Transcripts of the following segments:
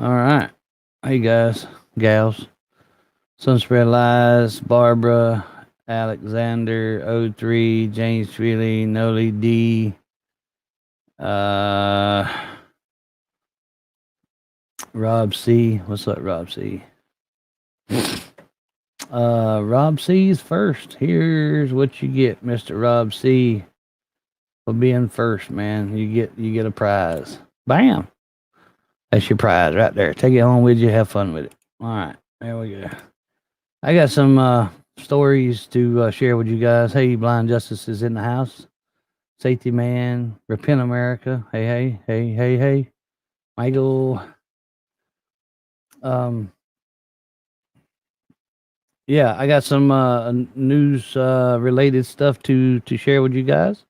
All right. Hey guys, gals. Sunspread Lies, Barbara, Alexander, O3, James Freely, Noli D, uh, Rob C. What's up, Rob C? Rob C's first. Here's what you get, Mr. Rob C. For being first, man. You get a prize. Bam. That's your prize right there. Take it home with you. Have fun with it. All right. There we go. I got some stories to share with you guys. Hey, Blind Justice is in the house. Safety Man, Repent America. Hey. Michael. Yeah, I got some news related stuff to share with you guys.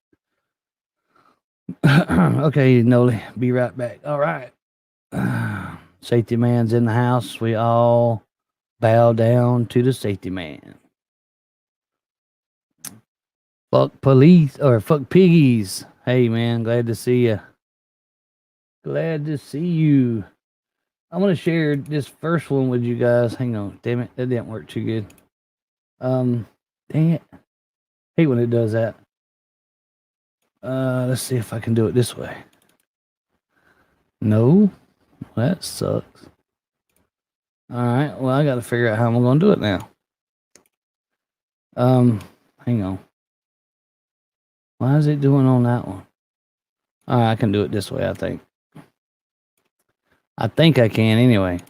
Okay, Noli, be right back. All right. Safety Man's in the house. We all bow down to the safety man. Fuck police or fuck piggies. Hey man, glad to see you. Glad to see you. I'm gonna share this first one with you guys. Hang on, damn it, that didn't work too good. Dang it. Hate when it does that. Let's see if I can do it this way. No, that sucks. All right, well I got to figure out how I'm gonna do it now. Hang on. Why is it doing on that one? All right, I can do it this way. I think I can anyway.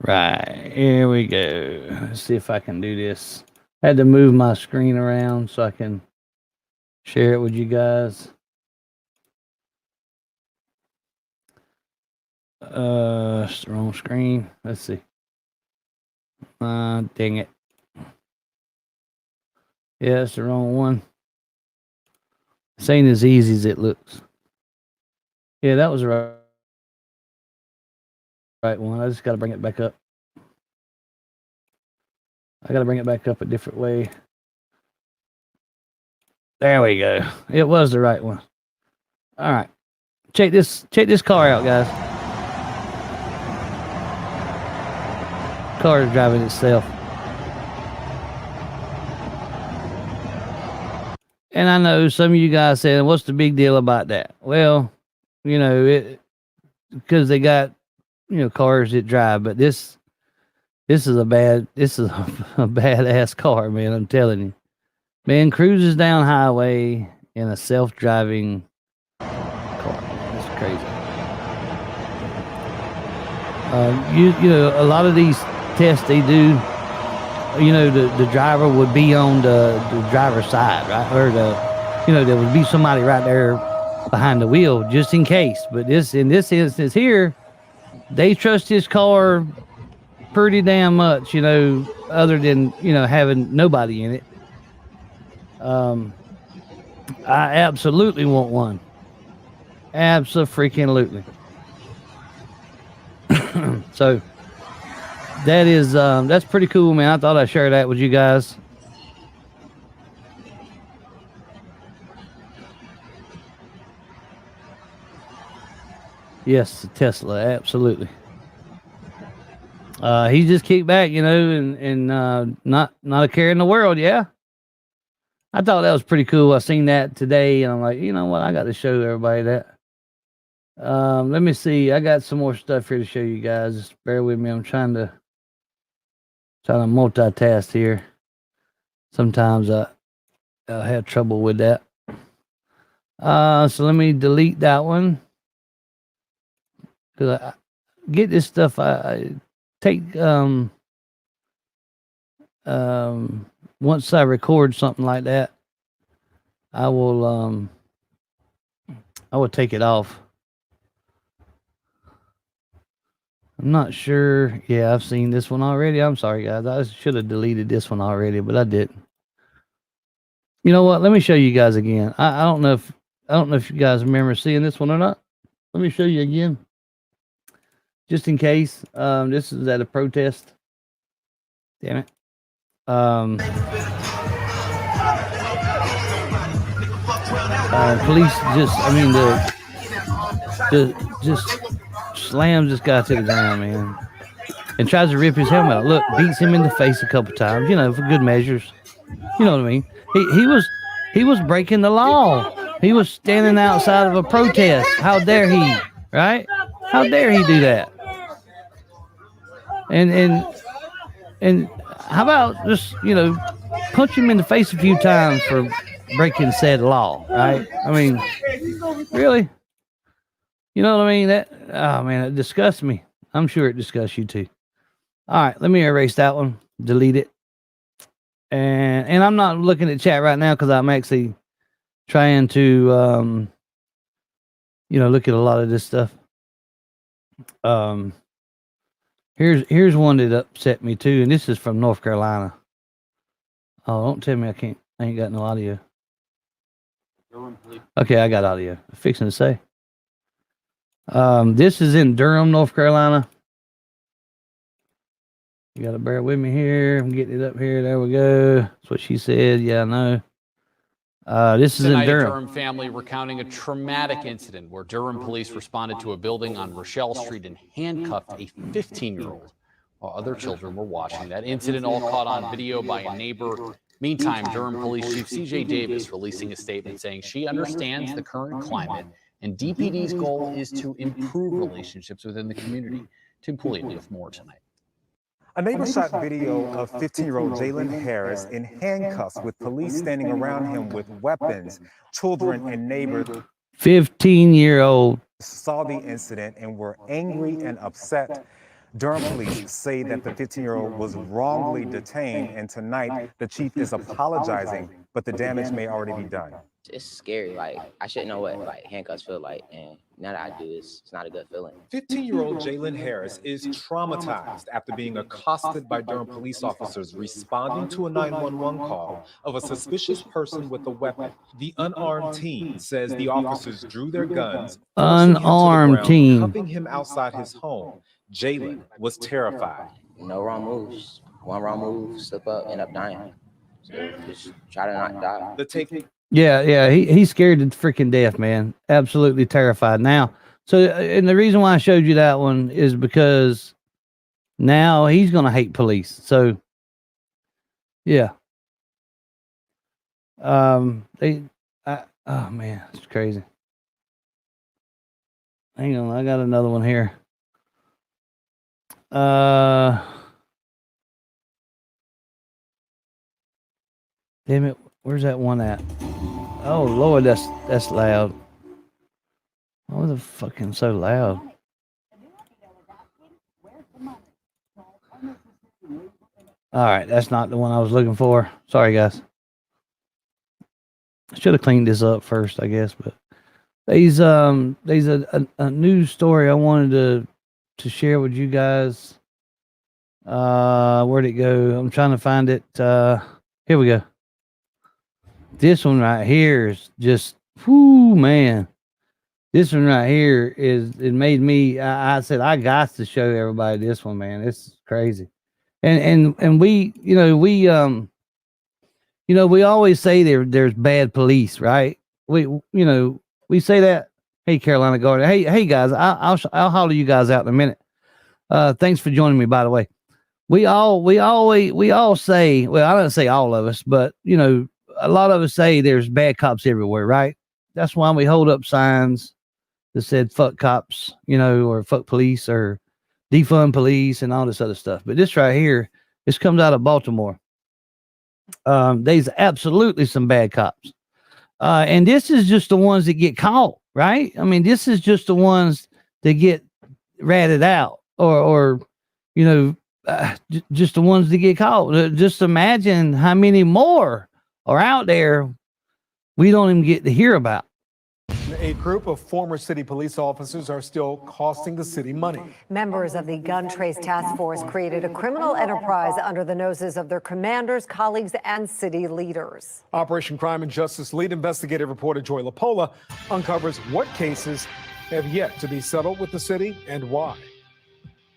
Right, here we go. Let's see if I can do this. I had to move my screen around so I can share it with you guys. It's the wrong screen. Let's see. Dang it. Yeah, it's the wrong one. This ain't as easy as it looks. Yeah, that was the right one. I just got to bring it back up. I got to bring it back up a different way. There we go. It was the right one. All right. Check this car out, guys. Car is driving itself. And I know some of you guys saying, what's the big deal about that? Well, you know, it because they got, you know, cars that drive, but this is a badass car, man, I'm telling you. Man cruises down highway in a self-driving car. That's crazy. You know, a lot of these tests they do, you know, the driver would be on the driver's side, right? Or there would be somebody right there behind the wheel just in case. But in this instance here, they trust this car pretty damn much, you know, other than, you know, having nobody in it. I absolutely want one. Abso-freaking-lutely. So that is that's pretty cool, man. I thought I'd share that with you guys. Yes, Tesla, absolutely. He just kicked back, you know, and not a care in the world, yeah. I thought that was pretty cool. I seen that today, and I'm like, you know what? I got to show everybody that. Let me see. I got some more stuff here to show you guys. Just bear with me. I'm trying to multitask here. Sometimes I have trouble with that. So let me delete that one. Cause I get this stuff. I take once I record something like that, I will take it off. I'm not sure. Yeah, I've seen this one already. I'm sorry, guys. I should have deleted this one already, but I didn't. You know what? Let me show you guys again. I don't know if you guys remember seeing this one or not. Let me show you again, just in case. This is at a protest. Damn it. Police just, I mean, just slams this guy to the ground, man, and tries to rip his helmet out. Look, beats him in the face a couple times, for good measures. You know what I mean? He was breaking the law. He was standing outside of a protest. How dare he? Right? How dare he do that? And how about just punch him in the face a few times for breaking said law? Right? I mean, really? You know what I mean? Oh man, it disgusts me. I'm sure it disgusts you too. All right, let me erase that one. Delete it. And I'm not looking at chat right now because I'm actually trying to look at a lot of this stuff. Here's one that upset me too, and this is from North Carolina. Oh, don't tell me I ain't got no audio. Okay, I got audio. I'm fixing to say. This is in Durham, North Carolina. You gotta bear with me here. I'm getting it up here. There we go. That's what she said. Yeah, I know. This is in Durham. A Durham family recounting a traumatic incident where Durham police responded to a building on Rochelle Street and handcuffed a 15-year-old while other children were watching. That incident all caught on video by a neighbor. Meantime, Durham Police Chief C.J. Davis releasing a statement saying she understands the current climate and DPD's goal is to improve relationships within the community. Tim Pulliam with more tonight. A neighbor shot video of 15-year-old Jalen Harris in handcuffs with police standing around him with weapons. Children and neighbors 15-year-old saw the incident and were angry and upset. Durham police say that the 15-year-old was wrongly detained, and tonight the chief is apologizing, but the damage may already be done. It's scary. Like, I shouldn't know what handcuffs feel like, and now that I do, it's not a good feeling. 15-year-old Jalen Harris is traumatized after being accosted by Durham police officers responding to a 911 call of a suspicious person with a weapon. The unarmed teen says the officers drew their guns, unarmed teen, cuffing him outside his home. Jalen was terrified. No wrong moves. One wrong move, slip up, end up dying. So just try to not die. The take. Yeah, he's scared to freaking death, man. Absolutely terrified. Now, and the reason why I showed you that one is because now he's gonna hate police. So, yeah. Oh man, it's crazy. Hang on, I got another one here. Damn it, where's that one at? Oh Lord, that's loud. Why the fucking so loud? All right, that's not the one I was looking for. Sorry, guys. I should have cleaned this up first, I guess. But there's a news story I wanted to share with you guys. Where'd it go? I'm trying to find it. Here we go. This one right here is just, whoo, man. This one right here it made me, I said, I got to show everybody this one, man. It's crazy. And we, we always say there's bad police, right? We say that. Hey, Carolina Garden. Hey guys, I'll holler you guys out in a minute. Thanks for joining me, by the way. We all say, well, I don't say all of us, but a lot of us say there's bad cops everywhere, right? That's why we hold up signs that said fuck cops, or fuck police or defund police and all this other stuff. But this right here, this comes out of Baltimore. There's absolutely some bad cops. And this is just the ones that get caught, right? I mean, this is just the ones that get ratted out or just the ones that get caught. Just imagine how many more are out there we don't even get to hear about. A group of former city police officers are still costing the city money. Members of the Gun Trace Task Force created a criminal enterprise under the noses of their commanders, colleagues, and city leaders. Operation Crime and Justice lead investigative reporter Joy LaPola uncovers what cases have yet to be settled with the city and why.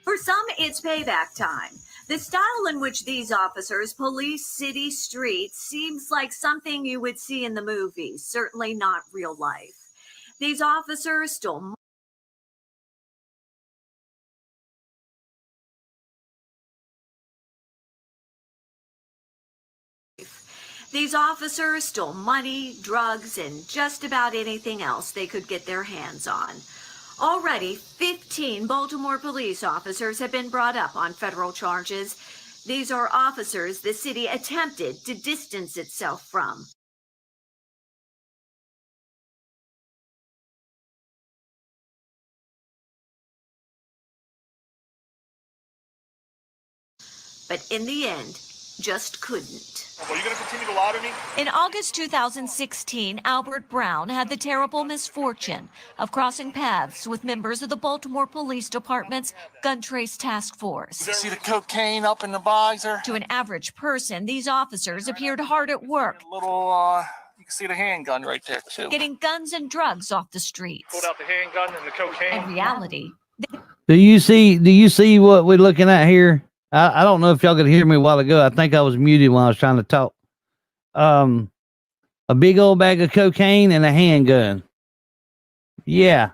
For some, it's payback time. The style in which these officers police city streets seems like something you would see in the movies, certainly not real life. These officers stole These officers stole money, drugs, and just about anything else they could get their hands on. Already, 15 Baltimore police officers have been brought up on federal charges. These are officers the city attempted to distance itself from. But in the end, just couldn't. Are you going to continue to lie to me? In August 2016, Albert Brown had the terrible misfortune of crossing paths with members of the Baltimore Police Department's Gun Trace Task Force. You see the cocaine up in the bags there? To an average person, these officers appeared hard at work. You can see the handgun right there, too. Getting guns and drugs off the streets. Pulled out the handgun and the cocaine. In reality, Do you see what we're looking at here? I don't know if y'all could hear me a while ago. I think I was muted when I was trying to talk. A big old bag of cocaine and a handgun. Yeah.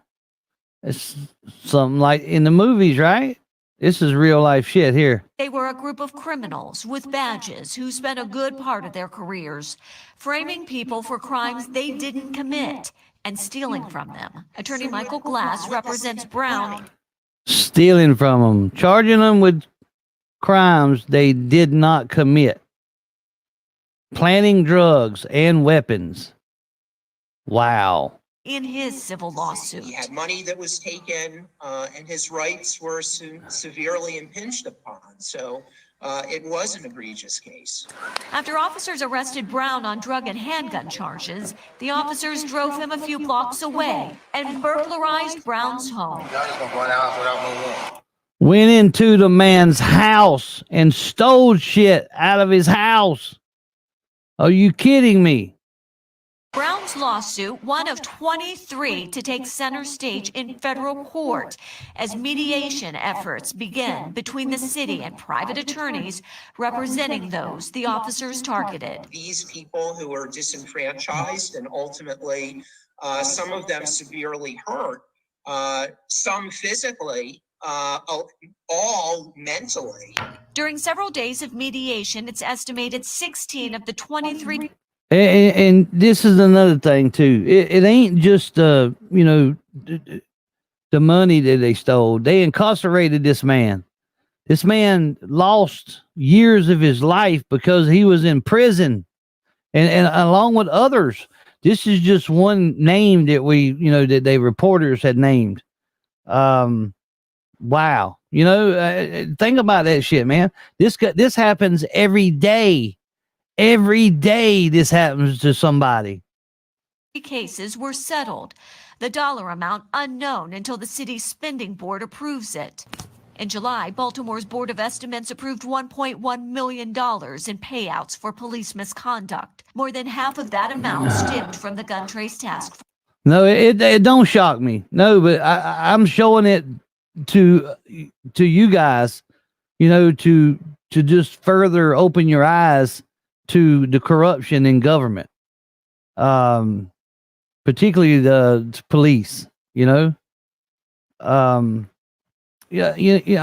It's something like in the movies, right? This is real life shit here. they were a group of criminals with badges who spent a good part of their careers framing people for crimes they didn't commit and stealing from them. Attorney Michael Glass represents Brown. Stealing from them, charging them with crimes they did not commit, planting drugs and weapons. Wow. In his civil lawsuit. He had money that was taken, and his rights were severely impinged upon. So it was an egregious case. After officers arrested Brown on drug and handgun charges, the officers drove him a few blocks away and burglarized Brown's home. Went into the man's house and stole shit out of his house. Are you kidding me? Brown's lawsuit, one of 23 to take center stage in federal court as mediation efforts begin between the city and private attorneys representing those the officers targeted. These people who were disenfranchised and ultimately some of them severely hurt, some physically, all mentally. During several days of mediation, it's estimated 16 of the 23. And this is another thing too. It ain't just the money that they stole. They incarcerated this man. This man lost years of his life because he was in prison, and along with others. This is just one name that that they reporters had named. Wow. Think about that shit, man. This happens every day. Every day this happens to somebody. Cases were settled. The dollar amount unknown until the city's spending board approves it. In July, Baltimore's Board of Estimates approved $1.1 million in payouts for police misconduct. More than half of that amount stemmed from the Gun Trace Task Force. No, it don't shock me. No, but I'm showing it to you guys, to just further open your eyes to the corruption in government, particularly the police. I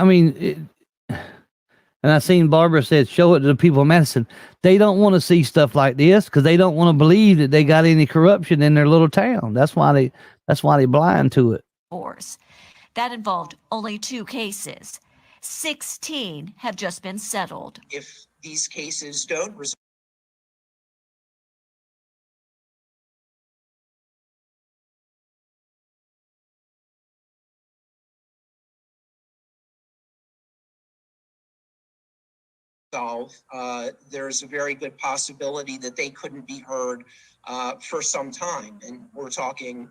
mean, and I seen Barbara said, show it to the people of Madison. They don't want to see stuff like this because they don't want to believe that they got any corruption in their little town. That's why they blind to it. That involved only 2 cases. 16 have just been settled. If these cases don't resolve, there's a very good possibility that they couldn't be heard for some time. And we're talking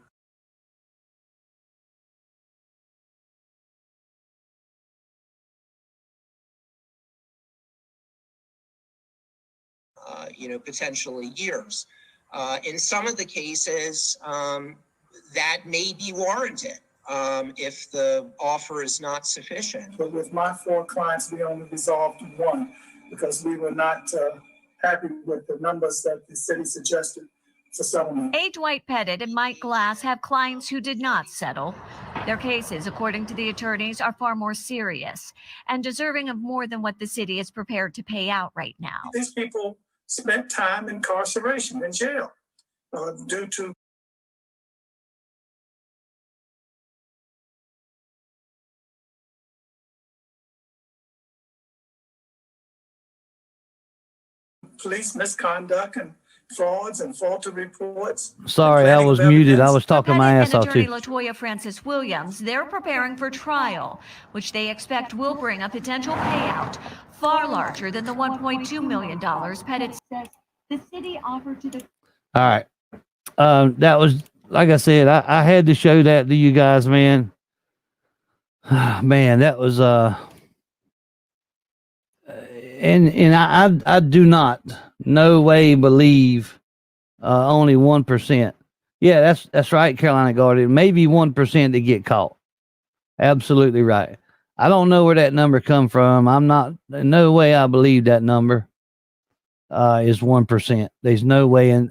potentially years. In some of the cases, that may be warranted if the offer is not sufficient. But with my 4 clients, we only resolved 1 because we were not happy with the numbers that the city suggested for settlement. A. Dwight Pettit and Mike Glass have clients who did not settle. Their cases, according to the attorneys, are far more serious and deserving of more than what the city is prepared to pay out right now. These people spent time incarceration in jail due to police misconduct and frauds and faulty reports. Sorry, I was muted. I was talking my ass off Attorney too. LaToya Francis Williams, they're preparing for trial, which they expect will bring a potential payout far larger than the $1.2 million Pettit says the city offered to the. All right. That was, like I said, I had to show that to you guys, man. Man, that was and I do not no way believe only 1%. Yeah, that's right, Carolina Guardian. Maybe 1% to get caught. Absolutely right. I don't know where that number come from. I'm not, no way I believe that number is 1%. There's no way in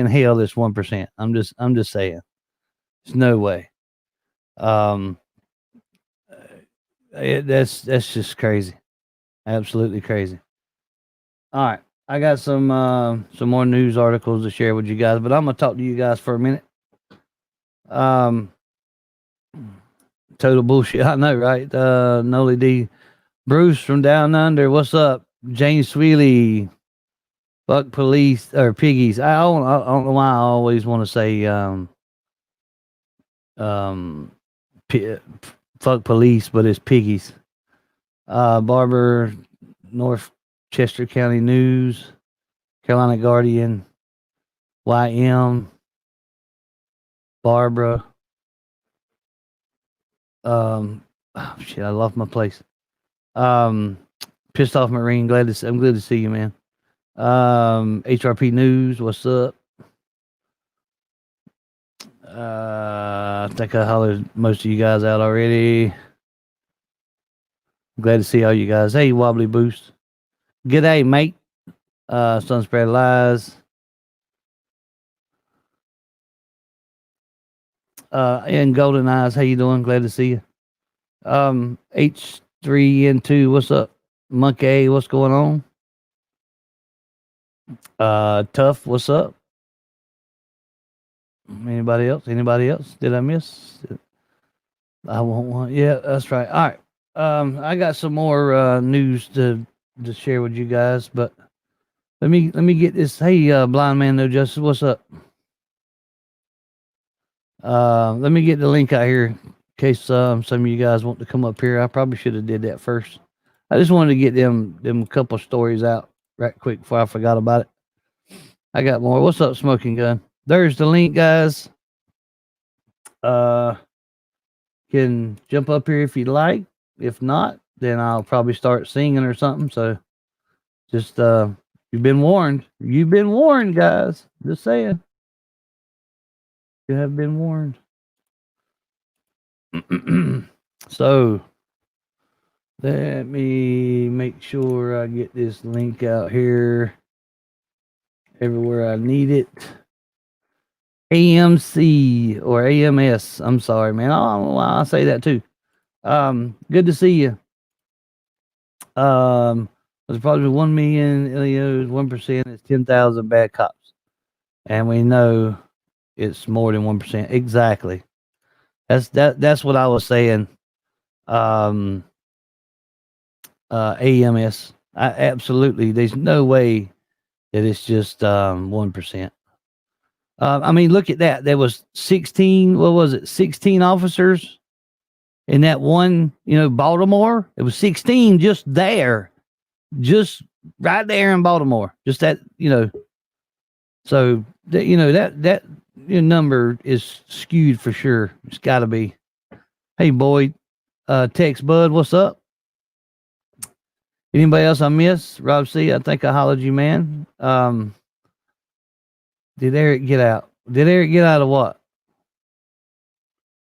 hell it's 1%. I'm just saying. There's no way. That's just crazy. Absolutely crazy. All right. I got some more news articles to share with you guys, but I'm gonna talk to you guys for a minute. Total bullshit. I know, right? Noli D. Bruce from Down Under. What's up? James Sweely. Fuck police or piggies. I don't know why I always want to say fuck police, but it's piggies. Barber, North Chester County News, Carolina Guardian, YM, Barbara. Oh shit, I lost my place. Pissed Off Marine. I'm glad to see you, man. HRP News. What's up? I think I hollered most of you guys out already. Glad to see all you guys. Hey, Wobbly Boost. G'day, mate. Sunspread Lies. And Golden Eyes, how you doing? Glad to see you. H3N2, what's up? Monkey, what's going on? Tough, what's up? Anybody else? Did I miss? I won't want. Yeah, that's right. All right. I got some more news to share with you guys, but let me get this. Hey, Blind Man No Justice, what's up? Let me get the link out here in case some of you guys want to come up here. I probably should have did that first. I just wanted to get them couple stories out right quick before I forgot about it. I got more. What's up, Smoking Gun? There's the link, guys. Can jump up here if you'd like. If not, then I'll probably start singing or something. So just you've been warned. You've been warned, guys. Just saying. You have been warned. So let me make sure I get this link out here everywhere I need it. AMC or AMS. I'm sorry, man. I don't know why I say that too. Good to see you. There's probably 1 million LEOs, 1% is 10,000 bad cops. And we know it's more than 1%. Exactly. That's what I was saying. AMS. Absolutely. There's no way that it's just 1%. I mean, look at that. There was 16, what was it? 16 officers in that one, Baltimore. It was 16 just there, just right there in Baltimore. Just that, so that, that number is skewed for sure. It's got to be. Hey, Boyd, Tex Bud, what's up? Anybody else I miss? Rob C, I think I hollered you, man. Did Eric get out? Did Eric get out of what?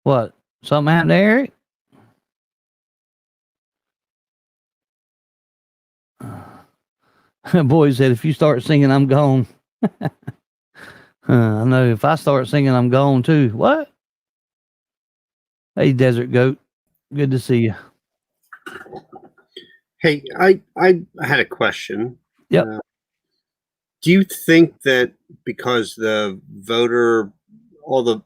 What? Something happened to Eric? Boy said, if you start singing, I'm gone. I know if I start singing, I'm gone too. What? Hey, Desert Goat. Good to see you. Hey, I had a question. Yep. Do you think that because the voter, all the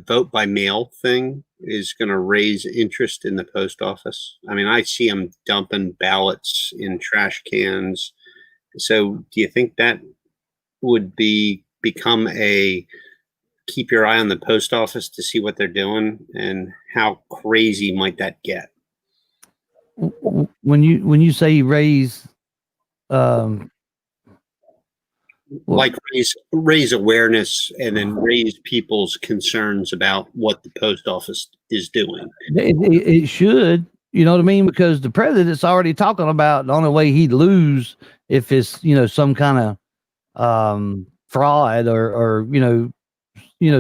vote by mail thing is going to raise interest in the post office? I mean, I see them dumping ballots in trash cans. So do you think that would become a keep your eye on the post office to see what they're doing, and how crazy might that get? When you say raise, like raise awareness and then raise people's concerns about what the post office is doing. It should, you know what I mean? Because the president's already talking about the only way he'd lose if it's, some kind of fraud or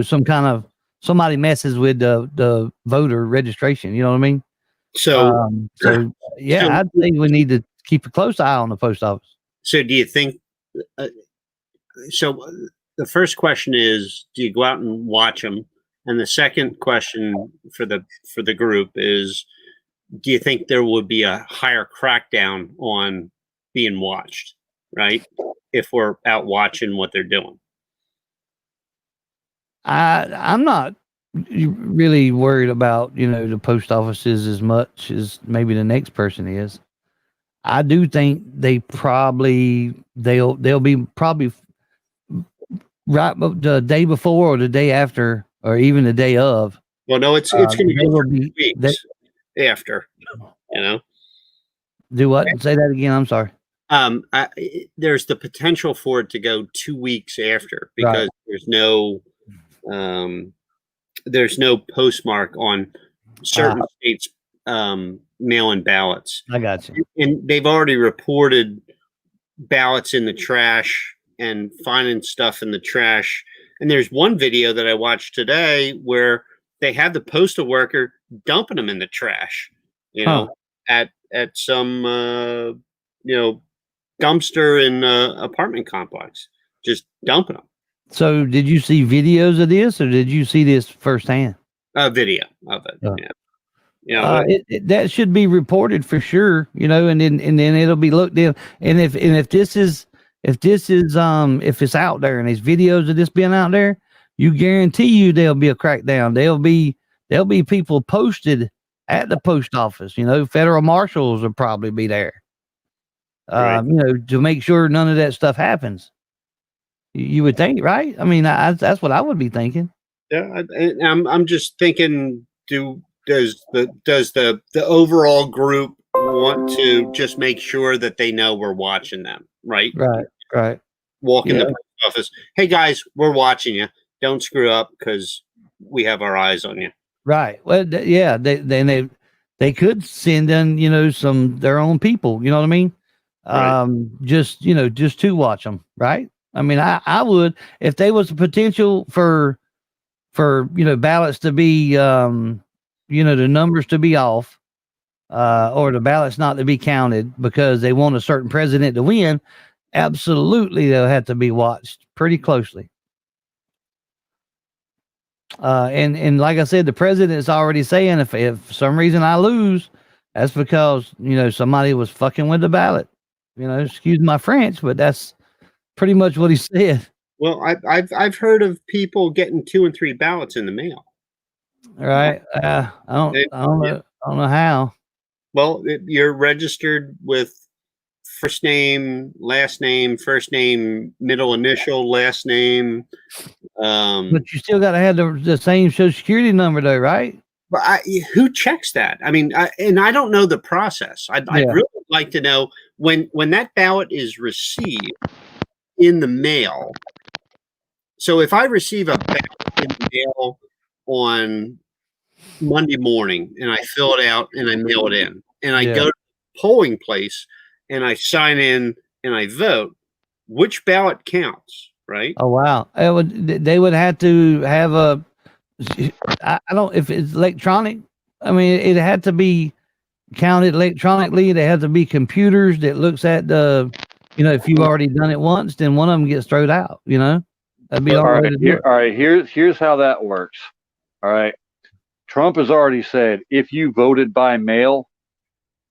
some kind of somebody messes with the voter registration. You know what I mean? So yeah, I think we need to keep a close eye on the post office. So do you think? So the first question is, do you go out and watch them? And the second question for the group is, do you think there would be a higher crackdown on being watched, right? If we're out watching what they're doing. I'm not really worried about, the post offices as much as maybe the next person is. I do think they'll be probably right the day before or the day after or even the day of. Well, no, it's going to be weeks after, Do what? Say that again. I'm sorry. There's the potential for it to go 2 weeks after because there's no postmark on certain states' mail-in ballots. I got you. And they've already reported ballots in the trash and finding stuff in the trash. And there's one video that I watched today where they had the postal worker dumping them in the trash, at some dumpster in apartment complex, just dumping them. So did you see videos of this or did you see this firsthand? Video of it. Oh. Yeah. That should be reported for sure, and then it'll be looked in. And if it's out there and there's videos of this being out there, you guarantee you there'll be a crackdown. There'll be people posted at the post office. Federal marshals will probably be there. To make sure none of that stuff happens. You would think, right? I mean, that's what I would be thinking. Yeah, I'm just thinking, does the overall group want to just make sure that they know we're watching them, right? Right. Walk in the post office. Hey guys, we're watching you. Don't screw up because we have our eyes on you. Right. Well, they could send in some their own people. You know what I mean? Right. Just to watch them. Right. I mean, I would if there was a potential for ballots to be the numbers to be off, or the ballots not to be counted because they want a certain president to win. Absolutely, they'll have to be watched pretty closely. And like I said, the president is already saying if for some reason I lose, that's because somebody was fucking with the ballot. Excuse my French, but that's pretty much what he said. Well, I've heard of people getting 2 and 3 ballots in the mail. All right. I don't know how. Well, you're registered with first name, last name, first name, middle initial, last name. But you still got to have the same Social Security number, though, right? But who checks that? I mean, and I don't know the process. I'd really like to know when that ballot is received in the mail. So if I receive a ballot in the mail on Monday morning and I fill it out and I mail it in and I go to the polling place and I sign in and I vote, which ballot counts, right? Oh, wow. They would have to have I don't, if it's electronic, I mean, it had to be counted electronically. They have to be computers that looks at if you've already done it once, then one of them gets thrown out, That'd be all right. Here's how that works. All right. Trump has already said, if you voted by mail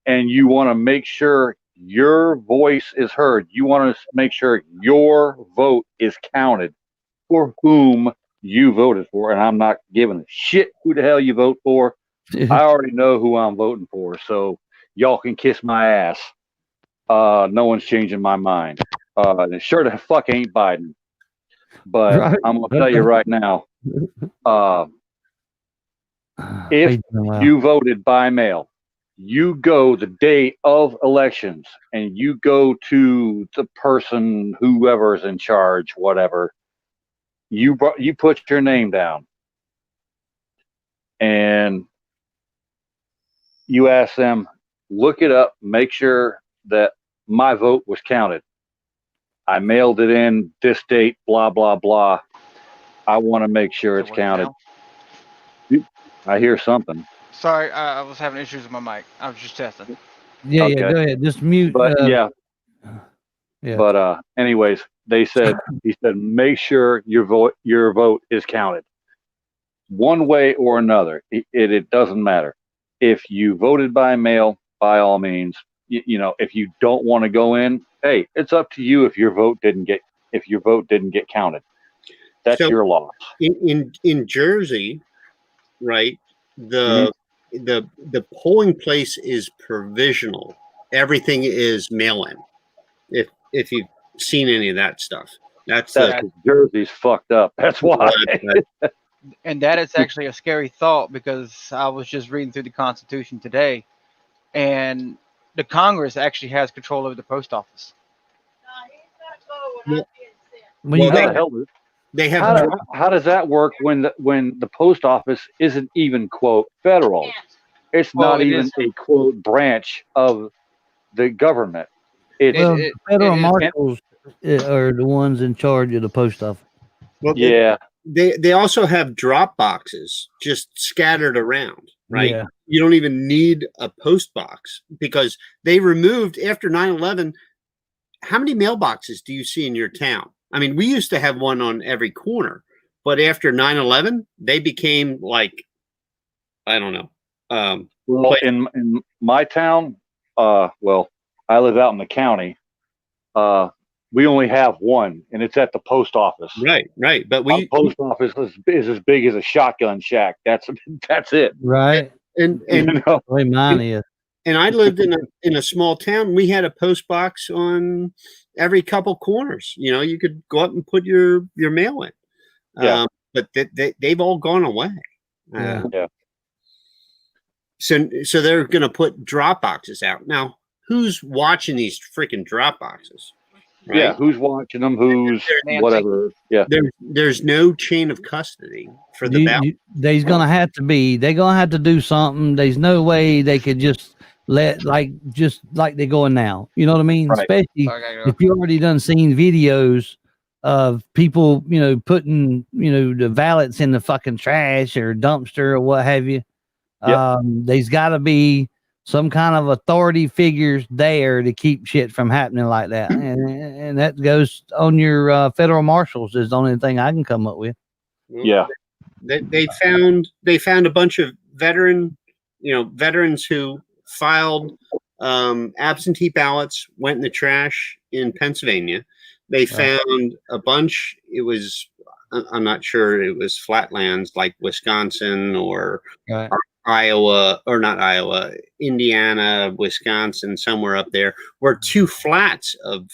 and you want to make sure your voice is heard. You want to make sure your vote is counted for whom you voted for. And I'm not giving a shit who the hell you vote for. I already know who I'm voting for, so y'all can kiss my ass. No one's changing my mind. And it sure the fuck ain't Biden. But Right. I'm gonna tell you right now, if you voted by mail, you go the day of elections and you go to the person, whoever's in charge, whatever. You put your name down and you ask them, look it up, make sure that my vote was counted. I mailed it in this date, blah, blah, blah. I want to make sure it's counted. I hear something. Sorry, I was having issues with my mic. I was just testing. Yeah, Okay. yeah, go ahead. Just mute. But yeah. But anyways, he said, make sure your vote is counted. One way or another. It doesn't matter. If you voted by mail, by all means, you know, if you don't want to go in, hey, it's up to you if your vote didn't get counted. That's your loss. In Jersey, right? The polling place is provisional. Everything is mail-in. If you've seen any of that stuff, that's Jersey's fucked up. That's why. And that is actually a scary thought, because I was just reading through the Constitution today, and the Congress actually has control over the post office. They have. How does that work when the post office isn't even quote federal? It's not even a quote branch of the government. Federal marshals are the ones in charge of the post office. Well, yeah. They also have drop boxes just scattered around, right? Yeah. You don't even need a post box, because they removed after 9/11. How many mailboxes do you see in your town? I mean, we used to have one on every corner, but after 9/11, they became like, I don't know. Well, in my town, well, I live out in the county. We only have one, and it's at the post office. Right. But our post office is as big as a shotgun shack. That's it. Right. And you know, mine is. And I lived in a small town. We had a post box on every couple corners. You know, you could go up and put your mail in. Yeah. But they've all gone away. Yeah. So they're going to put drop boxes out now. Who's watching these freaking drop boxes? Right? Yeah, who's watching them? Who's whatever? Yeah, there's no chain of custody for the ballot. They're gonna have to do something. There's no way they could just let like they're going now. You know what I mean? Right. Especially if you already done seen videos of people, you know, putting, you know, the ballots in the fucking trash or dumpster or what have you. Yep. There's got to be some kind of authority figures there to keep shit from happening like that. And that goes on your federal marshals is the only thing I can come up with. Yeah. They found a bunch of veterans who filed absentee ballots, went in the trash in Pennsylvania. They found a bunch. It was, I'm not sure, it was flatlands like Wisconsin or Iowa, or not Iowa, Indiana, Wisconsin, somewhere up there, where 2 flats of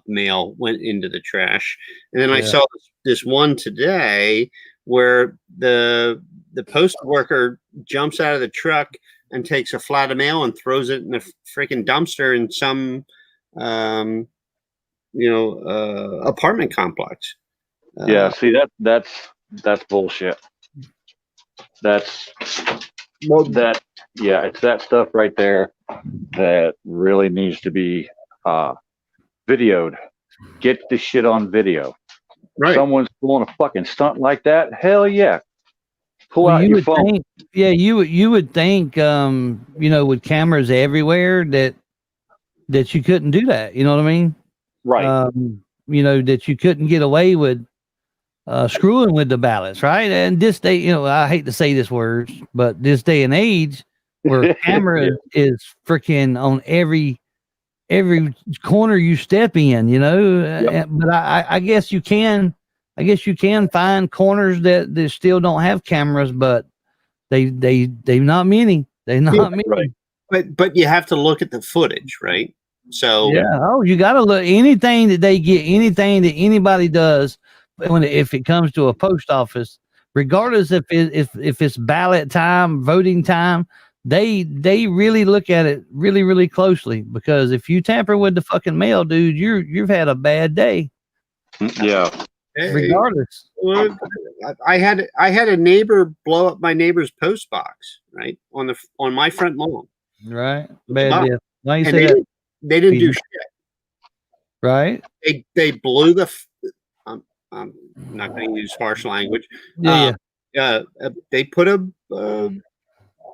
mail went into the trash. And then I saw this one today where the post worker jumps out of the truck and takes a flat of mail and throws it in a freaking dumpster in some apartment complex. Yeah, see that's bullshit. It's that stuff right there that really needs to be videoed. Get the shit on video. Right. Someone's pulling a fucking stunt like that. Hell yeah. Pull out your phone. You would think, with cameras everywhere that you couldn't do that. You know what I mean? Right. That you couldn't get away with screwing with the ballots, right? And this day, I hate to say this word, but this day and age where camera is freaking on every every corner you step in, you know. But I guess you can. I guess you can find corners that still don't have cameras, but they not many. They not many. Right. But you have to look at the footage, right? So you got to look anything that they get, anything that anybody does if it comes to a post office, regardless if it's ballot time, voting time, they really look at it really, really closely, because if you tamper with the fucking mail, dude, you've had a bad day. Yeah. Regardless. I had a neighbor blow up my neighbor's post box, right, on my front lawn. Right. Bad deal. Why you And say that? They didn't do shit. Right. They blew the. I'm not going to use harsh language. They put a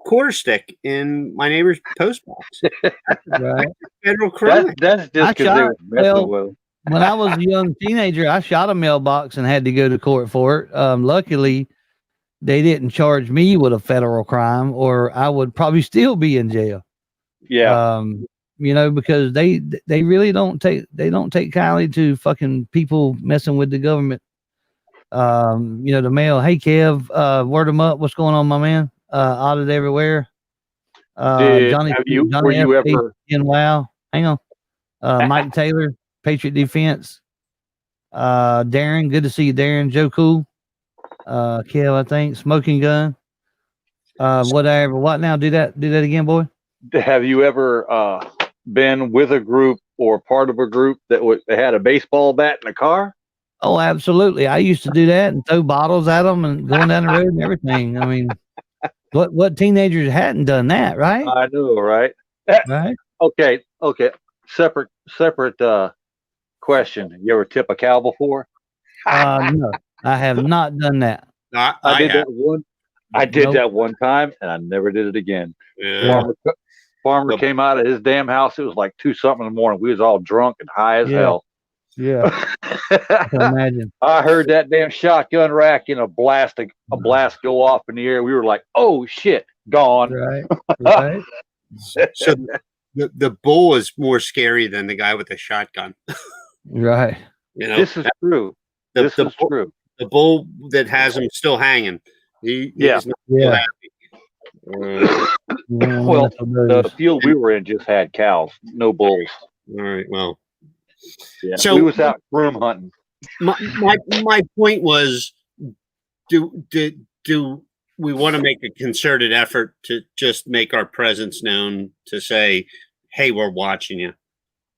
quarter stick in my neighbor's post box. Right. Federal crime. That's just because they were messing with them. When I was a young teenager, I shot a mailbox and had to go to court for it. Luckily, they didn't charge me with a federal crime, or I would probably still be in jail. Yeah. You know, because they really don't take kindly to fucking people messing with the government. You know, the mail. Hey, Kev, word them up. What's going on, my man? Audit everywhere. Johnny, were you ever in Wow? Hang on. Mike Taylor, Patriot Defense. Darren, good to see you, Darren. Joe Cool. Kev, I think. Smoking Gun. Whatever. What now? Do that again, boy. Have you ever been with a group or part of a group that had a baseball bat in a car? Oh, absolutely. I used to do that and throw bottles at them and going down the road and everything. I mean, what teenagers hadn't done that, right? I know, right? Right. Okay. Separate question. You ever tip a cow before? No, I have not done that. I did that one. I did that one time, and I never did it again. Yeah. Farmer came out of his damn house. It was like 2-something in the morning. We was all drunk and high as hell. Yeah. I can imagine. I heard that damn shotgun rack in a blast go off in the air. We were like, "Oh shit, gone!" Right. So the bull is more scary than the guy with the shotgun. Right. You know, this is true. This is true. The bull that has him still hanging. He's not so happy. Well, the field we were in just had cows, no bulls. All right. Well, yeah. So we was out groom hunting. My point was, do we want to make a concerted effort to just make our presence known, to say, hey, we're watching you?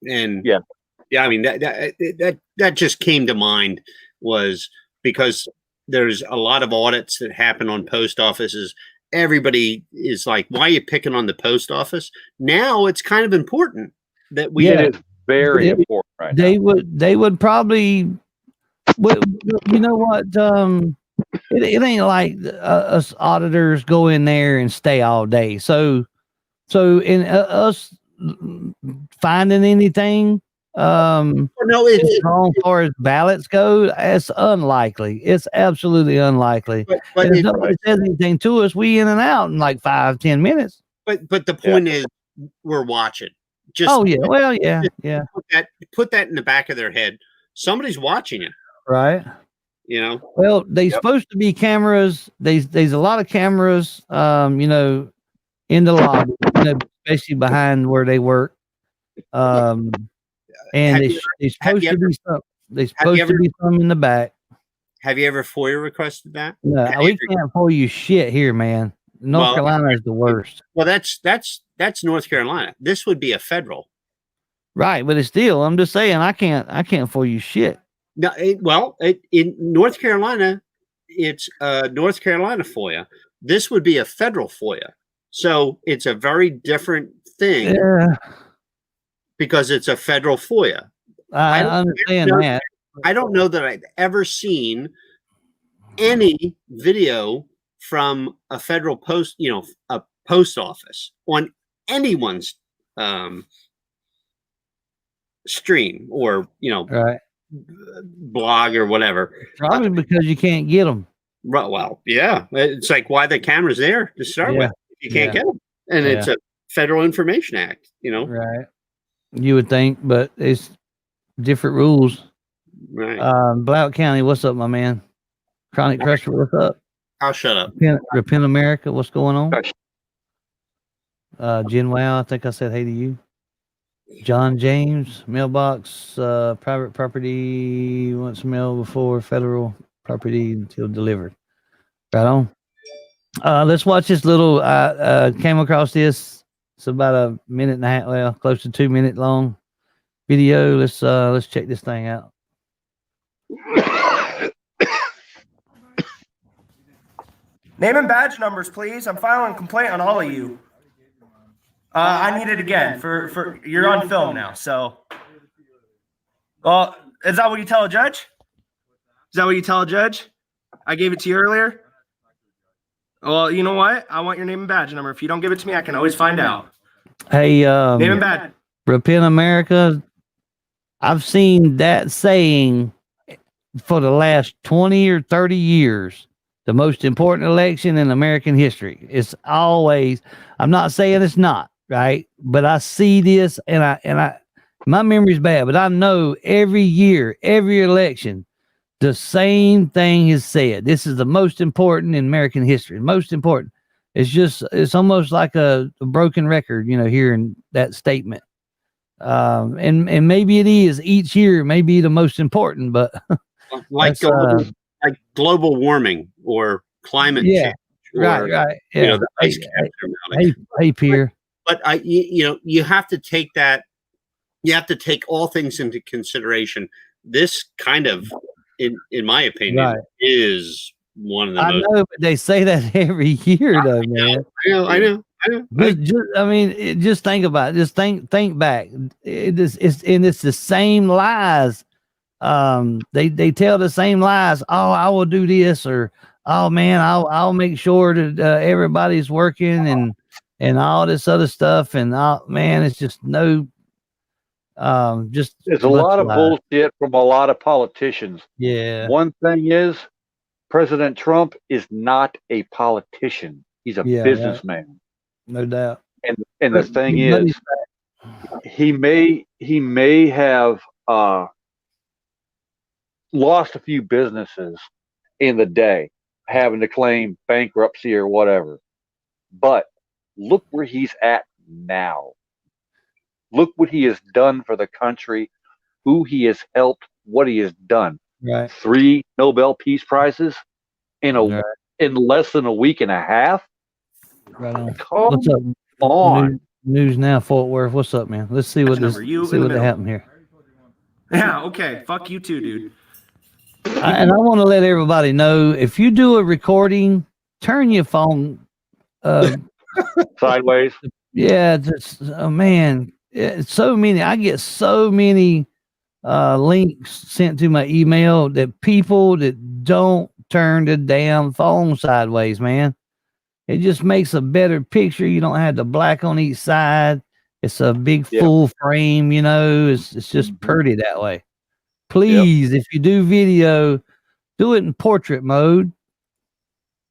And I mean that just came to mind, was because there's a lot of audits that happen on post offices. Everybody is like, why are you picking on the post office? Now it's kind of important that we. It is very important right now. They would probably, you know what? It ain't like us auditors go in there and stay all day. So in us finding anything, it's wrong as far as ballots go, it's unlikely. It's absolutely unlikely. But if nobody says anything to us, we in and out in like 5-10 minutes. But the point is, we're watching. Just put that in the back of their head. Somebody's watching it, right? You know. Well, there's supposed to be cameras. There's a lot of cameras. You know, in the lobby, you know, especially behind where they work. And there's supposed to be some. There's supposed to be some in the back. Have you ever FOIA requested that? No, we can't FOIA you shit here, man. North Carolina is the worst. Well, that's North Carolina. This would be a federal. Right, but it's still. I'm just saying, I can't FOIA you shit. No, in North Carolina, it's North Carolina FOIA. This would be a federal FOIA. So it's a very different thing. Yeah. Because it's a federal FOIA. I understand that. I don't know that I've ever seen any video from a federal post, a post office on anyone's stream or, blog or whatever. Probably because you can't get them. Right. Well, yeah. It's like, why the camera's there to start with. You can't get them. And it's a Federal Information Act, Right. You would think, but it's different rules. Right. Blount County, what's up, my man? Chronic Crusher, what's up? I'll shut up. Repent America, what's going on? Jen Wow, I think I said hey to you. John James, mailbox, private property, once mailed before federal property until delivered. Right on. Let's watch this little, came across this. It's about a minute and a half, well, close to 2 minute long video. Let's check this thing out. Name and badge numbers, please. I'm filing a complaint on all of you. I need it again for you're on film now. So, well, is that what you tell a judge? Is that what you tell a judge? I gave it to you earlier. Well, you know what? I want your name and badge number. If you don't give it to me, I can always find out. Hey, name and badge. Repent America. I've seen that saying for the last 20 or 30 years. The most important election in American history. It's always, I'm not saying it's not, right? But I see this and I my memory's bad, but I know every year, every election, the same thing is said. This is the most important in American history. Most important. It's almost like a broken record, hearing that statement. And maybe it is each year, maybe the most important, but like global warming or climate change. Right. Yeah. The ice caps are melting. Hey, Pierre. But you have to take that. You have to take all things into consideration. This kind of, in my opinion, is one of the most. I know, but they say that every year, though, man. I know. Just think about it. Just think back. It's the same lies. They tell the same lies. Oh, I will do this, or oh man, I'll make sure that everybody's working and all this other stuff. And man, it's just there's a lot of bullshit from a lot of politicians. Yeah. One thing is, President Trump is not a politician. He's a businessman. No doubt. And the thing is, he may have lost a few businesses in the day, having to claim bankruptcy or whatever. But look where he's at now. Look what he has done for the country, who he has helped, what he has done. Right. 3 Nobel Peace Prizes in less than a week and a half. Right on. What's up? On News Now, Fort Worth. What's up, man? Let's see what happened here. Yeah. Okay. Fuck you too, dude. And I want to let everybody know, if you do a recording, turn your phone sideways. Yeah, man, so many. I get so many links sent to my email that people that don't turn the damn phone sideways, man. It just makes a better picture. You don't have the black on each side. It's a big full frame, It's just pretty that way. Please, if you do video, do it in portrait mode.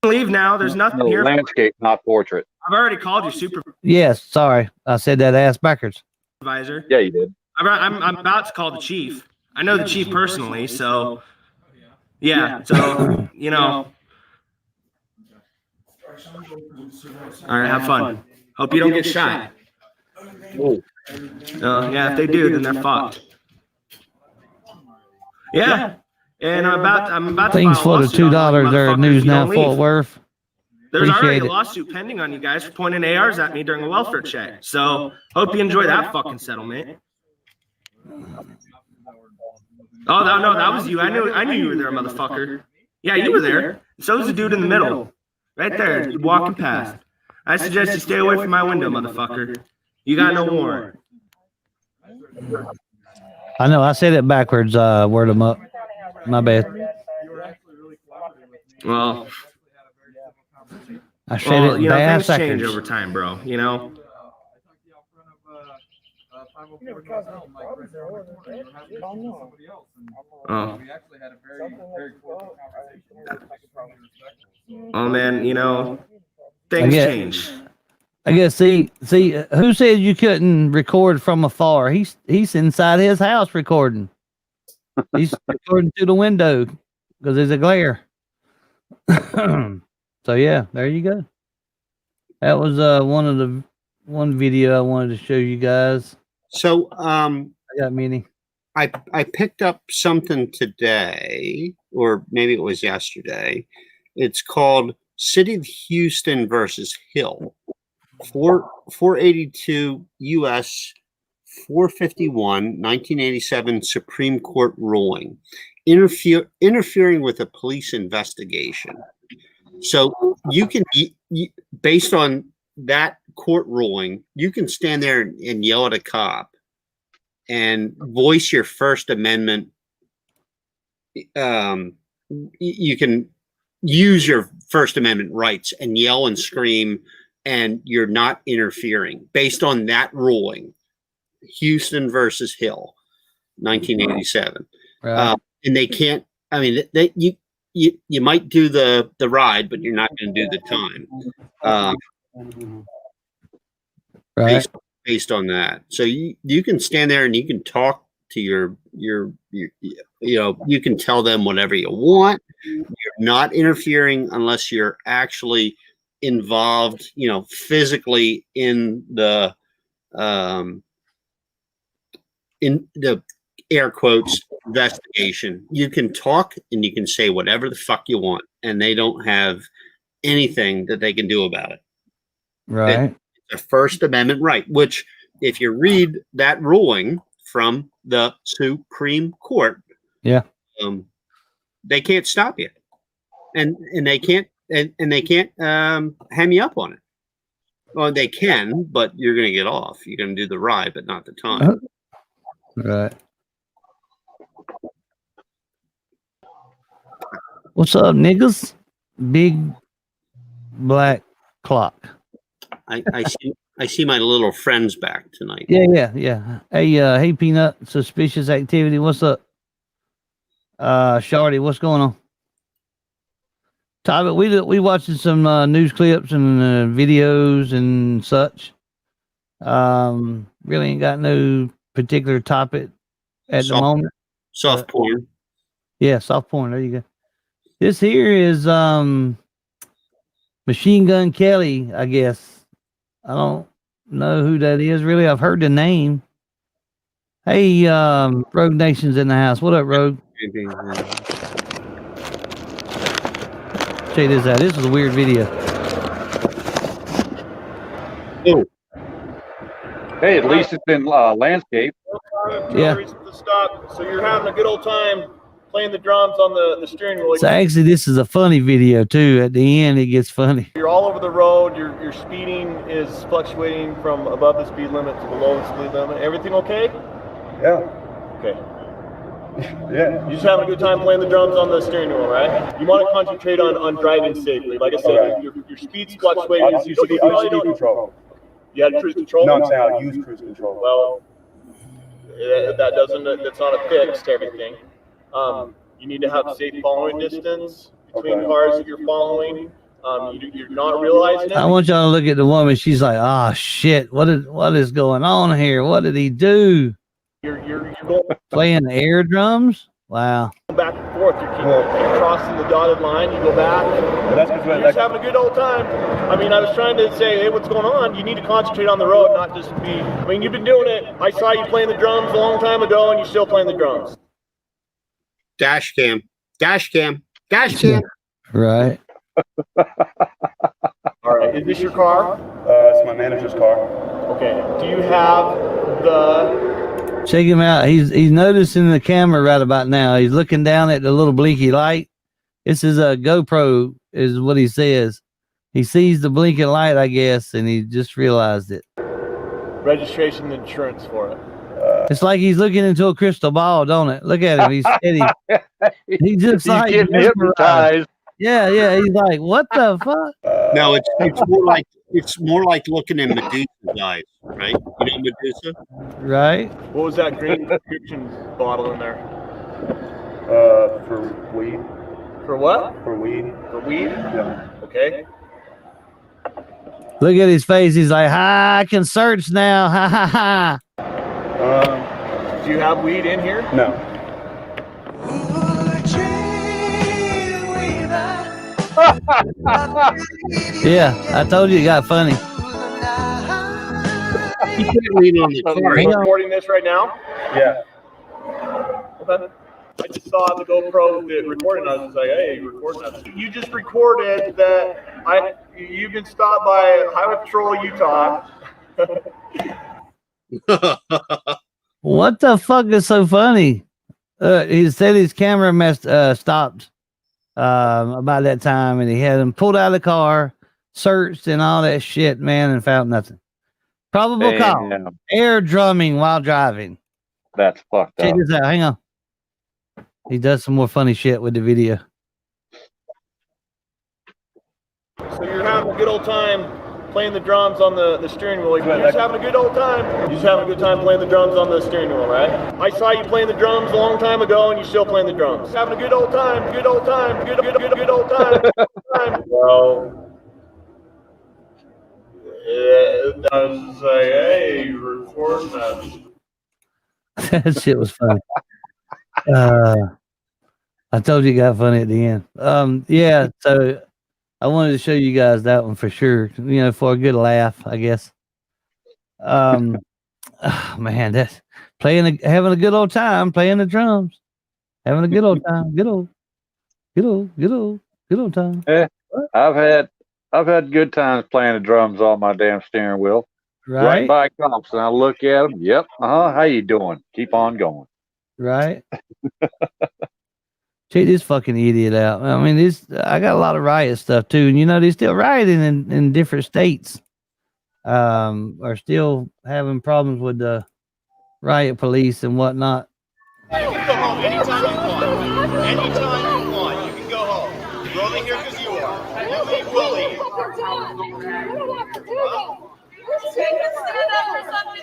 Leave now. There's nothing here. Landscape, not portrait. I've already called you supervisor. Yes, sorry. I said that ass backwards. Yeah, you did. I'm about to call the chief. I know the chief personally, so yeah. So, All right, have fun. Hope you don't get shot. Yeah, if they do, then they're fucked. Yeah. And I'm about to Thanks file for the $2 there at News Now Fort Worth. There's already a lawsuit pending on you guys for pointing ARs at me during a welfare check. So hope you enjoy that fucking settlement. Oh no, that was you. I knew you were there, motherfucker. Yeah, you were there. So was the dude in the middle. Right there, walking past. I suggest you stay away from my window, motherfucker. You got no warrant. I know, I said it backwards, word them up. My bad. Well, I said it things backwards. change over time, bro, Oh. Oh man, things change. I guess. See, who said you couldn't record from afar? He's inside his house recording. He's recording through the window because there's a glare. So yeah, there you go. That was one video I wanted to show you guys. So I got many. I picked up something today, or maybe it was yesterday. It's called City of Houston versus Hill. 482 U.S. 451 1987 Supreme Court ruling, interfering with a police investigation. So you can, based on that court ruling, you can stand there and yell at a cop and voice your First Amendment. You can use your First Amendment rights and yell and scream, and you're not interfering based on that ruling. Houston versus Hill, 1987. Right. And they can't. I mean, you might do the ride, but you're not going to do the time. Right. Based on that, so you can stand there and you can talk to your you can tell them whatever you want. You're not interfering unless you're actually involved, physically in the air quotes investigation. You can talk and you can say whatever the fuck you want, and they don't have anything that they can do about it. Right. It's a First Amendment right, which if you read that ruling from the Supreme Court, yeah, they can't stop you, and they can't ham you up on it. Well, they can, but you're going to get off. You're going to do the ride, but not the time. Right. What's up, niggas? Big black clock. I see my little friends back tonight. Yeah. Hey, Peanut. Suspicious activity. What's up? Shardy, what's going on? Tyler, we watching some news clips and videos and such. Really ain't got no particular topic at the moment. Soft porn. Yeah, soft porn. There you go. This here is Machine Gun Kelly, I guess. I don't know who that is really. I've heard the name. Hey, Rogue Nation's in the house. What up, Rogue? Check this out. This is a weird video. Oh. Hey, at least it's in landscape. Yeah. To stop. So you're having a good old time playing the drums on the steering wheel. So actually, this is a funny video too. At the end, it gets funny. You're all over the road. Your speeding is fluctuating from above the speed limit to below the speed limit. Everything okay? Yeah. Okay. Yeah. You're just having a good time playing the drums on the steering wheel, right? You want to concentrate on driving safely. Like I said, Okay. your speed's fluctuating. I'll use speed control. You had cruise control? No, I'm saying I'll use cruise control. Well, that's not a fix to everything. You need to have safe following distance between cars that you're following. You're not realizing it. I want y'all to look at the woman. She's like, "Ah, shit! What is going on here? What did he do? You're going Playing the air drums? Wow! back and forth. You're crossing the dotted line. You go back. That's because you're just having a good old time. I mean, I was trying to say, hey, what's going on? You need to concentrate on the road, not just be. I mean, you've been doing it. I saw you playing the drums a long time ago, and you're still playing the drums. Dash cam. Right. All right. Is this your car? It's my manager's car. Okay. Do you have the? Check him out. He's noticing the camera right about now. He's looking down at the little blinky light. This is a GoPro, is what he says. He sees the blinking light, I guess, and he just realized it. Registration and insurance for it. It's like he's looking into a crystal ball, don't it? Look at him. He's steady. He's just He's like getting hypnotized. Yeah. He's like, what the fuck? No, it's more like looking in Medusa's eyes, right? You know Medusa? Right. What was that green prescription bottle in there? For weed. For what? For weed. For weed? Yeah. Okay. Look at his face. He's like, "Ha! I can search now." Ha ha ha. Do you have weed in here? No. Yeah, I told you it got funny. You can't lean on the car. You're recording this right now? Yeah. Okay. I just saw the GoPro that recording. I was like, "Hey, you recording us?" You just recorded that you've been stopped by Highway Patrol Utah. What the fuck is so funny? He said his camera stopped about that time, and he had him pulled out of the car, searched and all that shit, man, and found nothing. Probable cause. Air drumming while driving. That's fucked Check up. this out. Hang on. He does some more funny shit with the video. So you're having a good old time playing the drums on the steering wheel. You're just having a good old time. You're just having a good time playing the drums on the steering wheel, right? I saw you playing the drums a long time ago, and you're still playing the drums. Having a good old time. Good old time. Good old time. Well, it does say, "Hey, record that." That shit was funny. I told you it got funny at the end. Yeah, so I wanted to show you guys that one for sure, you know, for a good laugh, I guess. Man, that's having a good old time playing the drums. Having a good old time. Good old time. Yeah, I've had good times playing the drums on my damn steering wheel. Right by cops, and I look at them. Yep. How you doing? Keep on going. Right. Check this fucking idiot out. I mean, I got a lot of riot stuff too, and you know they're still rioting in different states. Are still having problems with the riot police and whatnot. You can go home anytime you want. Anytime you want. You can go home. You're only here because you are. You leave, we'll leave. The police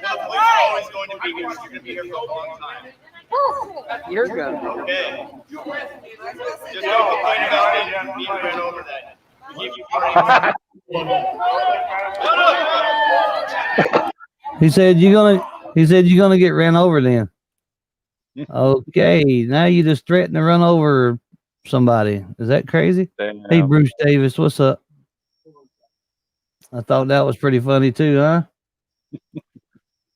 are always going to be here. You're going to be here for a long time. You're good. Okay. Just don't complain about it and being ran over that. We give you He said you're gonna get ran over then. Okay, now you just threatened to run over somebody. Is that crazy? Damn. Hey, Bruce Davis, what's up? I thought that was pretty funny too, huh?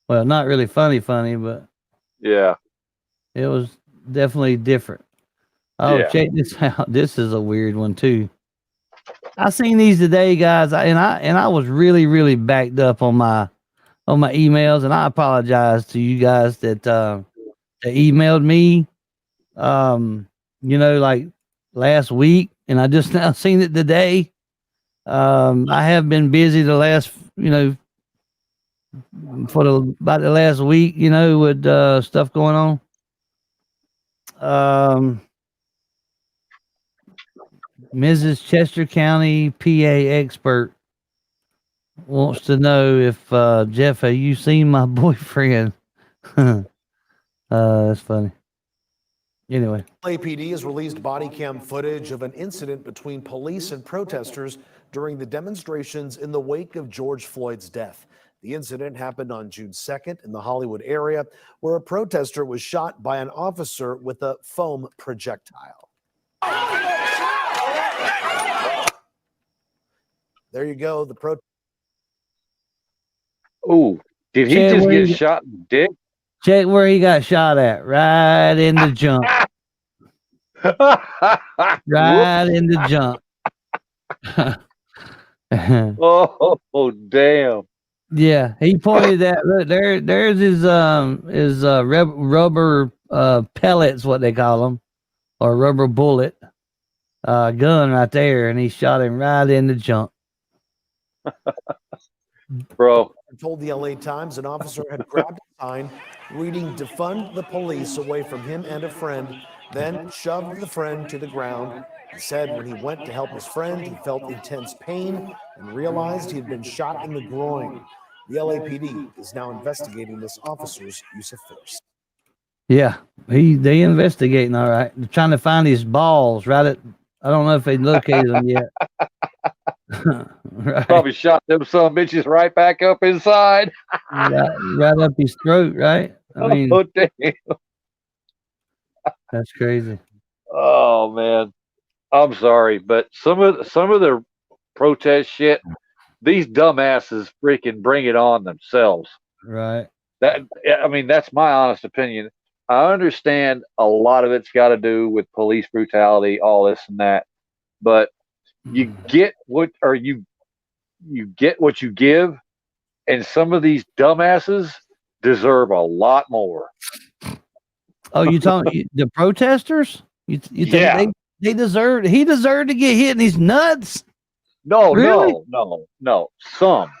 Well, not really funny, but yeah, it was definitely different. Oh, yeah. Check this out. This is a weird one too. I seen these today, guys, and I was really, really backed up on my emails, and I apologize to you guys that emailed me, you know, like last week, and I just now seen it today. I have been busy the last, you know, about the last week, you know, with stuff going on. Mrs. Chester County PA expert wants to know if Jeff, have you seen my boyfriend? That's funny. Anyway, LAPD has released body cam footage of an incident between police and protesters during the demonstrations in the wake of George Floyd's death. The incident happened on June 2nd in the Hollywood area, where a protester was shot by an officer with a foam projectile. There you go. Oh, did he just get shot in the dick? Check where he got shot at. Right in the jump. Right in the jump. Oh, damn. Yeah, he pointed at, look, there's his rubber pellets, what they call them, or rubber bullet gun right there, and he shot him right in the jump. Bro. Told the LA Times an officer had grabbed a sign reading "Defund the police" away from him and a friend, then shoved the friend to the ground. He said when he went to help his friend, he felt intense pain and realized he had been shot in the groin. The LAPD is now investigating this officer's use of force. Yeah, they investigating, all right. They're trying to find his balls right at, I don't know if they located them yet. Right. Probably shot them some bitches right back up inside. right up his throat, right? I mean, Oh, damn. that's crazy. Oh man, I'm sorry, but some of the protest shit, these dumbasses freaking bring it on themselves. Right. I mean, that's my honest opinion. I understand a lot of it's got to do with police brutality, all this and that, but you get what, or you get what you give, and some of these dumbasses deserve a lot more. Oh, you talking the protesters? You think Yeah. they deserved? He deserved to get hit in his nuts. No, Really? no. Some.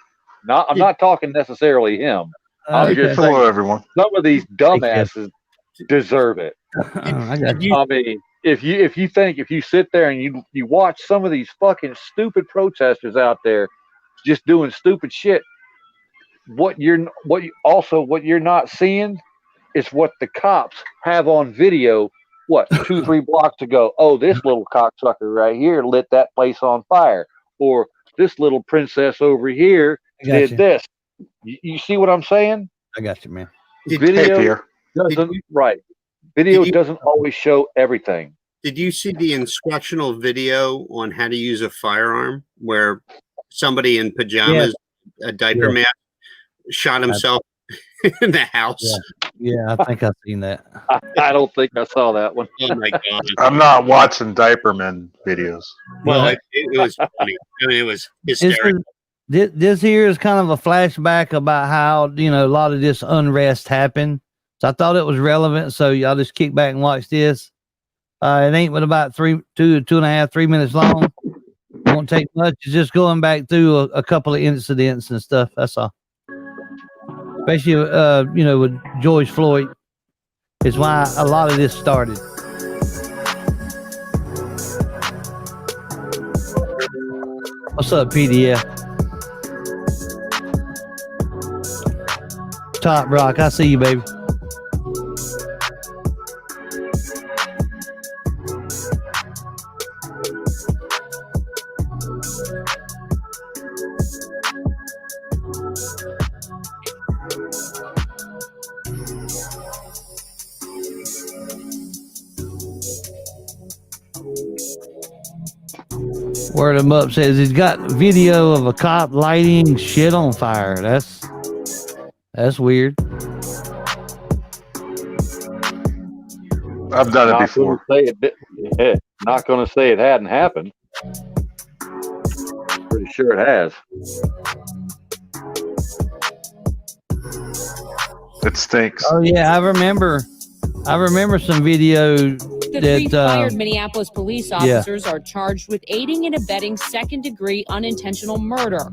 I'm not talking necessarily him. I'm just saying, hello, everyone. some of these dumbasses deserve it. I got you. I mean, if you sit there and you watch some of these fucking stupid protesters out there just doing stupid shit, what you're not seeing is what the cops have on video. What 2-3 blocks ago? Oh, this little cocksucker right here lit that place on fire, or this little princess over here did this. You see what I'm saying? I got you, man. Video doesn't always show everything. Did you see the instructional video on how to use a firearm where somebody in pajamas, a diaper mask, shot himself in the house? Yeah, I think I've seen that. I don't think I saw that one. Oh my god! I'm not watching Diaperman videos. Well, it was funny. I mean, it was hysterical. This here is kind of a flashback about how, a lot of this unrest happened. So I thought it was relevant. So y'all just kick back and watch this. It ain't but about 2 and a half, 3 minutes long. It won't take much. It's just going back through a couple of incidents and stuff. That's all. Especially, with George Floyd is why a lot of this started. What's up, PDF? Top Rock, I see you, baby. Word him up says he's got video of a cop lighting shit on fire. That's weird. I've done it before. Not going to say it hadn't happened. Pretty sure it has. It stinks. Oh yeah, I remember some video. The three fired Minneapolis police officers are charged with aiding and abetting second-degree unintentional murder.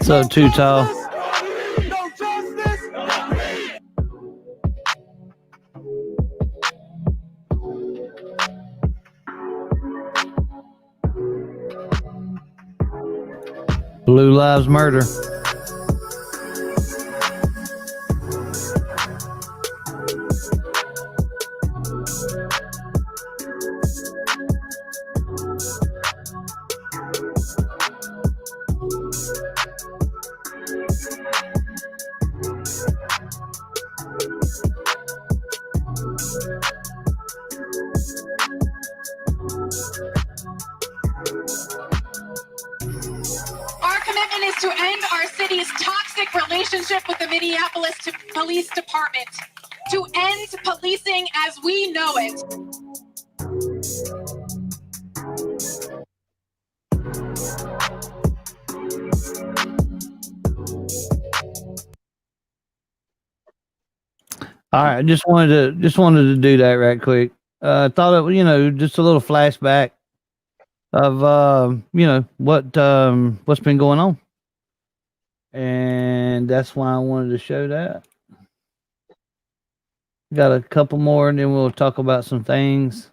So too tall. Blue Lives Murder. Relationship with the Minneapolis Police Department, to end policing as we know it. All right, just wanted to do that right quick. I thought it was, just a little flashback of what's been going on. And that's why I wanted to show that. Got a couple more, and then we'll talk about some things.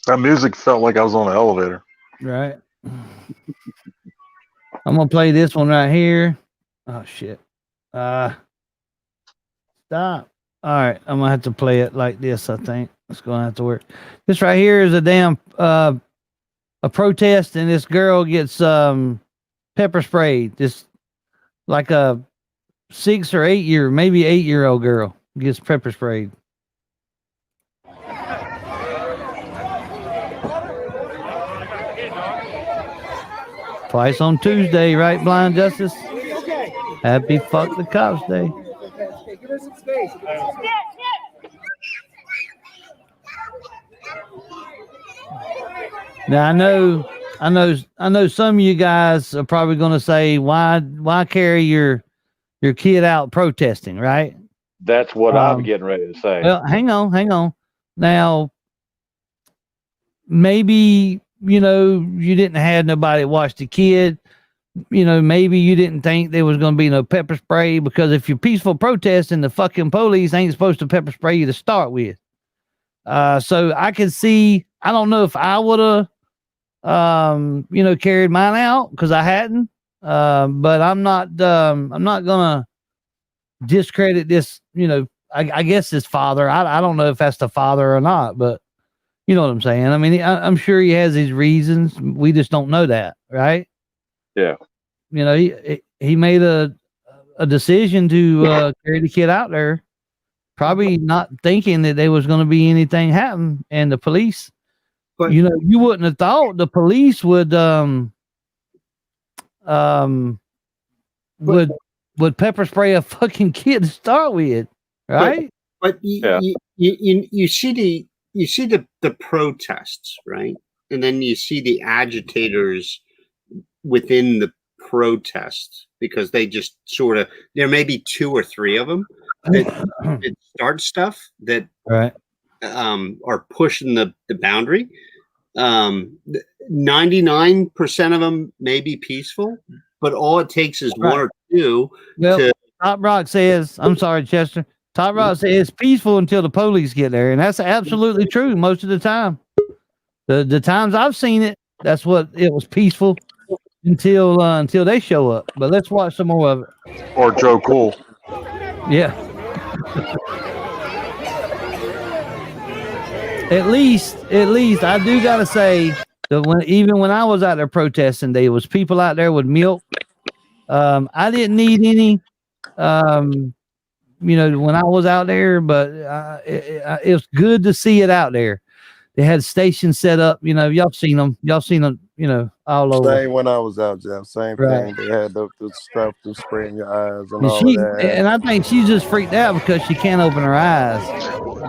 That music felt like I was on an elevator. Right. I'm gonna play this one right here. Oh shit. Stop. All right, I'm gonna have to play it like this. I think it's gonna have to work. This right here is a damn a protest and this girl gets pepper sprayed. This like a 6 or 8 year, maybe 8-year-old girl gets pepper sprayed. Twice on Tuesday, right, Blind Justice? Happy fuck the cops day. Now I know some of you guys are probably going to say, why carry your kid out protesting, right? That's what I'm getting ready to say. Well, hang on. Now, maybe, you didn't have nobody watch the kid. Maybe you didn't think there was going to be no pepper spray, because if you're peaceful protesting, the fucking police ain't supposed to pepper spray you to start with. So I can see, I don't know if I would have, carried mine out, because I hadn't. But I'm not gonna discredit this. I guess his father. I don't know if that's the father or not, but you know what I'm saying. I mean, I'm sure he has his reasons. We just don't know that, right? Yeah. He made a decision to carry the kid out there, probably not thinking that there was going to be anything happen, and the police. But, you wouldn't have thought the police would pepper spray a fucking kid to start with, right? But you see the protests, right? And then you see the agitators within the protests, because they just sort of, there may be 2 or 3 of them that start stuff that are pushing the boundary. 99% of them may be peaceful, but all it takes is 1 or 2. Well, Top Rock says, I'm sorry, Chester. Top Rock says it's peaceful until the police get there, and that's absolutely true most of the time. The times I've seen it, that's what it was, peaceful until they show up. But let's watch some more of it. Or Joe Cool. Yeah. At least I do gotta say that even when I was out there protesting, there was people out there with milk. I didn't need any, when I was out there, but it was good to see it out there. They had stations set up. Y'all seen them, all over. Same when I was out, Jeff. Same thing. They had the stuff to spray in your eyes and all that. And I think she's just freaked out because she can't open her eyes.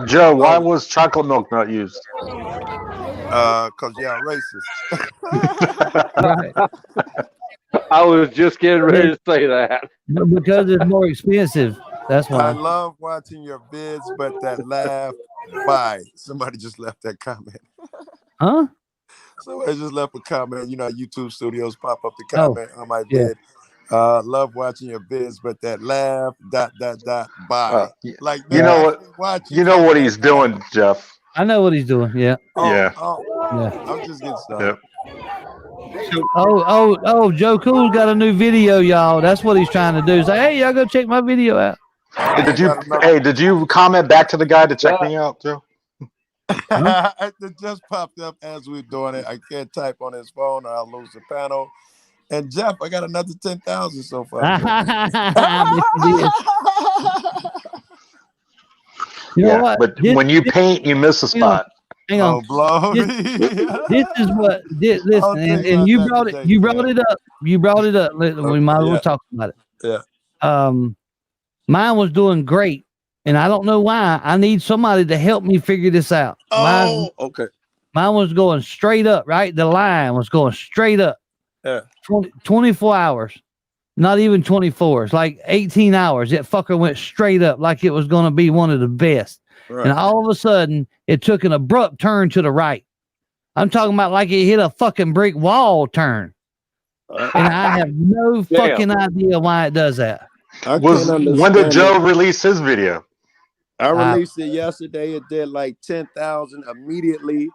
Joe, why was chocolate milk not used? Because y'all racist. I was just getting ready to say that. Because it's more expensive. That's why. I love watching your vids, but that laugh. Bye. Somebody just left that comment. Huh? Somebody just left a comment. YouTube studios pop up the comment on my vid. Love watching your vids, but that laugh. ... Bye. Like, man, you know what he's doing, Jeff. I know what he's doing. Yeah. Yeah. I'm just getting started. Yep. Joe Cool's got a new video, y'all. That's what he's trying to do. Say, hey, y'all go check my video out. Did you comment back to the guy to check me out, Joe? It just popped up as we're doing it. I can't type on his phone or I'll lose the panel. And Jeff, I got another 10,000 so far. You know what? But when you paint, you miss a spot. Hang on. This is what. Listen, and you brought it. You brought it up. You brought it up. We might as well talk about it. Yeah. Mine was doing great, and I don't know why. I need somebody to help me figure this out. Okay. Mine was going straight up, right? The line was going straight up. Yeah. 24 hours. Not even 24. It's like 18 hours. That fucker went straight up like it was going to be one of the best. Right. And all of a sudden, it took an abrupt turn to the right. I'm talking about like it hit a fucking brick wall turn. And I have no fucking idea why it does that. When did Joe release his video? I released it yesterday. It did like 10,000 immediately,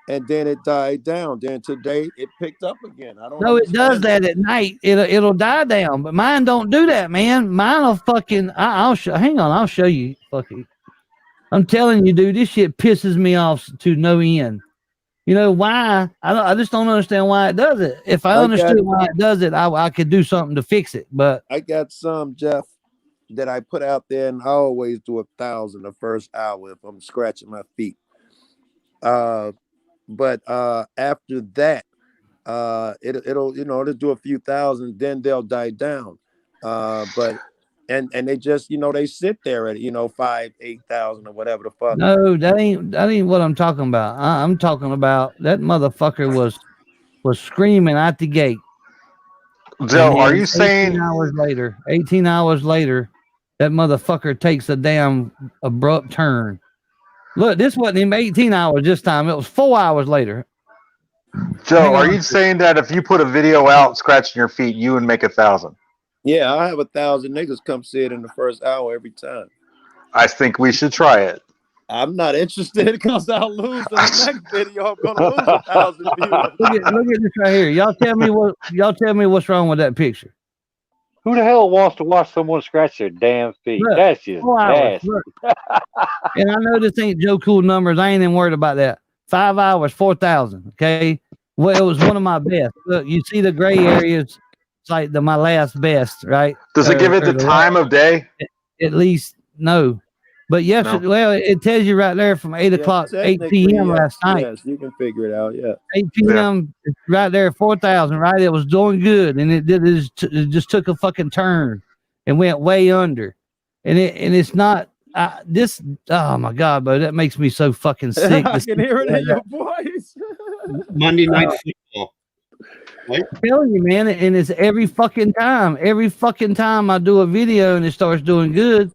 and then it died down. Then today it picked up again. I don't know. It does that at night. It'll die down, but mine don't do that, man. Mine will fucking. I'll show. Hang on, I'll show you. Fucking. I'm telling you, dude, this shit pisses me off to no end. You know why? I just don't understand why it does it. If I understood why it does it, I could do something to fix it. But I got some, Jeff, that I put out there, and I always do 1,000 the first hour if I'm scratching my feet. But after that, it'll it'll do a few thousand, then they'll die down. But they just they sit there at 5,000-8,000 or whatever the fuck. no, that ain't what I'm talking about. I'm talking about that motherfucker was screaming at the gate. Joe, are you 18 saying 18 hours later, that motherfucker takes a damn abrupt turn. Look, this wasn't even 18 hours this time. It was 4 hours later. Joe, are you saying that if you put a video out scratching your feet, you would make 1,000? Yeah, I have 1,000 niggas come see it in the first hour every time. I think we should try it. I'm not interested because I'll lose in the next video. I'm gonna lose 1,000 views. Look at this right here. Y'all tell me what's wrong with that picture. Who the hell wants to watch someone scratch their damn feet? Look, That's just 4 hours. nasty. And I know this ain't Joe Cool numbers. I ain't even worried about that. 5 hours, 4,000. Okay. Well, it was one of my best. Look, you see the gray areas. It's like my last best, right? Does it give it the time of day? At least no. But yes, No. well, it tells you right there from 8 o'clock, 8 p.m. last night. Yes, you can figure it out. Yeah. 8 p.m. It's right there, 4,000. Right, it was doing good, and it just took a fucking turn and went way under, and it's not this. Oh my god, bro, that makes me so fucking sick. I can hear it in your voice. Monday Night Football. I'm telling you, man, and it's every fucking time. Every fucking time I do a video and it starts doing good,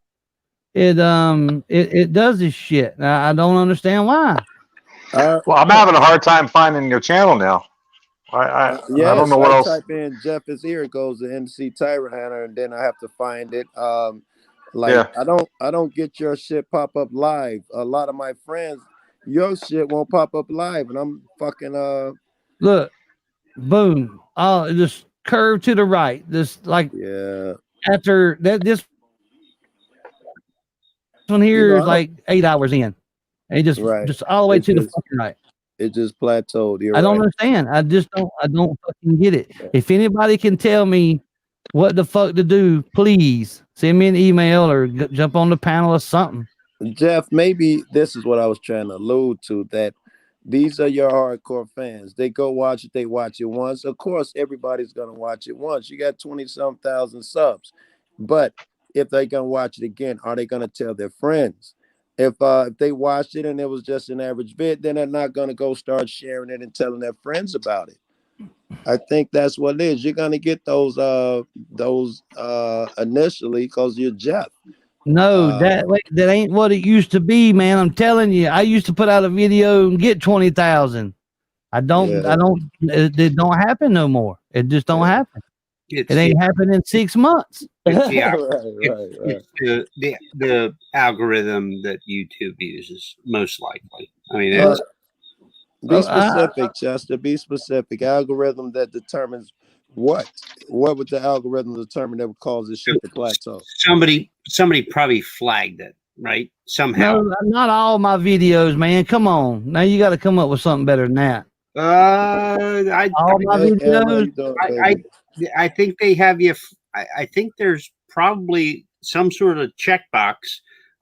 it does this shit. I don't understand why. Well, I'm having a hard time finding your channel now. I don't know what else. Type in Jeff is here, it goes to MC Tyrant, and then I have to find it. I don't get your shit pop up live. A lot of my friends, your shit won't pop up live, and I'm fucking look, boom. Oh, just curve to the right. This after that this one here is like 8 hours in. And just all the way to the fucking right. It just plateaued. I don't understand. I don't fucking get it. If anybody can tell me what the fuck to do, please send me an email or jump on the panel or something. Jeff, maybe this is what I was trying to allude to, that these are your hardcore fans. They go watch it. They watch it once. Of course, everybody's going to watch it once. You got 20-some thousand subs. But if they're going to watch it again, are they going to tell their friends? If they watched it and it was just an average vid, then they're not going to go start sharing it and telling their friends about it. I think that's what it is. You're going to get those initially because you're Jeff. No, that ain't what it used to be, man. I'm telling you, I used to put out a video and get 20,000. It don't happen no more. It just don't happen. It ain't happened in 6 months. It's the algorithm that YouTube uses, most likely. I mean, be specific, Chester. Be specific. Algorithm that determines what? What would the algorithm determine that would cause this shit to plateau? Somebody probably flagged it, right? Somehow. No, not all my videos, man. Come on. Now you got to come up with something better than that. I think they have you. I think there's probably some sort of checkbox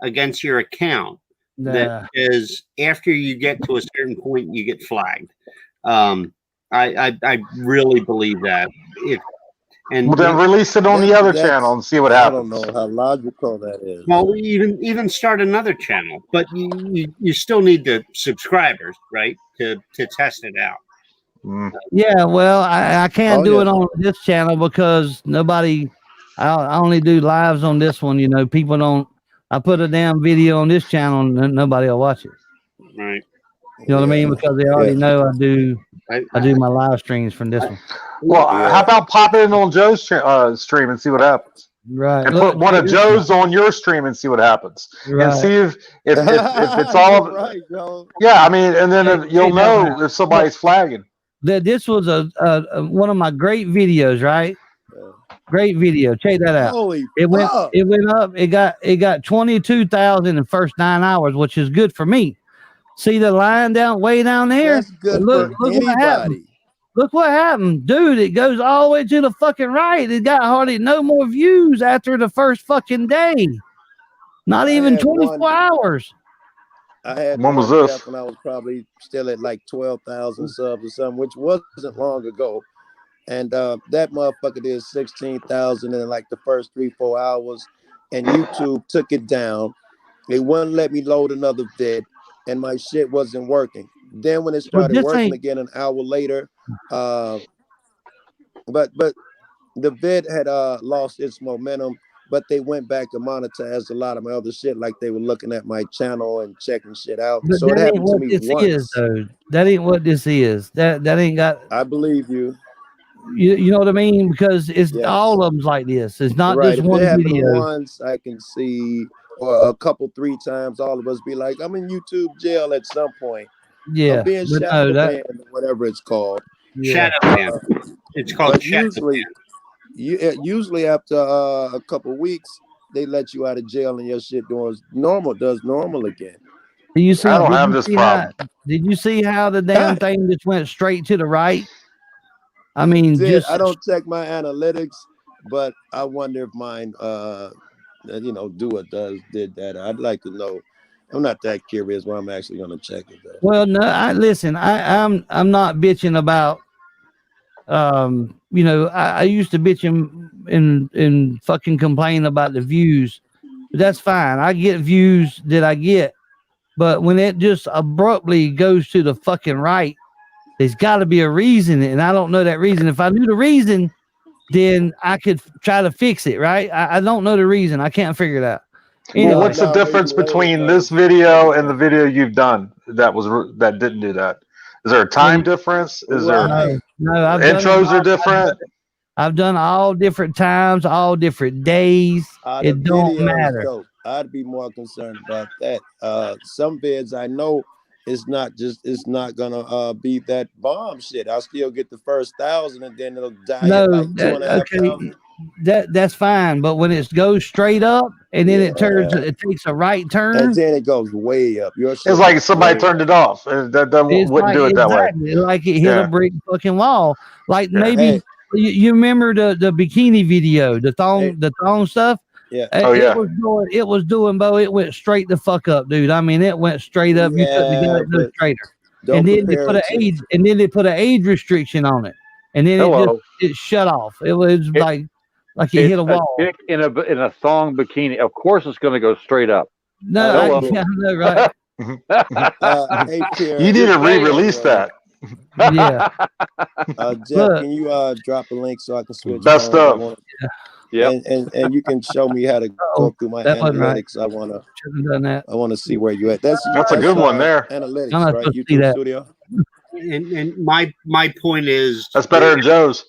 against your account that is after you get to a certain point, you get flagged. I really believe that. Then release it on the other channel and see what happens. I don't know how logical that is. Well, even start another channel, but you still need the subscribers, right, to test it out. Yeah, well, I can't do it on this channel because nobody. I only do lives on this one. You know, people don't. I put a damn video on this channel and nobody will watch it. Right. You know what I mean? Because they already know I do my live streams from this one. Well, how about pop it in on Joe's stream and see what happens? Right. And put one of Joe's on your stream and see what happens. Right. And see if it's all. Right, Joe. Yeah, I mean, and then you'll know if somebody's flagging. This was a one of my great videos, right? Great video. Check that out. It went up. It got 22,000 in the first 9 hours, which is good for me. See the line way down there? That's good Look for what happened. anybody. Look what happened. Dude, it goes all the way to the fucking right. It got hardly no more views after the first fucking day. Not even 24 hours. I had When was one this? Jeff when I was probably still at like 12,000 subs or something, which wasn't long ago. And that motherfucker did 16,000 in like the first 3-4 hours. And YouTube took it down. They wouldn't let me load another vid, and my shit wasn't working. Then when it started working again an hour later, but the vid had lost its momentum, but they went back and monetized a lot of my other shit, like they were looking at my channel and checking shit out. But So it that ain't happened to what me this once. is, though. That ain't what this is. That ain't got. I believe you. You know what I mean? Because it's Yes. all of them's like this. It's not Right. just If one it happened video. once, I can see, or a couple, 3 times, all of us be like, I'm in YouTube jail at some point. Yeah, I'm being but shadow no, banned, or whatever it's called. Yeah. Shadow ban. It's called But shadow usually after a couple weeks, they let you out of jail and your shit does normal again. Do you see? I don't did have you this see problem. did you see how the damn thing just went straight to the right? I mean, just I don't check my analytics, but I wonder if mine, did that. I'd like to know. I'm not that curious, but I'm actually going to check it though. well, no. Listen. I'm not bitching about. I used to bitch and fucking complain about the views. But that's fine. I get views that I get, but when it just abruptly goes to the fucking right, there's got to be a reason, and I don't know that reason. If I knew the reason, then I could try to fix it. Right? I don't know the reason. I can't figure it out. Anyway, Well, what's the difference between this video and the video you've done that didn't do that? Is there a time difference? Is there no? I've intros are different? I've done all different times, all different days. It don't matter. Dope. I'd be more concerned about that. Some vids I know it's not gonna be that bomb shit. I'll still get the first 1,000 and then it'll die at like 2,500. That's fine, but when it goes straight up and then it takes a right turn, and then it goes way up. It's like somebody turned it off. That wouldn't do it that way. Like it hit a brick fucking wall. Like maybe you remember the bikini video, the thong stuff. Yeah. It was doing, Bo. It went straight the fuck up, dude. I mean, it went straight up. You couldn't get it no straighter. And then they put an age restriction on it, and then it shut off. It was like it hit a wall. Dick in a thong bikini. Of course, it's going to go straight up. No, I know, right? Hey, you need to re-release that. Yeah. Jeff, can you drop a link so I can switch? Best of. Yeah. And you can show me how to go through my analytics. Right. I want to see where you at. That's a good one there. Analytics, right? YouTube Studio. And my point is that's better than Joe's.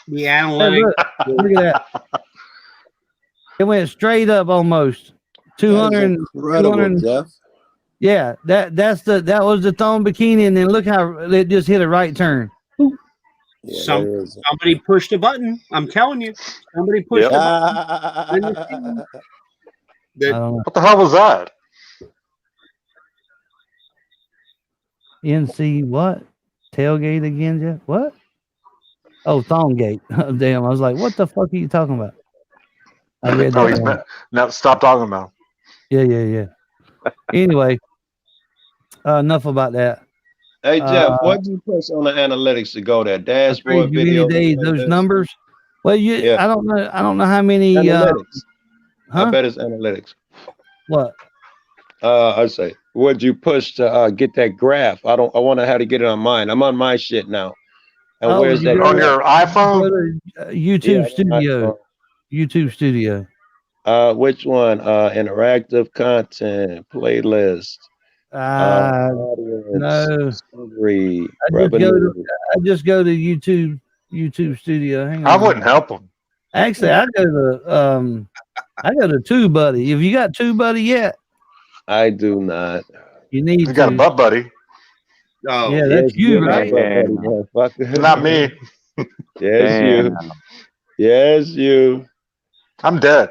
The analytics. Hey, look at that. It went straight up almost 200. Incredible, Jeff. Yeah, that was the thong bikini, and then look how it just hit a right turn. Yeah, somebody pushed a button. I'm telling you, somebody pushed a button. What the hell was that? NC what? Tailgate again, Jeff? What? Oh, thong gate. Oh, damn, I was like, what the fuck are you talking about? I read that. Now stop talking about him. Yeah. Anyway, enough about that. Hey Jeff, what do you push on the analytics to go there? Dashboard video. Those numbers. Well, I don't know how many. Analytics. I bet it's analytics. What? I say, what'd you push to get that graph? I wonder how to get it on mine. I'm on my shit now. And where's that on your iPhone? YouTube Studio. YouTube Studio. Which one? Interactive content playlist. No. Discovery, I just go to YouTube Studio. Hang on. I wouldn't help them. Actually, I go to TubeBuddy. Have you got TubeBuddy yet? I do not. You need. You got a butt buddy. Oh, yeah, that's you, right? Not me. Yes, you. Yes, you. I'm dead.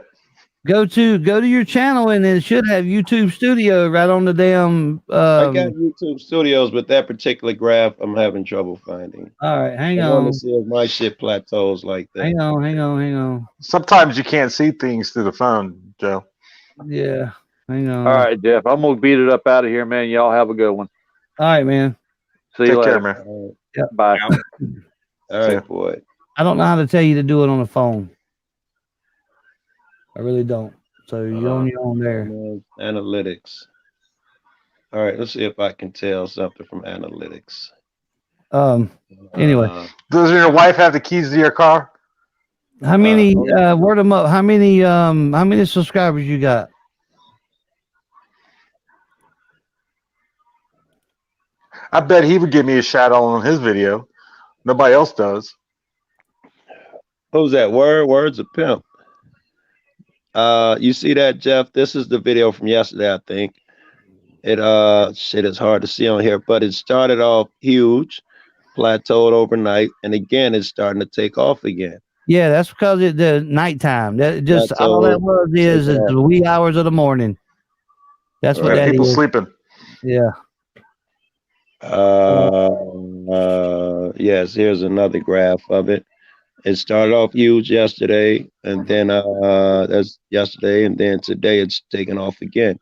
Go to your channel and it should have YouTube Studio right on the damn. I got YouTube Studios, but that particular graph I'm having trouble finding. All right, hang I want on. to see if my shit plateaus like that. Hang on. Sometimes you can't see things through the phone, Joe. Yeah, hang on. All right, Jeff. I'm gonna beat it up out of here, man. Y'all have a good one. All right, man. See you Take later, care, man. Yep. Bye. All right, boy. I don't know how to tell you to do it on the phone. I really don't. So you're on your own there. Analytics. All right, let's see if I can tell something from analytics. Anyway, does your wife have the keys to your car? how many word them up? How many subscribers you got? I bet he would give me a shout out on his video. Nobody else does. Who's that? Words of pimp. You see that, Jeff? This is the video from yesterday, I think. It shit is hard to see on here, but it started off huge, plateaued overnight, and again it's starting to take off again. Yeah, that's because it's the nighttime. That just all that was is the wee hours of the morning. That's what that people is. sleeping. Yeah. Yes, here's another graph of it. It started off huge yesterday, and then that's yesterday, and then today it's taken off again.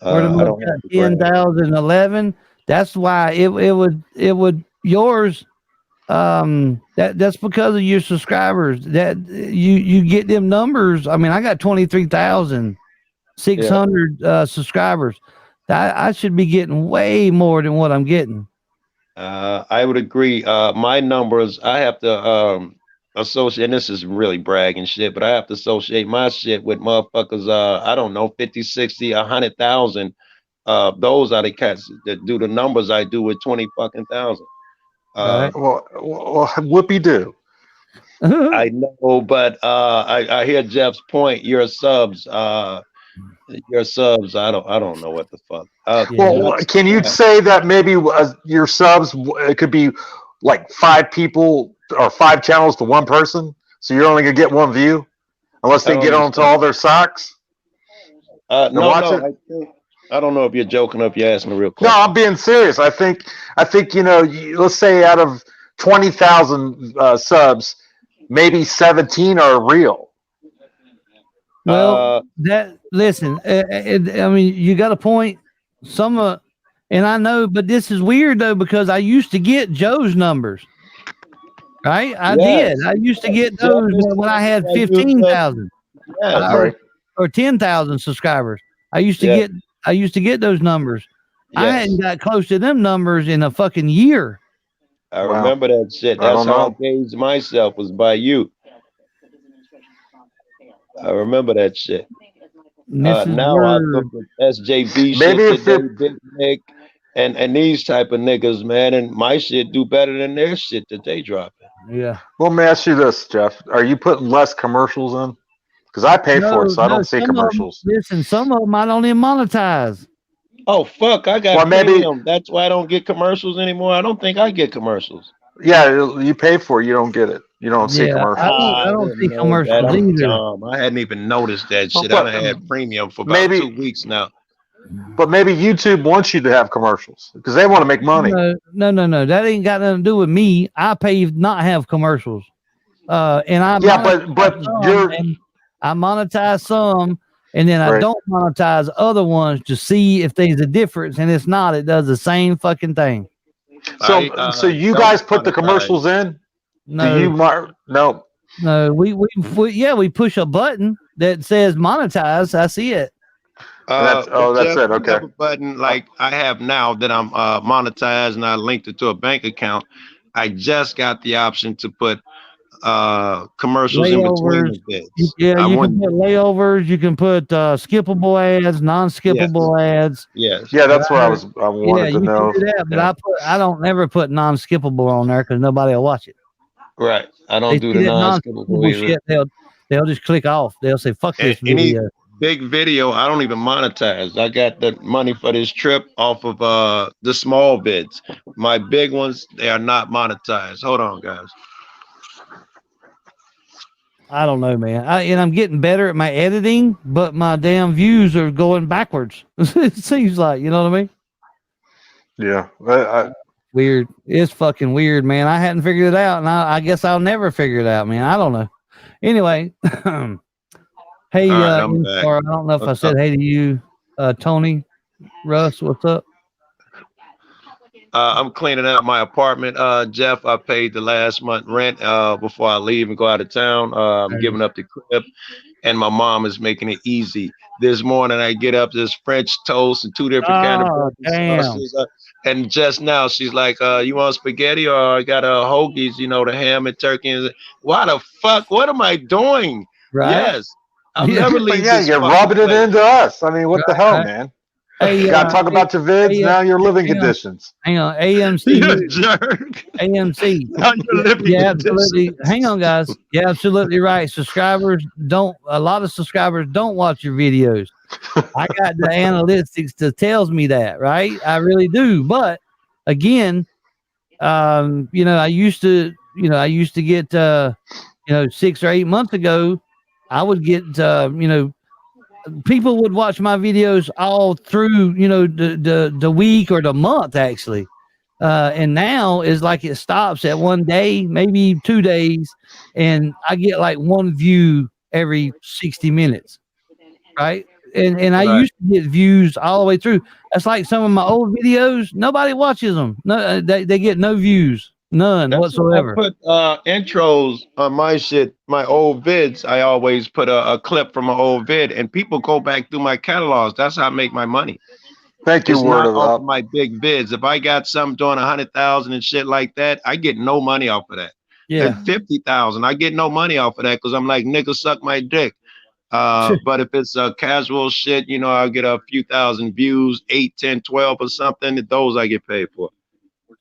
I don't have the graph. 10,011. That's why it would yours. That's because of your subscribers. That you get them numbers. I mean, I got 23,600 subscribers. I should be getting way more than what I'm getting. I would agree. My numbers, I have to associate, and this is really bragging shit, but I have to associate my shit with motherfuckers, I don't know, 50, 60, 100,000. Those are the cats that do the numbers I do with 20 fucking thousand. Well, whoopee do. I know, but I hear Jeff's point. Your subs, I don't know what the fuck. Well, can you say that maybe your subs, it could be like 5 people or 5 channels to 1 person, so you're only gonna get 1 view unless they get onto all their socks? I don't know if you're joking or if you're asking a real question. No, I'm being serious. I think let's say out of 20,000 subs, maybe 17 are real. Well, listen, I mean, you got a point. And I know, but this is weird though, because I used to get Joe's numbers, right? I used to get those when I had 15,000 or 10,000 subscribers. I used to get those numbers. I hadn't got close to them numbers in a fucking year. I remember that shit. That's how I gauged myself, was by you. I remember that shit. Now I look at SJV shit today, Big Nick, and these type of niggas, man, and my shit do better than their shit that they dropping. Yeah. Well, let me ask you this, Jeff. Are you putting less commercials in? Because I pay for it, so I don't see commercials. Some of them I don't even monetize. Oh, fuck, I got premium. That's why I don't get commercials anymore. I don't think I get commercials. Yeah, you pay for it, you don't get it. You don't see commercials. I don't see commercials either. I hadn't even noticed that shit. I done had premium for about 2 weeks now. But maybe YouTube wants you to have commercials because they want to make money. No. That ain't got nothing to do with me. I pay not have commercials. And I I monetize some, and then I don't monetize other ones to see if there's a difference. And it's not. It does the same fucking thing. So you guys put the commercials in? No. No, we push a button that says monetize. I see it. That's it. Okay. A button like I have now that I'm monetized and I linked it to a bank account. I just got the option to put commercials in between the bits. You can put layovers. You can put skippable ads, non-skippable ads. Yes. Yeah, that's what I wanted to know. Can do that, but I don't never put non-skippable on there because nobody will watch it. Right. I don't do the non-skippable shit. They'll just click off. They'll say fuck this video. Big video, I don't even monetize. I got the money for this trip off of the small bids. My big ones, they are not monetized. Hold on, guys. I don't know, man. And I'm getting better at my editing, but my damn views are going backwards. It seems like, you know what I mean? Yeah. Weird. It's fucking weird, man. I hadn't figured it out, and I guess I'll never figure it out, man. I don't know. Anyway, hey, All right, I'm back. I don't know if I said hey to you, Tony, Russ. What's up? I'm cleaning out my apartment. Jeff, I paid the last month rent before I leave and go out of town. I'm giving up the crib, and my mom is making it easy. This morning I get up, there's French toast and 2 different kind of sauces. And just now she's like, you want spaghetti or I got hoagies, you know, the ham and turkey. Why the fuck? What am I doing? Right? Yes. I'll never leave this you're fucking rubbing it place. into us. I mean, what the hell, man? Hey, You gotta talk about your vids, now your living hang on. conditions. Hang on, AMC. You're a jerk. AMC. Now you're living Yeah, conditions. absolutely. Hang on, guys. Yeah, absolutely right. A lot of subscribers don't watch your videos. I got the analytics that tells me that, right? I really do. But again, you know, I used to get, 6 or 8 months ago, I would get, people would watch my videos all through, the week or the month actually. And now is like it stops at 1 day, maybe 2 days. And I get like 1 view every 60 minutes. Right. And I used to get views all the way through. That's like some of my old videos. Nobody watches them. No, they get no views, none whatsoever. I put intros on my shit, my old vids. I always put a clip from an old vid, and people go back through my catalogs. That's how I make my money. Thank you, It's word not of off up. my big vids. If I got something doing 100,000 and shit like that, I get no money off of that. Yeah. And 50,000, I get no money off of that because I'm like, nigga, suck my dick. But if it's a casual shit, you know, I'll get a few thousand views, 8, 10, 12 or something. Those I get paid for.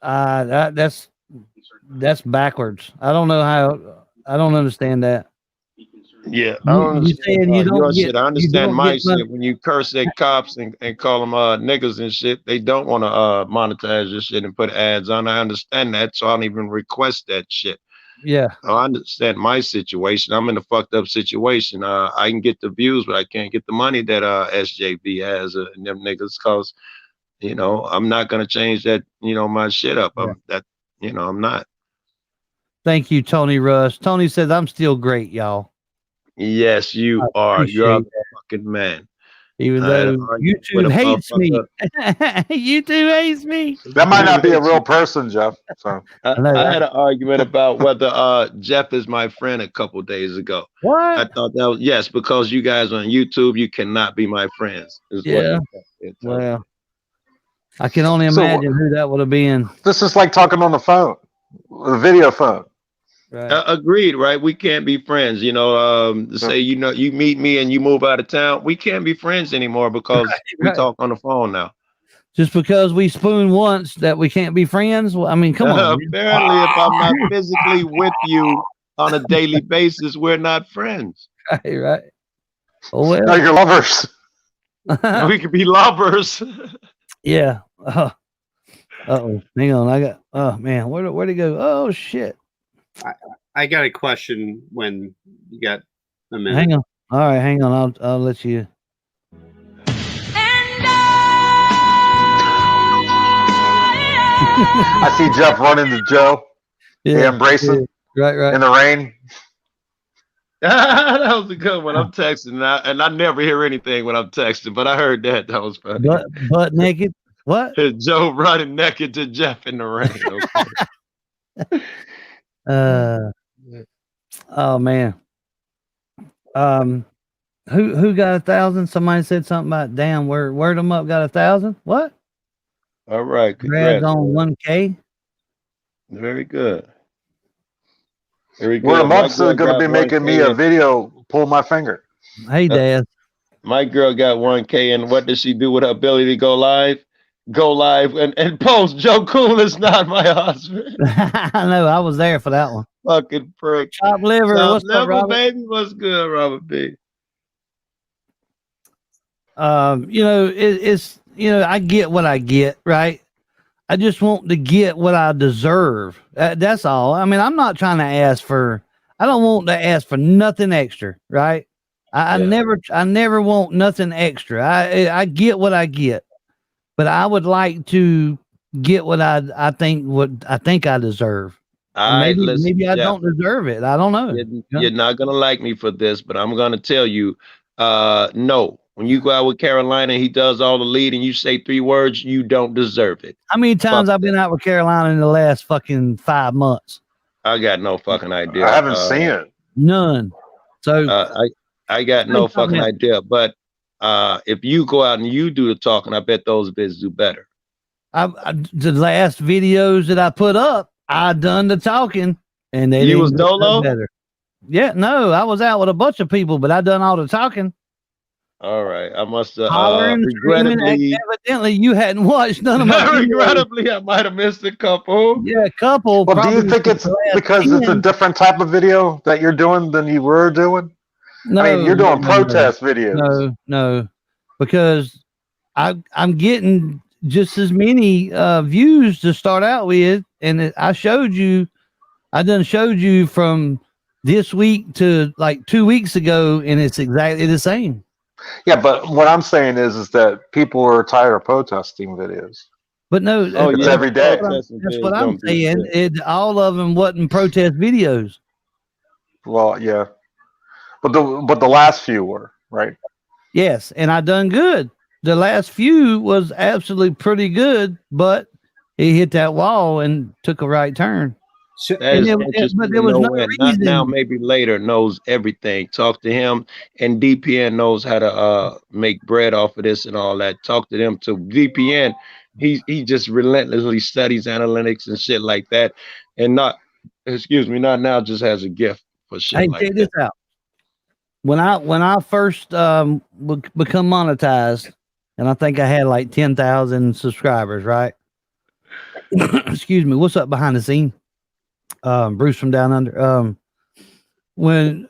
That's backwards. I don't know how. I don't understand that. Yeah, I don't understand your shit. I you understand don't my get money. shit. When you curse at cops and call them niggas and shit, they don't want to monetize your shit and put ads on. I understand that, so I don't even request that shit. Yeah. I understand my situation. I'm in a fucked up situation. I can get the views, but I can't get the money that SJV has and them niggas, cause you know I'm not gonna change that. You know my shit up. I'm not. Thank you, Tony Russ. Tony says I'm still great, y'all. Yes, you are. You're a fucking man. Even though YouTube hates me. YouTube hates me. That might not be a real person, Jeff. So I had an argument about whether Jeff is my friend a couple days ago. What? I thought that was yes, because you guys on YouTube, you cannot be my friends. Yeah. Well, I can only imagine who that would have been. this is like talking on the phone, a video phone. Right. Agreed, right? We can't be friends. You know, say you meet me and you move out of town, we can't be friends anymore because we talk on the phone now. Just because we spoon once that we can't be friends? Well, I mean, come on. Apparently, if I'm not physically with you on a daily basis, we're not friends. Right. Oh, well. No, you're lovers. We could be lovers. Yeah. Uh-oh. Hang on. Oh man, where'd it go? Oh shit. I got a question when you got a minute. Hang on. All right, hang on. I'll let you. I see Jeff running to Joe. Yeah, embracing. Right. In the rain. That was a good one. I'm texting and I never hear anything when I'm texting, but I heard that. That was funny. Butt naked. What? Joe running naked to Jeff in the rain. Oh man. Who got 1,000? Somebody said something about damn. Word them up got 1,000. What? All right. Congrats on 1K. Very good. Very good. Word them up's going to be making me a video. Pull my finger. Hey, Dad. My girl got 1K, and what does she do with her ability to go live? Go live and post. Joe Cool is not my husband. I know. I was there for that one. Fucking prick. Chop liver. What's up, Robert? Baby? What's good, Robert B? It's I get what I get, right? I just want to get what I deserve. That's all. I mean, I'm not trying to ask for. I don't want to ask for nothing extra, right? I never want nothing extra. I get what I get, but I would like to get what I think I deserve. All right, listen, Maybe I Jeff, don't deserve it. I don't know. you're not gonna like me for this, but I'm gonna tell you, no. When you go out with Carolina, he does all the lead, and you say 3 words, you don't deserve it. How many times I've been out with Carolina in the last fucking 5 months? I got no fucking idea. I haven't seen it. None. So I got no fucking idea. But if you go out and you do the talking, I bet those bids do better. The last videos that I put up, I done the talking, and they was dolo. Better. Yeah, no, I was out with a bunch of people, but I done all the talking. All right, I must have regrettably. Evidently, you hadn't watched none of my. Regrettably, I might have missed a couple. Yeah, a couple. Well, do you think it's because it's a different type of video that you're doing than you were doing? No, I mean, you're doing protest videos. No, because I'm getting just as many views to start out with, and I done showed you from this week to like 2 weeks ago, and it's exactly the same. Yeah, but what I'm saying is that people are tired of protesting videos. But no, it's every day. That's what I'm saying. All of them wasn't protest videos. Well, yeah, but the last few were, right? Yes, and I done good. The last few was absolutely pretty good, but he hit that wall and took a right turn. But there was no reason. Not now, maybe later, knows everything. Talk to him, and DPN knows how to make bread off of this and all that. Talk to them. To DPN, he just relentlessly studies analytics and shit like that, and not now just has a gift for shit like that. Check this out. When I first become monetized, and I think I had like 10,000 subscribers, right? Excuse me. What's up behind the scene? Bruce from down under. When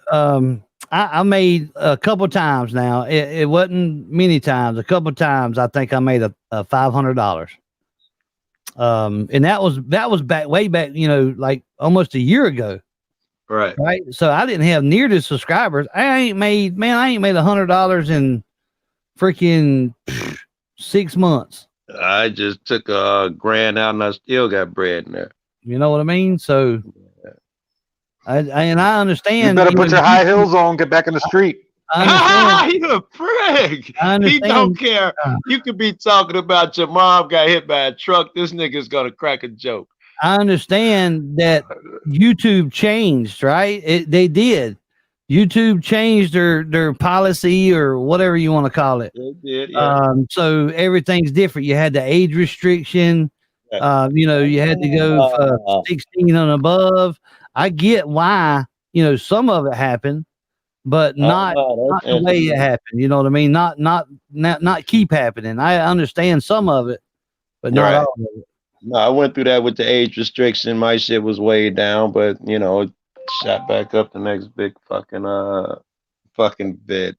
I made a couple times now, it wasn't many times, a couple times I think I made a $500. And that was way back, like almost a year ago. Right. So I didn't have near the subscribers. I ain't made $100 in freaking 6 months. I just took $1,000 out and I still got bread in there. You know what I mean? So, I understand. You better put your high heels on, get back in the street. You a prick. He don't care. You could be talking about your mom got hit by a truck. This nigga's gonna crack a joke. I understand that YouTube changed, right? They did. YouTube changed their policy or whatever you want to call it. They did, yeah. So everything's different. You had the age restriction. You had to go 16 and above. I get why, some of it happened, but not the way it happened. You know what I mean? Not keep happening. I understand some of it, but not all of it. No, I went through that with the age restriction. My shit was way down, but it shot back up the next big fucking bid.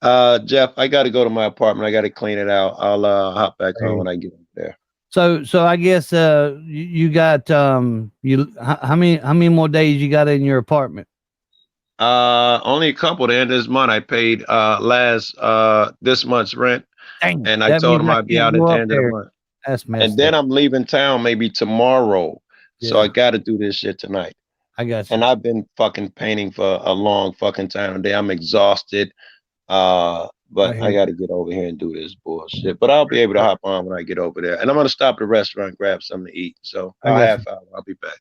Jeff, I got to go to my apartment. I got to clean it out. I'll hop back on when I get there. So I guess you got how many more days you got in your apartment? Only a couple. The end of this month, I paid this month's rent, and I told him I'd be out at the end of the month. That's messed and then I'm leaving town maybe tomorrow, so I got to do this shit tonight. I got you. And I've been fucking painting for a long fucking time today. I'm exhausted. But I got to get over here and do this bullshit. But I'll be able to hop on when I get over there. And I'm going to stop at the restaurant, grab something to eat. So half hour, I'll be back.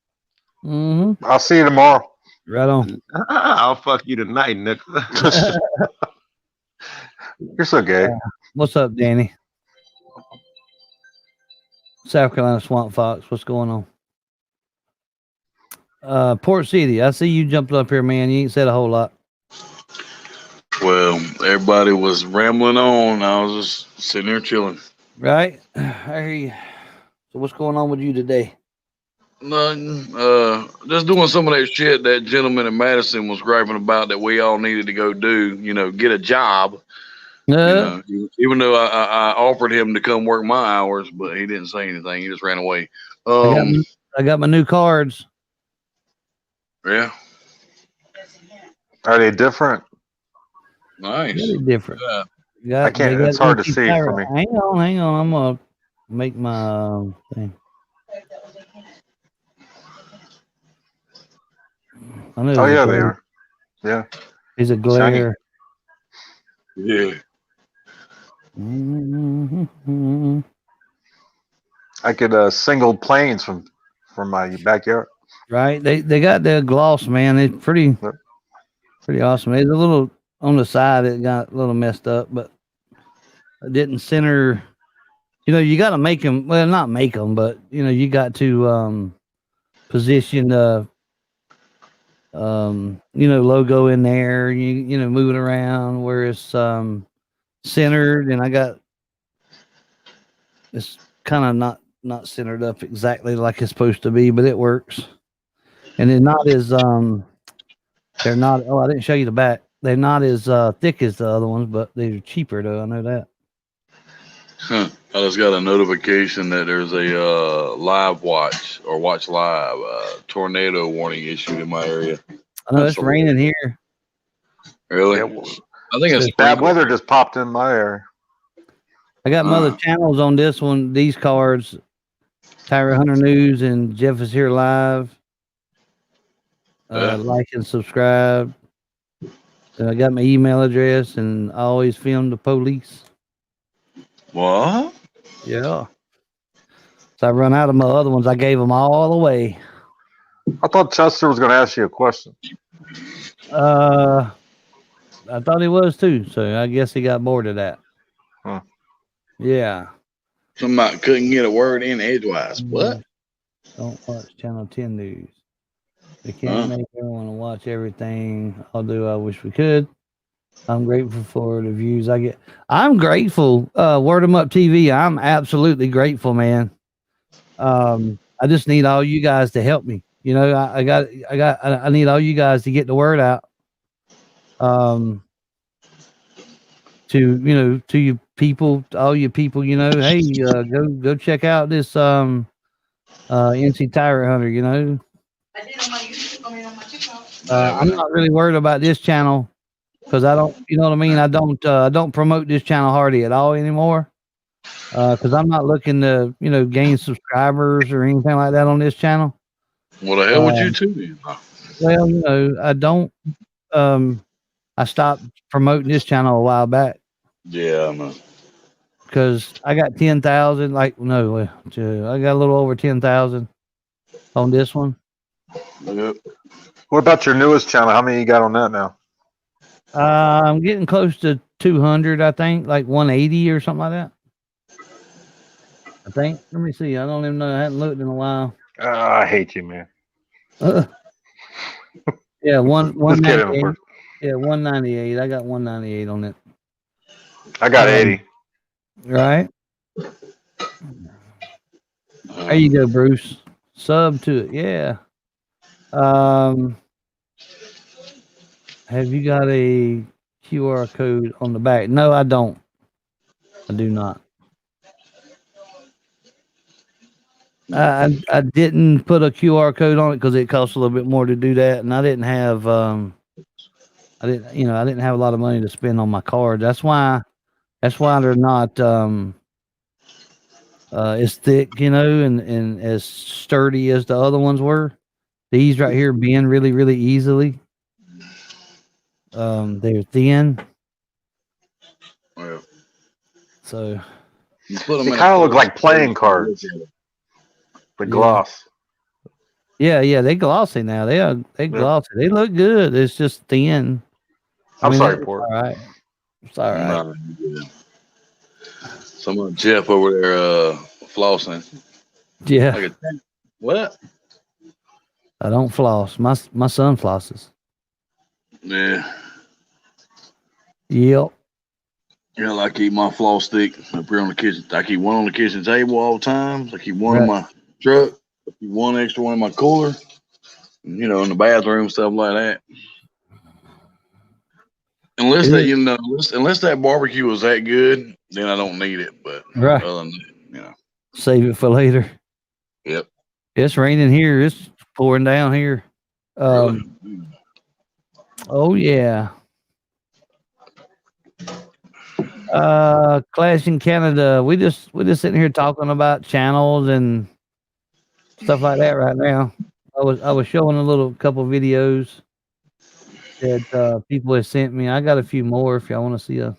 Mm-hmm. I'll see you tomorrow. Right on. I'll fuck you tonight, Nicholas. You're so gay. What's up, Danny? South Carolina Swamp Fox. What's going on? Port City. I see you jumped up here, man. You ain't said a whole lot. Well, everybody was rambling on. I was just sitting there chilling. Right. I hear you. So what's going on with you today? Nothing. Just doing some of that shit that gentleman in Madison was griping about that we all needed to go do. Get a job. Even though I offered him to come work my hours, but he didn't say anything. He just ran away. I got my new cards. Yeah. Are they different? Nice. Really different. Yeah. I can't. It's hard to see for me. Hang on. I'm gonna make my thing. I know. Oh yeah, they are. Yeah. He's a glare. Yeah. I could single planes from my backyard. Right. They got the gloss, man. It's pretty awesome. It's a little on the side. It got a little messed up, but it didn't center. You know, you got to make them. Well, not make them, but you know, you got to position the logo in there. You know, move it around where it's centered, and I got it's kind of not centered up exactly like it's supposed to be, but it works. And they're not as they're not. Oh, I didn't show you the back. They're not as thick as the other ones, but they're cheaper though. I know that. Huh. I just got a notification that there's a live watch or watch live tornado warning issued in my area. I know it's raining here. Really? Yeah, I think it's bad weather just popped in my area. I got my other channels on this one. These cards, Tyra Hunter News and Jeff is Here Live. Like and subscribe. I got my email address, and I always film the police. What? Yeah. So I run out of my other ones. I gave them all away. I thought Chester was going to ask you a question. I thought he was too. So I guess he got bored of that. Huh. Yeah. Somebody couldn't get a word in edgewise. What? Don't watch Channel 10 News. They can't make everyone watch everything. Although I wish we could. I'm grateful for the views I get. I'm grateful. Word 'em Up TV. I'm absolutely grateful, man. I just need all you guys to help me. You know, I need all you guys to get the word out. To you people, all you people, hey, go check out this NC Tyrant Hunter. You know, I'm not really worried about this channel because I don't, you know what I mean. I don't promote this channel hardly at all anymore because I'm not looking to gain subscribers or anything like that on this channel. What the hell would you do? Well, I don't. I stopped promoting this channel a while back. Yeah, I know. Because I got 10,000. I got a little over 10,000 on this one. Yep. What about your newest channel? How many you got on that now? I'm getting close to 200, I think, like 180 or something like that. I think. Let me see. I don't even know. I haven't looked in a while. I hate you, man. Yeah, 198. Kidding. Yeah, 198. I got 198 on it. I got 80. Right. There you go, Bruce. Sub to it. Yeah. Have you got a QR code on the back? No, I don't. I do not. I didn't put a QR code on it because it costs a little bit more to do that, and I didn't have I didn't have a lot of money to spend on my card. That's why they're not as thick, and as sturdy as the other ones were. These right here bend really, really easily. They're thin. Well, so they kind of look like playing cards. The gloss. Yeah, they glossy now. They glossy. They look good. It's just thin. I'm sorry, Port. All right. It's all right. Someone Jeff over there flossing. Yeah. What? I don't floss. My son flosses. Yeah. Yep. Yeah, I keep my floss stick up here on the kitchen. I keep one on the kitchen table all the time. I keep one in my truck. I keep one extra one in my cooler. In the bathroom, stuff like that. Unless that barbecue was that good, then I don't need it. But right. Other than that, Save it for later. Yep. It's raining here. It's pouring down here. Oh yeah. Clash in Canada. We just sitting here talking about channels and stuff like that right now. I was showing a couple videos that people have sent me. I got a few more if y'all want to see a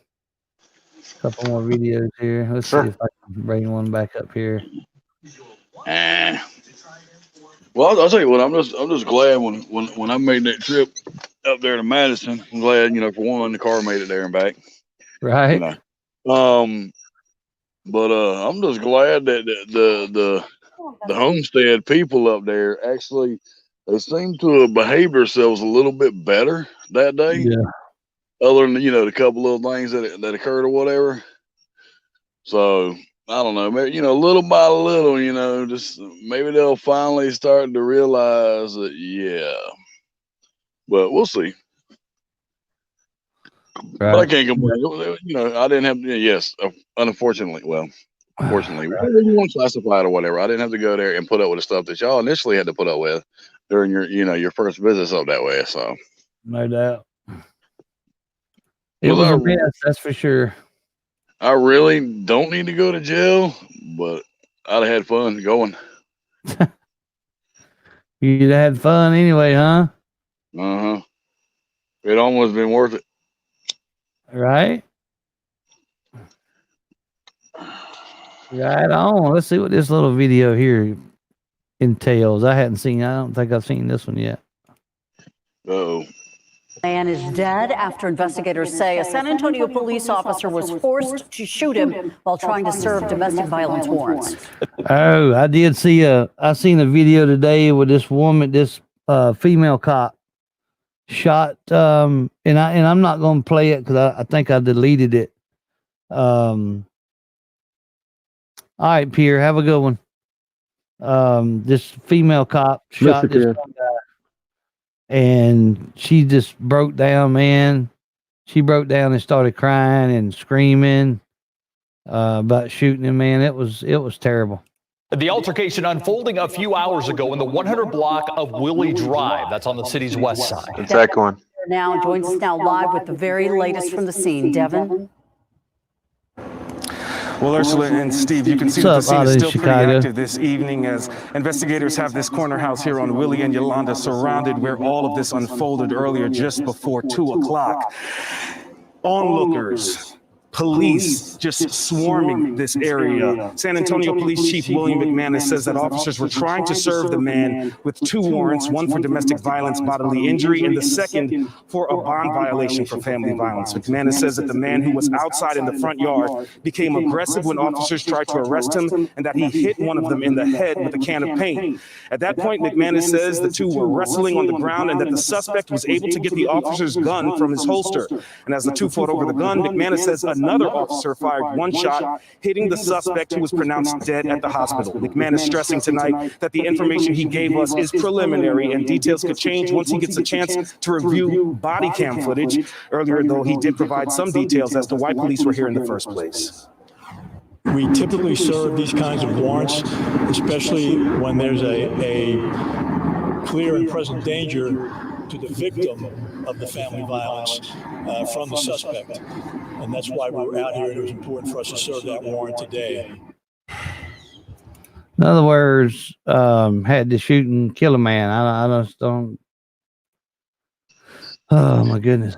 couple more videos here. Let's see if I can bring one back up here. Well, I'll tell you what. I'm just glad when I made that trip up there to Madison. I'm glad, for one, the car made it there and back. Right. But I'm just glad that the homestead people up there actually they seem to have behaved themselves a little bit better that day. Yeah. Other than the couple little things that occurred or whatever. So I don't know, maybe little by little, just maybe they'll finally start to realize that, yeah. But we'll see. Right. But I can't complain. I didn't have to. Yes, unfortunately. Well, fortunately, whatever you want to classify it or whatever. I didn't have to go there and put up with the stuff that y'all initially had to put up with during your first visits up that way. So no doubt. It was a mess, that's for sure. I really don't need to go to jail, but I'd have had fun going. You'd have had fun anyway, huh? Uh-huh. It almost been worth it. Right? Right on. Let's see what this little video here entails. I don't think I've seen this one yet. Uh-oh. Man is dead after investigators say a San Antonio police officer was forced to shoot him while trying to serve domestic violence warrants. Oh, I seen a video today with this woman, this female cop shot, and I'm not going to play it because I think I deleted it. All right, Pierre, have a good one. This female cop shot this one guy. And she just broke down, man. She broke down and started crying and screaming about shooting him, man. It was terrible. The altercation unfolding a few hours ago in the 100 block of Willie Drive. That's on the city's west side. It's echoing. Now joins us now live with the very latest from the scene. Devin. Well, Ursula and Steve, you can see that the scene is still pretty active this evening as investigators have this corner house here on Willie and Yolanda surrounded where all of this unfolded earlier just before 2 o'clock. Onlookers, police just swarming this area. San Antonio Police Chief William McManus says that officers were trying to serve the man with 2 warrants, one for domestic violence, bodily injury, and the second for a bond violation for family violence. McManus says that the man who was outside in the front yard became aggressive when officers tried to arrest him and that he hit one of them in the head with a can of paint. At that point, McManus says the two were wrestling on the ground and that the suspect was able to get the officer's gun from his holster. And as the two fought over the gun, McManus says another officer fired one shot, hitting the suspect who was pronounced dead at the hospital. McManus stressing tonight that the information he gave us is preliminary and details could change once he gets a chance to review body cam footage. Earlier, though, he did provide some details as to why police were here in the first place. We typically serve these kinds of warrants, especially when there's a clear and present danger to the victim of the family violence from the suspect. And that's why we were out here, and it was important for us to serve that warrant today. In other words, had to shoot and kill a man. I just don't. Oh my goodness.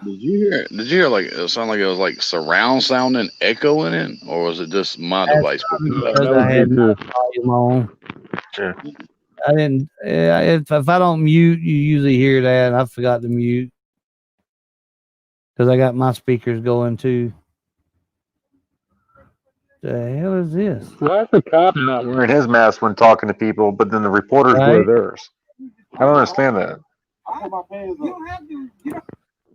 Did you hear like it sounded like it was like surround sound and echo in it, or was it just my device? I had no volume on. Sure. I didn't. If I don't mute, you usually hear that. I forgot to mute because I got my speakers going too. The hell is this? Why is the cop not wearing his mask when talking to people, but then the reporters wear theirs? I don't understand that.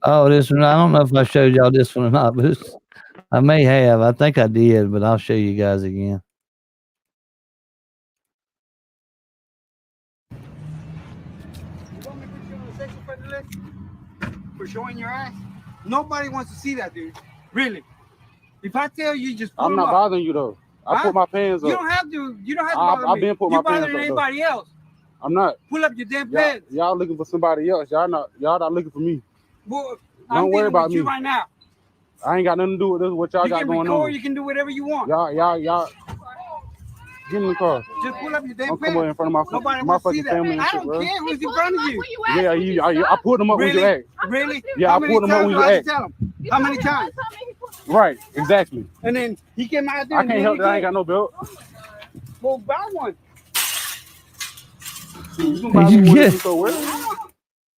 Oh, this one. I don't know if I showed y'all this one or not, but I may have. I think I did, but I'll show you guys again. For showing your ass? Nobody wants to see that, dude. Really. If I tell you, just pull I'm not up. bothering you though. I put my pants up. You don't have to. You don't have to bother me. I've been putting my pants up. You're bothering anybody else. I'm not. Pull up your damn pants. Y'all looking for somebody else. Y'all not looking for me. Well, Don't worry about me. right now. I ain't got nothing to do with this. What y'all got going on? You can do whatever you want. Y'all. Get in the car. Just pull up your damn Don't come in front of my fucking family and I shit, don't bro. care who's in front of you. Yeah, I pulled them up when you asked. Really? Yeah, I pulled them up when you asked. How many times? Right, exactly. And then he came out there. I can't help that I ain't got no belt. Well, buy one. You can buy me one if you so well.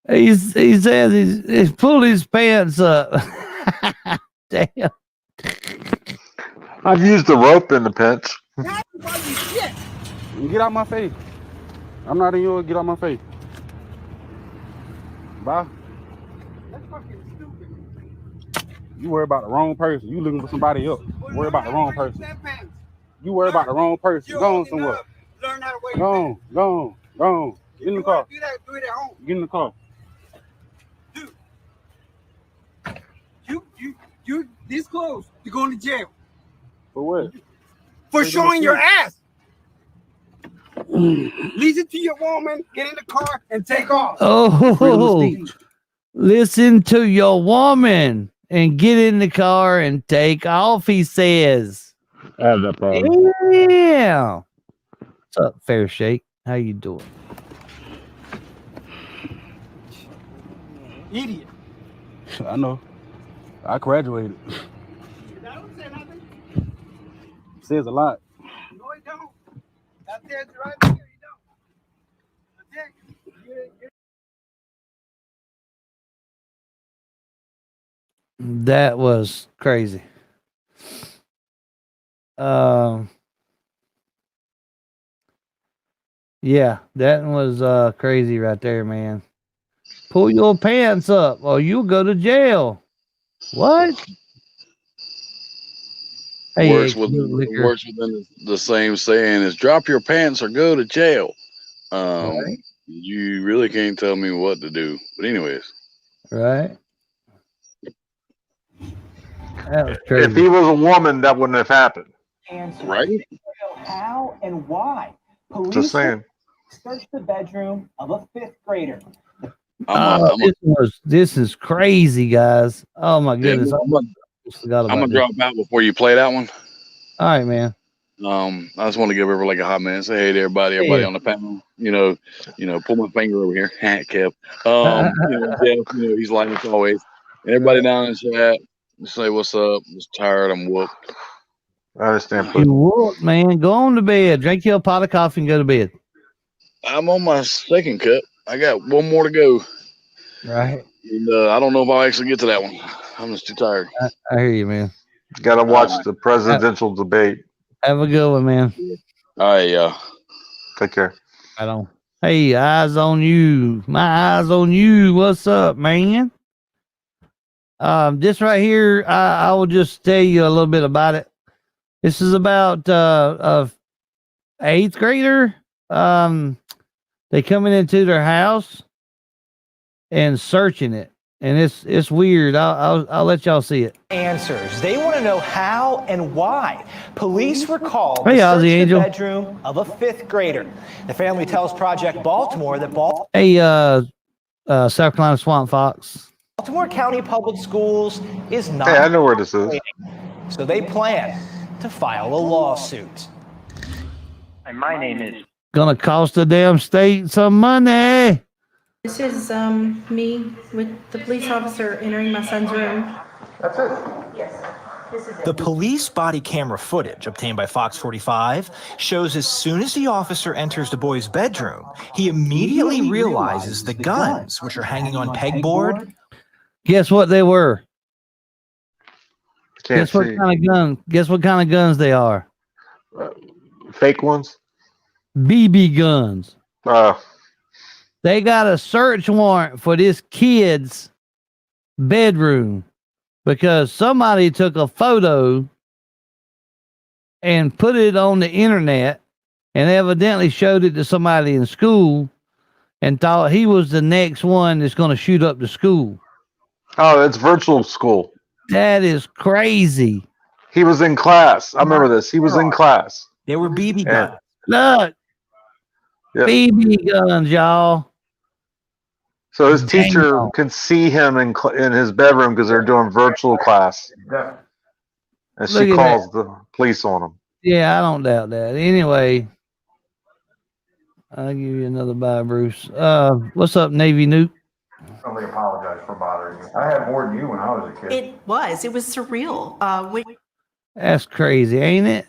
He says he's pulled his pants up. Damn. I've used the rope in the pinch. Get out my face. I'm not in yours. Get out my face. Bye. That's fucking stupid. You worry about the wrong person. You looking for somebody else. Worry about the wrong person. You worry about the wrong person. Go on somewhere. Learn how to wear Go on. Get in the car. Do that, do it at home. Get in the car. You this close to going to jail. For what? For showing your ass. Listen to your woman, get in the car, and take off. Oh, listen to your woman and get in the car and take off, he says. I have that problem. Yeah. What's up, Fair Shake? How you doing? Idiot. I know. I graduated. That don't say nothing. Says a lot. No, it don't. That says right there, you don't. That was crazy. Yeah, that was crazy right there, man. Pull your pants up or you'll go to jail. What? Hey, works within the same saying as drop your pants or go to jail. Right. You really can't tell me what to do. But anyways. Right. That was crazy. If he was a woman, that wouldn't have happened. Right? How and why police Just saying. searched the bedroom of a 5th grader. This is crazy, guys. Oh my goodness. I'm gonna drop out before you play that one. All right, man. I just want to give everybody like a hot minute. Say hey to everybody on the panel. You know, pull my finger over here. Kev. Jeff, he's like as always. And everybody down in the chat, just say what's up. I'm just tired. I'm whooped. I understand. You whooped, man. Go on to bed. Drink your pot of coffee and go to bed. I'm on my 2nd cup. I got one more to go. Right. And, I don't know if I'll actually get to that one. I'm just too tired. I hear you, man. Got to watch the presidential debate. Have a good one, man. All right, take care. I don't. Hey, eyes on you. My eyes on you. What's up, man? This right here, I will just tell you a little bit about it. This is about a 8th grader. They coming into their house and searching it, and it's weird. I'll let y'all see it. Answers. They want to know how and why police were called Hey, to search Ozzy the Angel. bedroom of a 5th grader. The family tells Project Baltimore that Hey, South Carolina Swamp Fox. Baltimore County Public Schools is not. Hey, I know where this is. So they plan to file a lawsuit. And my name is. Gonna cost the damn state some money. This is me with the police officer entering my son's room. That's it. Yes. The police body camera footage obtained by Fox 45 shows as soon as the officer enters the boy's bedroom, he immediately realizes the guns, which are hanging on pegboard. Guess what they were? Guess what kind of gun? Guess what kind of guns they are? Fake ones. BB guns. They got a search warrant for this kid's bedroom because somebody took a photo and put it on the internet and evidently showed it to somebody in school and thought he was the next one that's going to shoot up the school. Oh, that's virtual school. That is crazy. He was in class. I remember this. He was in class. They were BB guns. Look. Yep. BB guns, y'all. So his teacher could see him in his bedroom because they're doing virtual class. And she calls the police on him. Yeah, I don't doubt that. Anyway, I'll give you another bye, Bruce. What's up, Navy Nuke? Only apologize for bothering you. I had more than you when I was a kid. It was surreal. That's crazy, ain't it?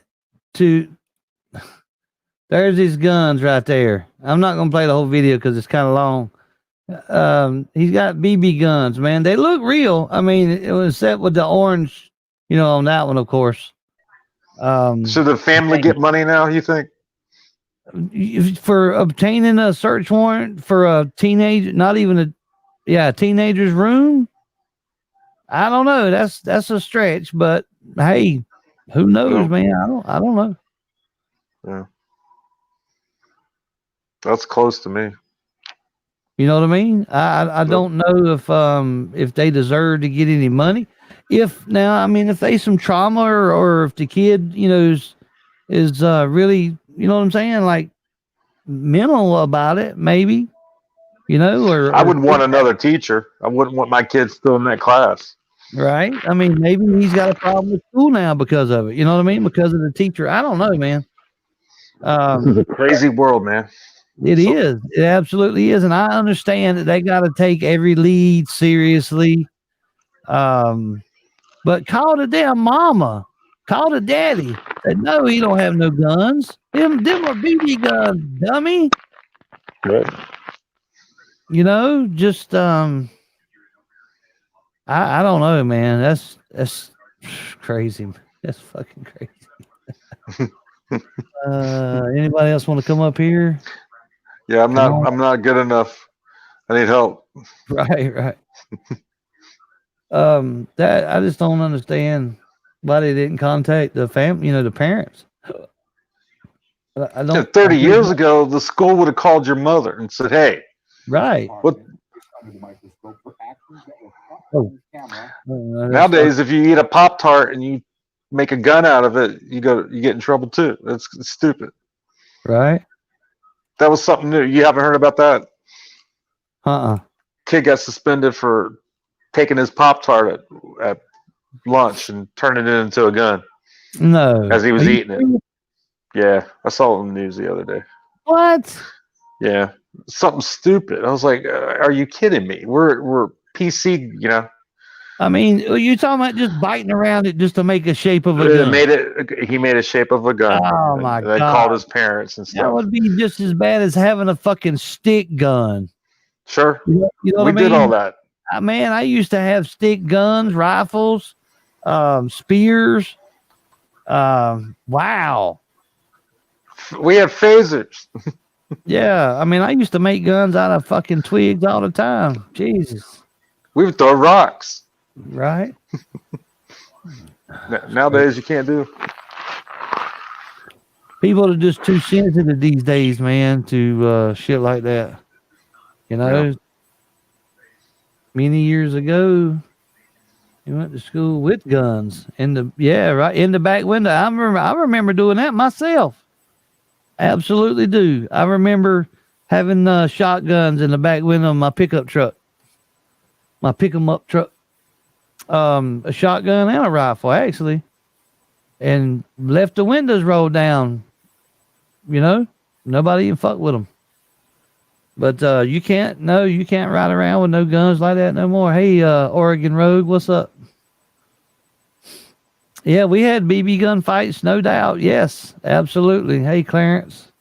There's these guns right there. I'm not gonna play the whole video because it's kind of long. He's got BB guns, man. They look real. I mean, it was set with the orange, on that one, of course. Should the family get money now, you think? For obtaining a search warrant for a teenager, not even a teenager's room? I don't know. That's a stretch, but hey, who knows, man? I don't know. Yeah. That's close to me. You know what I mean? I don't know if they deserve to get any money. If they some trauma or if the kid, is really, you know what I'm saying, like mental about it, maybe, or I would want another teacher. I wouldn't want my kids still in that class. Right? I mean, maybe he's got a problem with school now because of it. You know what I mean? Because of the teacher. I don't know, man. This is a crazy world, man. It is. It absolutely is. And I understand that they got to take every lead seriously. But call the damn mama. Call the daddy. Said, no, he don't have no guns. Them are BB guns, dummy. Good. Just I don't know, man. That's crazy. That's fucking crazy. Anybody else want to come up here? Yeah, I'm not good enough. I need help. Right. That I just don't understand why they didn't contact the family, the parents. I don't. 30 years ago, the school would have called your mother and said, "Hey, right." What? Nowadays, if you eat a Pop-tart and you make a gun out of it, you get in trouble too. It's stupid. Right. That was something new. You haven't heard about that? Kid got suspended for taking his Pop-tart at lunch and turning it into a gun. No. As he was eating it. Yeah, I saw it on the news the other day. What? Yeah, something stupid. I was like, "Are you kidding me? We're PC, I mean, you talking about just biting around it just to make a shape of a gun? He made a shape of a gun. Oh my God! They called his parents and stuff. That would be just as bad as having a fucking stick gun. Sure. You know what I mean? Did all that. Man, I used to have stick guns, rifles, spears. Wow. We had phasers. Yeah, I mean, I used to make guns out of fucking twigs all the time. Jesus. We would throw rocks. Right. Nowadays, you can't do. People are just too sensitive these days, man, to shit like that. Many years ago, you went to school with guns in the back window. I remember doing that myself. Absolutely do. I remember having shotguns in the back window of my pickup truck, my pick-em-up truck, a shotgun and a rifle actually, and left the windows rolled down. Nobody even fuck with them. But you can't ride around with no guns like that no more. Hey, Oregon Rogue, what's up? Yeah, we had BB gun fights, no doubt. Yes, absolutely. Hey, Clarence.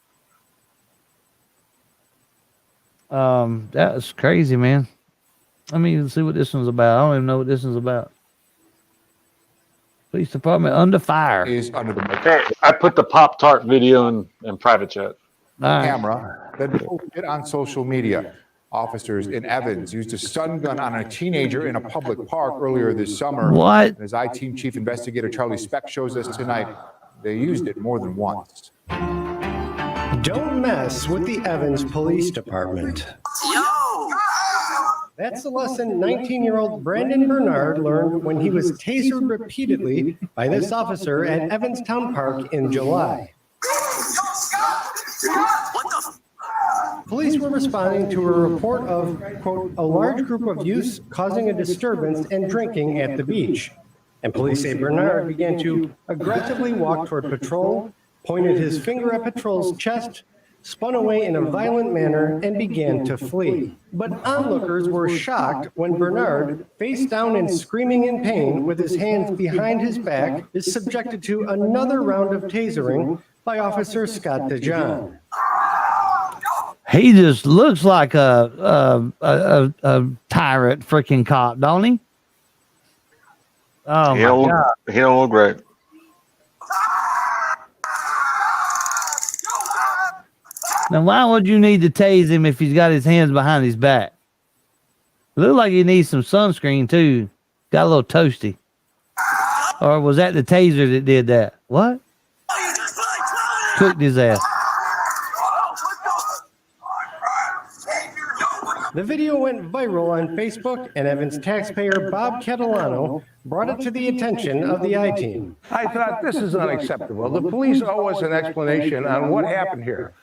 That was crazy, man. Let me see what this one's about. I don't even know what this one's about. Police department under fire. Is under the Hey, I put the Pop-tart video in private chat. Camera that posted on social media. Officers in Evans used a stun gun on a teenager in a public park earlier this summer. What? And as I-Team Chief Investigator Charlie Speck shows us tonight, they used it more than once. Don't mess with the Evans Police Department. That's the lesson 19-year-old Brandon Bernard learned when he was tasered repeatedly by this officer at Evanstown Park in July. Police were responding to a report of, quote, a large group of youths causing a disturbance and drinking at the beach. And police say Bernard began to aggressively walk toward patrol, pointed his finger at patrol's chest, spun away in a violent manner, and began to flee. But onlookers were shocked when Bernard, face down and screaming in pain with his hands behind his back, is subjected to another round of tasering by Officer Scott DeJohn. He just looks like a tyrant freaking cop, don't he? Oh, my God. He don't look great. Now, why would you need to tase him if he's got his hands behind his back? It looks like he needs some sunscreen, too. Got a little toasty. Or was that the taser that did that? What? Cooked his ass. The video went viral on Facebook, and Evans taxpayer Bob Catalano brought it to the attention of the I-Team. I thought, this is unacceptable. The police owe us an explanation on what happened here.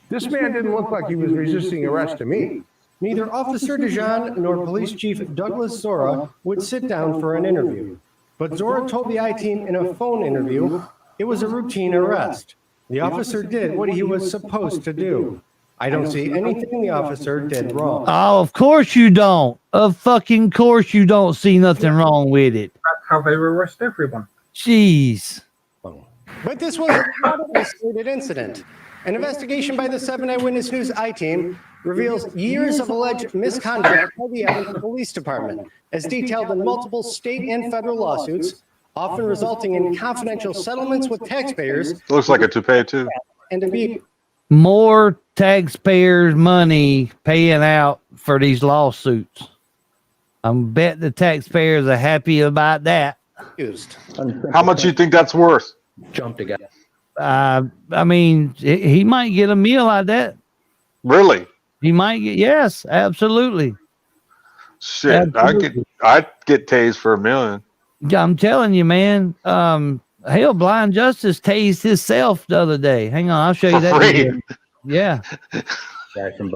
This man didn't look like he was resisting arrest to me. Neither Officer DeJohn nor Police Chief Douglas Zora would sit down for an interview. But Zora told the I-Team in a phone interview it was a routine arrest. The officer did what he was supposed to do. I don't see anything the officer did wrong. Oh, of course you don't. Of fucking course you don't see nothing wrong with it. That's how they arrest everyone. Jeez. But this was not an isolated incident. An investigation by the 7 Eyewitness News I-Team reveals years of alleged misconduct by the Evans Police Department, as detailed in multiple state and federal lawsuits, often resulting in confidential settlements with taxpayers. Looks like a toupee, too. And to be more taxpayers' money paying out for these lawsuits. I bet the taxpayers are happy about that. How much do you think that's worth? Jumped again. I mean, he might get a meal like that. Really? He might get, yes, absolutely. Shit, absolutely. I'd get tased for $1 million. I'm telling you, man. Hell, Blind Justice tased himself the other day. Hang on, I'll show you that video. Yeah. Guy from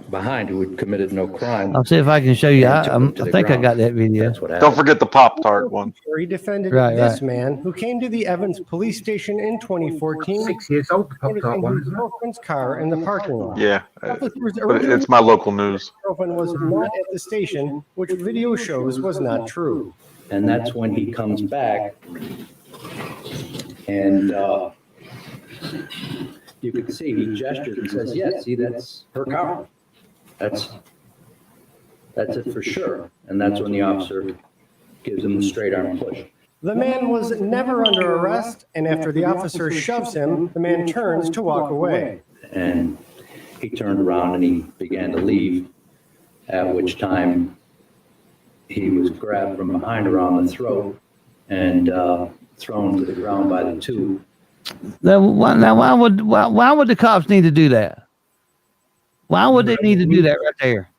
behind who had committed no crime. I'll see if I can show you. I think I got that video. Don't forget the Pop-tart one. He defended this man who came to the Evans police station in 2014. 6 years old, the Pop-tart one. His girlfriend's car in the parking lot. Yeah, but it's my local news. His girlfriend was not at the station, which video shows was not true. And that's when he comes back, and you can see he gestures and says, "Yeah, see, that's her car. That's it for sure." And that's when the officer gives him the straight arm push. The man was never under arrest, and after the officer shoves him, the man turns to walk away. And he turned around and he began to leave, at which time he was grabbed from behind around the throat and thrown to the ground by the two. Now, why would the cops need to do that? Why would they need to do that right there?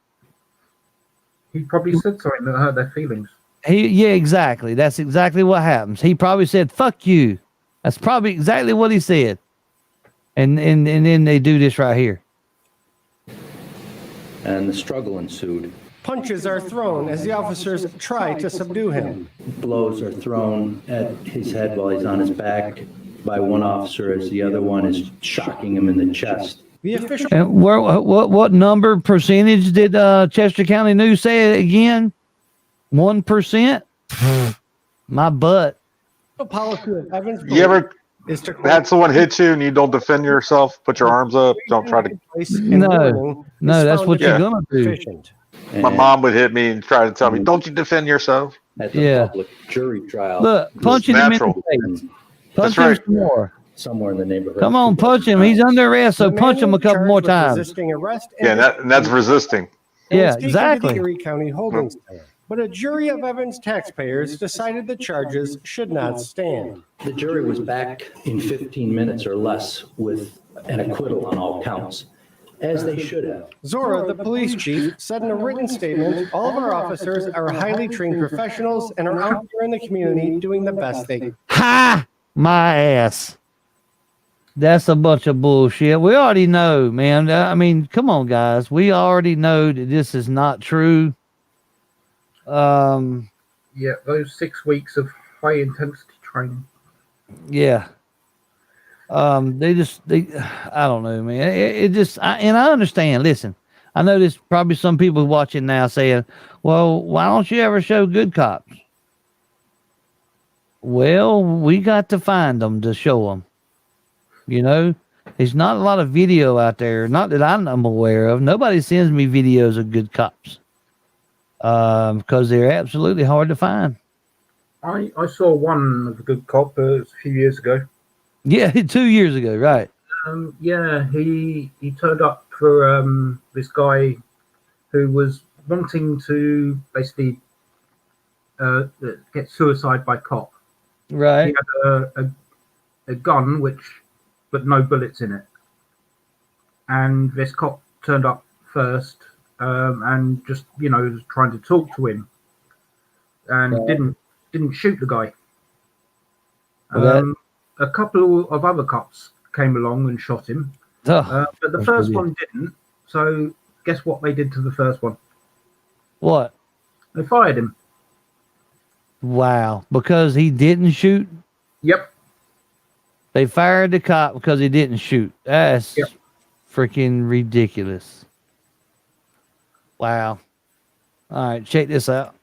He probably said something that hurt their feelings. Yeah, exactly. That's exactly what happens. He probably said, "Fuck you." That's probably exactly what he said. And then they do this right here. And the struggle ensued. Punches are thrown as the officers try to subdue him. Blows are thrown at his head while he's on his back by one officer as the other one is shocking him in the chest. The official. And what number percentage did Chester County News say again? 1%? My butt. The policy of Evans You ever is to had someone hit you and you don't defend yourself? Put your arms up. Don't try to. No, that's what you're gonna do. My mom would hit me and try to tell me, "Don't you defend yourself?" At the public jury trial. Look, punching him in the face. Punch him some more. Somewhere in the neighborhood. Come on, punch him. He's under arrest, so punch him a couple more times. Resisting arrest. Yeah, that's resisting. Yeah, exactly. The Erie County Holding Center. But a jury of Evans taxpayers decided the charges should not stand. The jury was back in 15 minutes or less with an acquittal on all counts, as they should have. Zora, the police chief, said in a written statement, all of our officers are highly trained professionals and are out there in the community doing the best they can. Ha! My ass. That's a bunch of bullshit. We already know, man. I mean, come on, guys. We already know that this is not true. Yeah, those 6 weeks of high intensity training. Yeah. I don't know, man. And I understand. Listen, I know there's probably some people watching now saying, well, why don't you ever show good cops? Well, we got to find them to show them. You know, there's not a lot of video out there. Not that I'm aware of. Nobody sends me videos of good cops. Because they're absolutely hard to find. I saw one of the good cop a few years ago. Yeah, 2 years ago, right? Yeah, he turned up for this guy who was wanting to basically get suicide by cop. Right. He had a gun, but no bullets in it. And this cop turned up first and just, was trying to talk to him. And didn't shoot the guy. A couple of other cops came along and shot him. But the first one didn't. So guess what they did to the first one? What? They fired him. Wow. Because he didn't shoot? Yep. They fired the cop because he didn't shoot. That's freaking ridiculous. Wow. All right, check this out.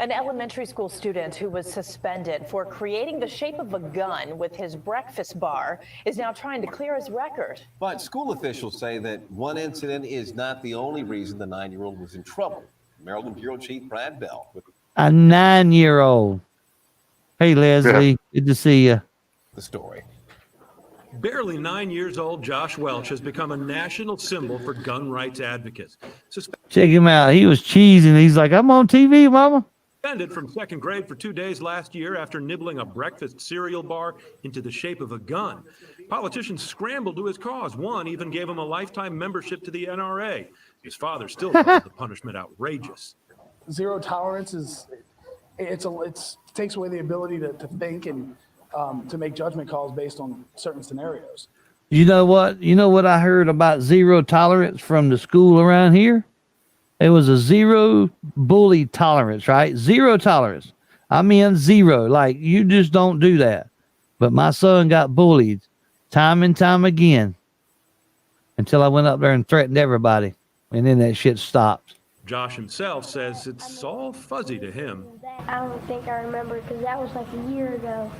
An elementary school student who was suspended for creating the shape of a gun with his breakfast bar is now trying to clear his record. But school officials say that one incident is not the only reason the 9-year-old was in trouble. Maryland Bureau Chief Brad Bell with A 9-year-old. Hey, Leslie. Good to see you. the story. Barely 9 years old, Josh Welch has become a national symbol for gun rights advocates. Check him out. He was cheesing. He's like, I'm on TV, mama. Suspended from second grade for 2 days last year after nibbling a breakfast cereal bar into the shape of a gun. Politicians scrambled to his cause. One even gave him a lifetime membership to the NRA. His father still calls the punishment outrageous. Zero tolerance takes away the ability to think and to make judgment calls based on certain scenarios. You know what? You know what I heard about zero tolerance from the school around here? It was a zero bully tolerance, right? Zero tolerance. I mean zero. Like, you just don't do that. But my son got bullied time and time again until I went up there and threatened everybody. And then that shit stopped. Josh himself says it's all fuzzy to him. I don't think I remember because that was like a year ago.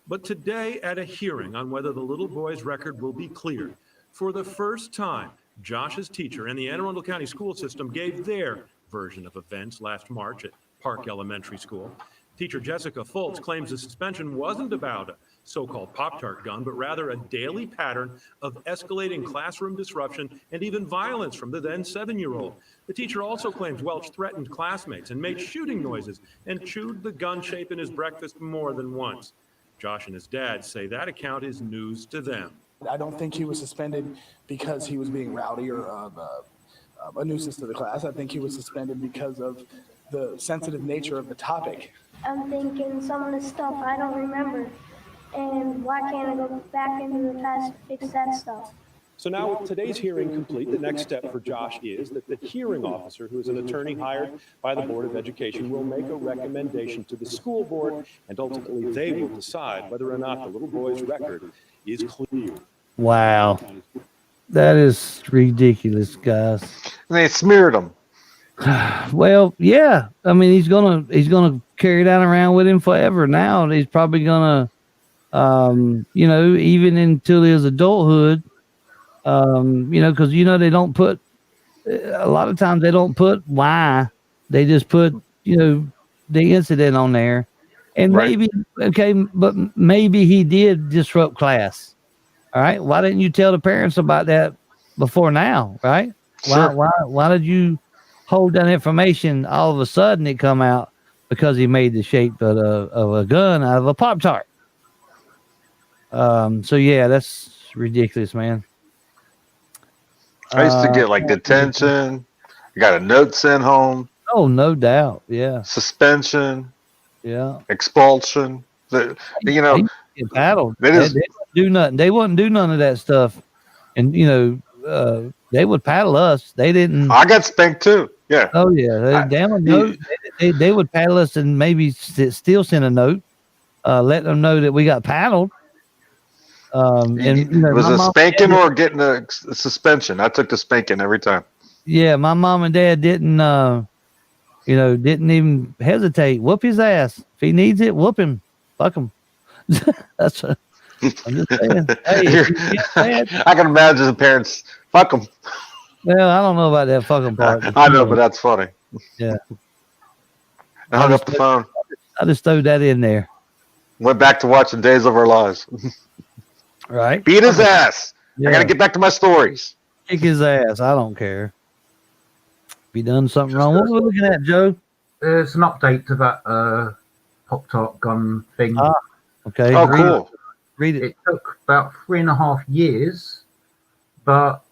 But today at a hearing on whether the little boy's record will be cleared, for the first time, Josh's teacher and the Anne Arundel County school system gave their version of events last March at Park Elementary School. Teacher Jessica Fultz claims the suspension wasn't about a so-called Pop-tart gun, but rather a daily pattern of escalating classroom disruption and even violence from the then 7-year-old. The teacher also claims Welch threatened classmates and made shooting noises and chewed the gun shape in his breakfast more than once. Josh and his dad say that account is news to them. I don't think he was suspended because he was being rowdy or a nuisance to the class. I think he was suspended because of the sensitive nature of the topic. I'm thinking some of the stuff I don't remember. And why can't I go back into the past to fix that stuff? So now with today's hearing complete, the next step for Josh is that the hearing officer, who is an attorney hired by the Board of Education, will make a recommendation to the school board, and ultimately they will decide whether or not the little boy's record is clear. Wow. That is ridiculous, guys. And they smeared him. Well, yeah. I mean, he's gonna carry that around with him forever now. And he's probably gonna even until his adulthood. Because they don't put a lot of times they don't put why, they just put the incident on there, and but maybe he did disrupt class. All right, why didn't you tell the parents about that before now? Right? Sure. Why did you hold that information? All of a sudden it come out because he made the shape of a gun out of a Pop-tart. So yeah, that's ridiculous, man. I used to get detention. I got a note sent home. Oh, no doubt. Yeah. Suspension. Yeah. Expulsion. get paddled. They They just- wouldn't do nothing. They wouldn't do none of that stuff. And they would paddle us. They didn't. I got spanked too. Yeah. Oh yeah, damn a note. They would paddle us and maybe still send a note, let them know that we got paddled. And Was my it mom spanking and dad or getting a suspension? I took the spanking every time. Yeah, my mom and dad didn't even hesitate. Whoop his ass if he needs it. Whoop him. Fuck him. That's. I'm just saying. Hey, if you get mad, I can imagine the parents. Fuck them. well, I don't know about that fucking part. I know, but that's funny. Yeah. I hung up the phone. I just threw that in there. Went back to watching Days of Our Lives. Right. Beat his ass. Yeah. I gotta get back to my stories. Kick his ass. I don't care. If he done something wrong. What are we looking at, Joe? There's an update to that Pop-tart gun thing. Okay. Oh, cool. Read it. It took about 3.5 years, but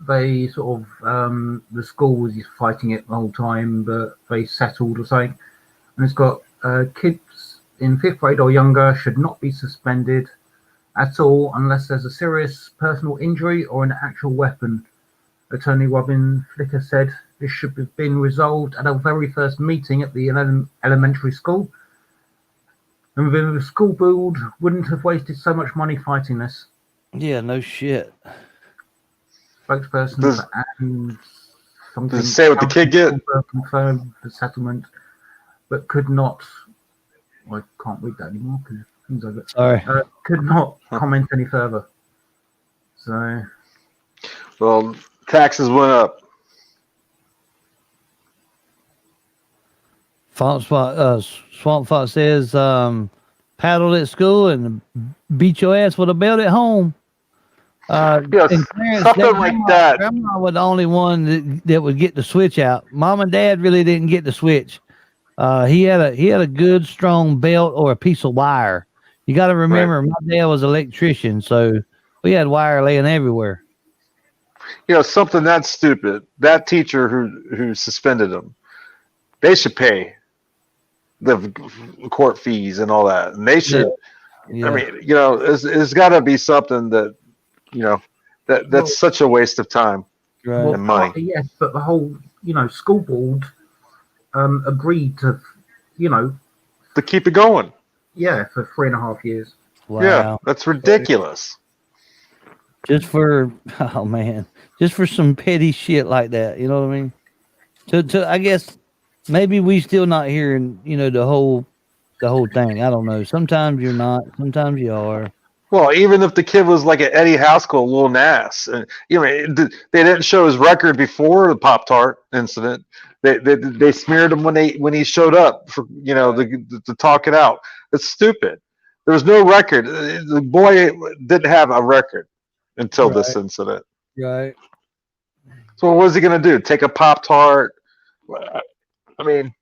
they sort of the school was just fighting it the whole time, but they settled or something. And it's got kids in 5th grade or younger should not be suspended at all unless there's a serious personal injury or an actual weapon. Attorney Robin Flicker said this should have been resolved at our very first meeting at the elementary school. And the school board wouldn't have wasted so much money fighting this. Yeah, no shit. Spokesperson Does- and something. Does it say what the kid get? Confirmed the settlement, but could not. Well, I can't read that anymore because things like that. Sorry. Could not comment any further. So. Well, taxes went up. Swamp Fox says, paddled at school and beat your ass with a belt at home. Yes, and Clarence, something like that. Grandma was the only one that would get the switch out. Mom and Dad really didn't get the switch. He had a good strong belt or a piece of wire. You got to remember, my dad was an electrician, so we had wire laying everywhere. Something that stupid. That teacher who suspended him, they should pay the court fees and all that. And they should. Yeah. I mean, it's got to be something that, that's such a waste of time and money. Yes, but the whole, school board agreed to, to keep it going. Yeah, for 3.5 years. Wow. Yeah, that's ridiculous. Just for some petty shit like that. You know what I mean? To I guess maybe we still not hearing, the whole thing. I don't know. Sometimes you're not. Sometimes you are. Well, even if the kid was like an Eddie Haskell, Lil Nas, and they didn't show his record before the Pop-tart incident. They smeared him when he showed up for to talk it out. It's stupid. There was no record. The boy didn't have a record until this incident. Right. So what was he going to do? Take a Pop-tart? I mean,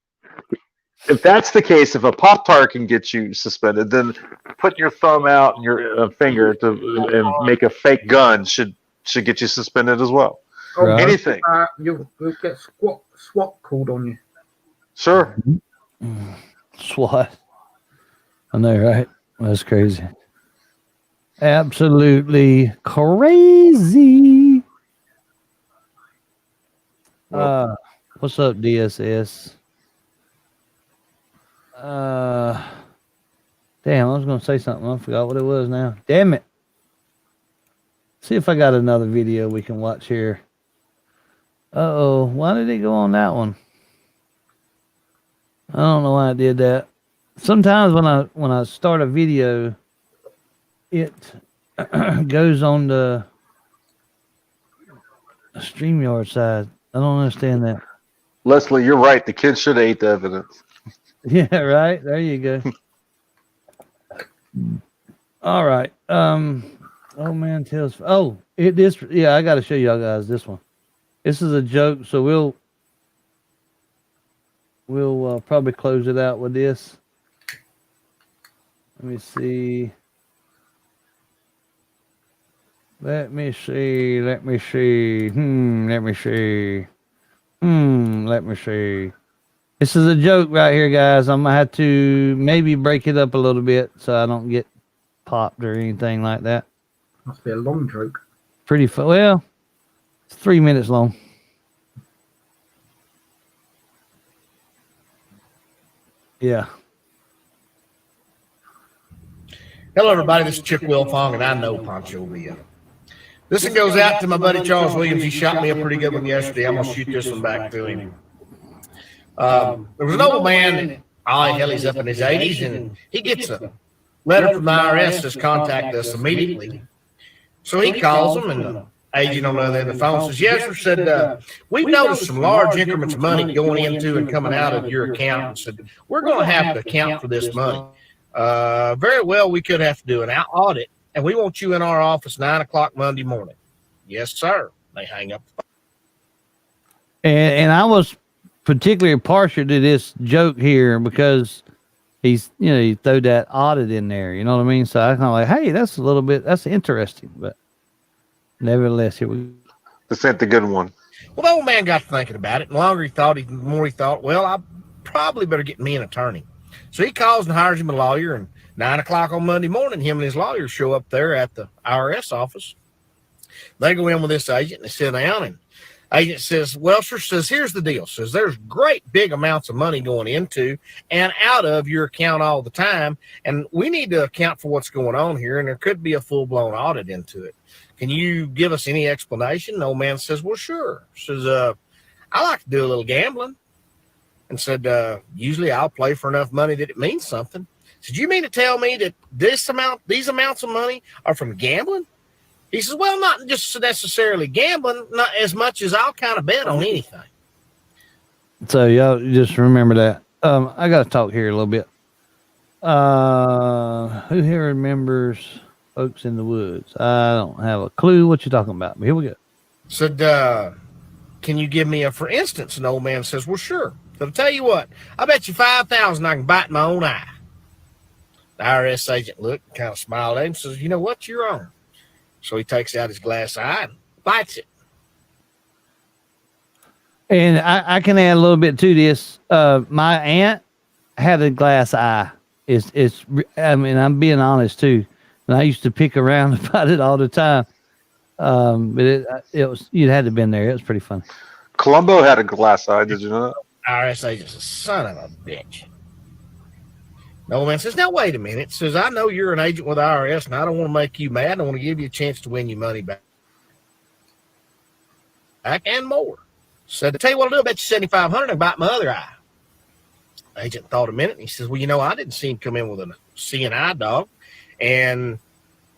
if that's the case, if a Pop-tart can get you suspended, then putting your thumb out and your finger and make a fake gun should get you suspended as well. Right. Anything. You'll get SWAT called on you. Sure. SWAT. I know, right? That's crazy. Absolutely crazy. What's up, DSS? Damn, I was gonna say something. I forgot what it was now. Damn it. See if I got another video we can watch here. Uh-oh, why did it go on that one? I don't know why I did that. Sometimes when I start a video, it goes on the StreamYard side. I don't understand that. Leslie, you're right. The kid should have ate the evidence. Yeah, right. There you go. All right. Oh man, tells. Oh, yeah. I got to show y'all guys this one. This is a joke, so we'll probably close it out with this. Let me see. Let me see. Let me see. This is a joke right here, guys. I'm gonna have to maybe break it up a little bit so I don't get popped or anything like that. Must be a long joke. Pretty well, it's 3 minutes long. Yeah. Hello, everybody. This is Chick Wilfong, and I know Pancho Villa. This one goes out to my buddy Charles Williams. He shot me a pretty good one yesterday. I'm going to shoot this one back to him. There was an old man, hell, he's up in his 80s, and he gets a letter from the IRS that says contact us immediately. So he calls them, and the agent on the other end of the phone says, yes, sir, said, we've noticed some large increments of money going into and coming out of your account. And said, we're going to have to account for this money. Very well, we could have to do an audit, and we want you in our office 9 o'clock Monday morning. Yes, sir. They hang up the phone. And I was particularly partial to this joke here because he's, he threw that audit in there, you know what I mean? So I kind of like, hey, that's interesting, but nevertheless, here we. This ain't the good one. Well, the old man got to thinking about it, and the longer he thought, the more he thought, well, I probably better get me an attorney. So he calls and hires him a lawyer, and 9 o'clock on Monday morning, him and his lawyer show up there at the IRS office. They go in with this agent, and they sit down, and agent says, well, sir, says, here's the deal. Says, there's great big amounts of money going into and out of your account all the time, and we need to account for what's going on here, and there could be a full-blown audit into it. Can you give us any explanation? The old man says, well, sure. Says, I like to do a little gambling. And said, usually I'll play for enough money that it means something. Said, you mean to tell me that these amounts of money are from gambling? He says, well, not just necessarily gambling, not as much as I'll kind of bet on anything. So y'all just remember that. I got to talk here a little bit. Who here remembers Folks in the Woods? I don't have a clue what you're talking about, but here we go. Said, can you give me a for instance? And the old man says, well, sure. So I'll tell you what, I bet you 5,000 I can bite my own eye. The IRS agent looked and kind of smiled at him and says, you know what, you're on. So he takes out his glass eye and bites it. And I can add a little bit to this. My aunt had a glass eye. I'm being honest too. And I used to pick around about it all the time. But you'd had to have been there. It was pretty funny. Columbo had a glass eye. Did you know that? IRS agent's a son of a bitch. The old man says, now, wait a minute. Says, I know you're an agent with the IRS, and I don't want to make you mad. I want to give you a chance to win your money back and more. Said, to tell you what I'll do, I bet you $7,500 and bite my other eye. The agent thought a minute, and he says, well, I didn't see him come in with a seeing eye dog, and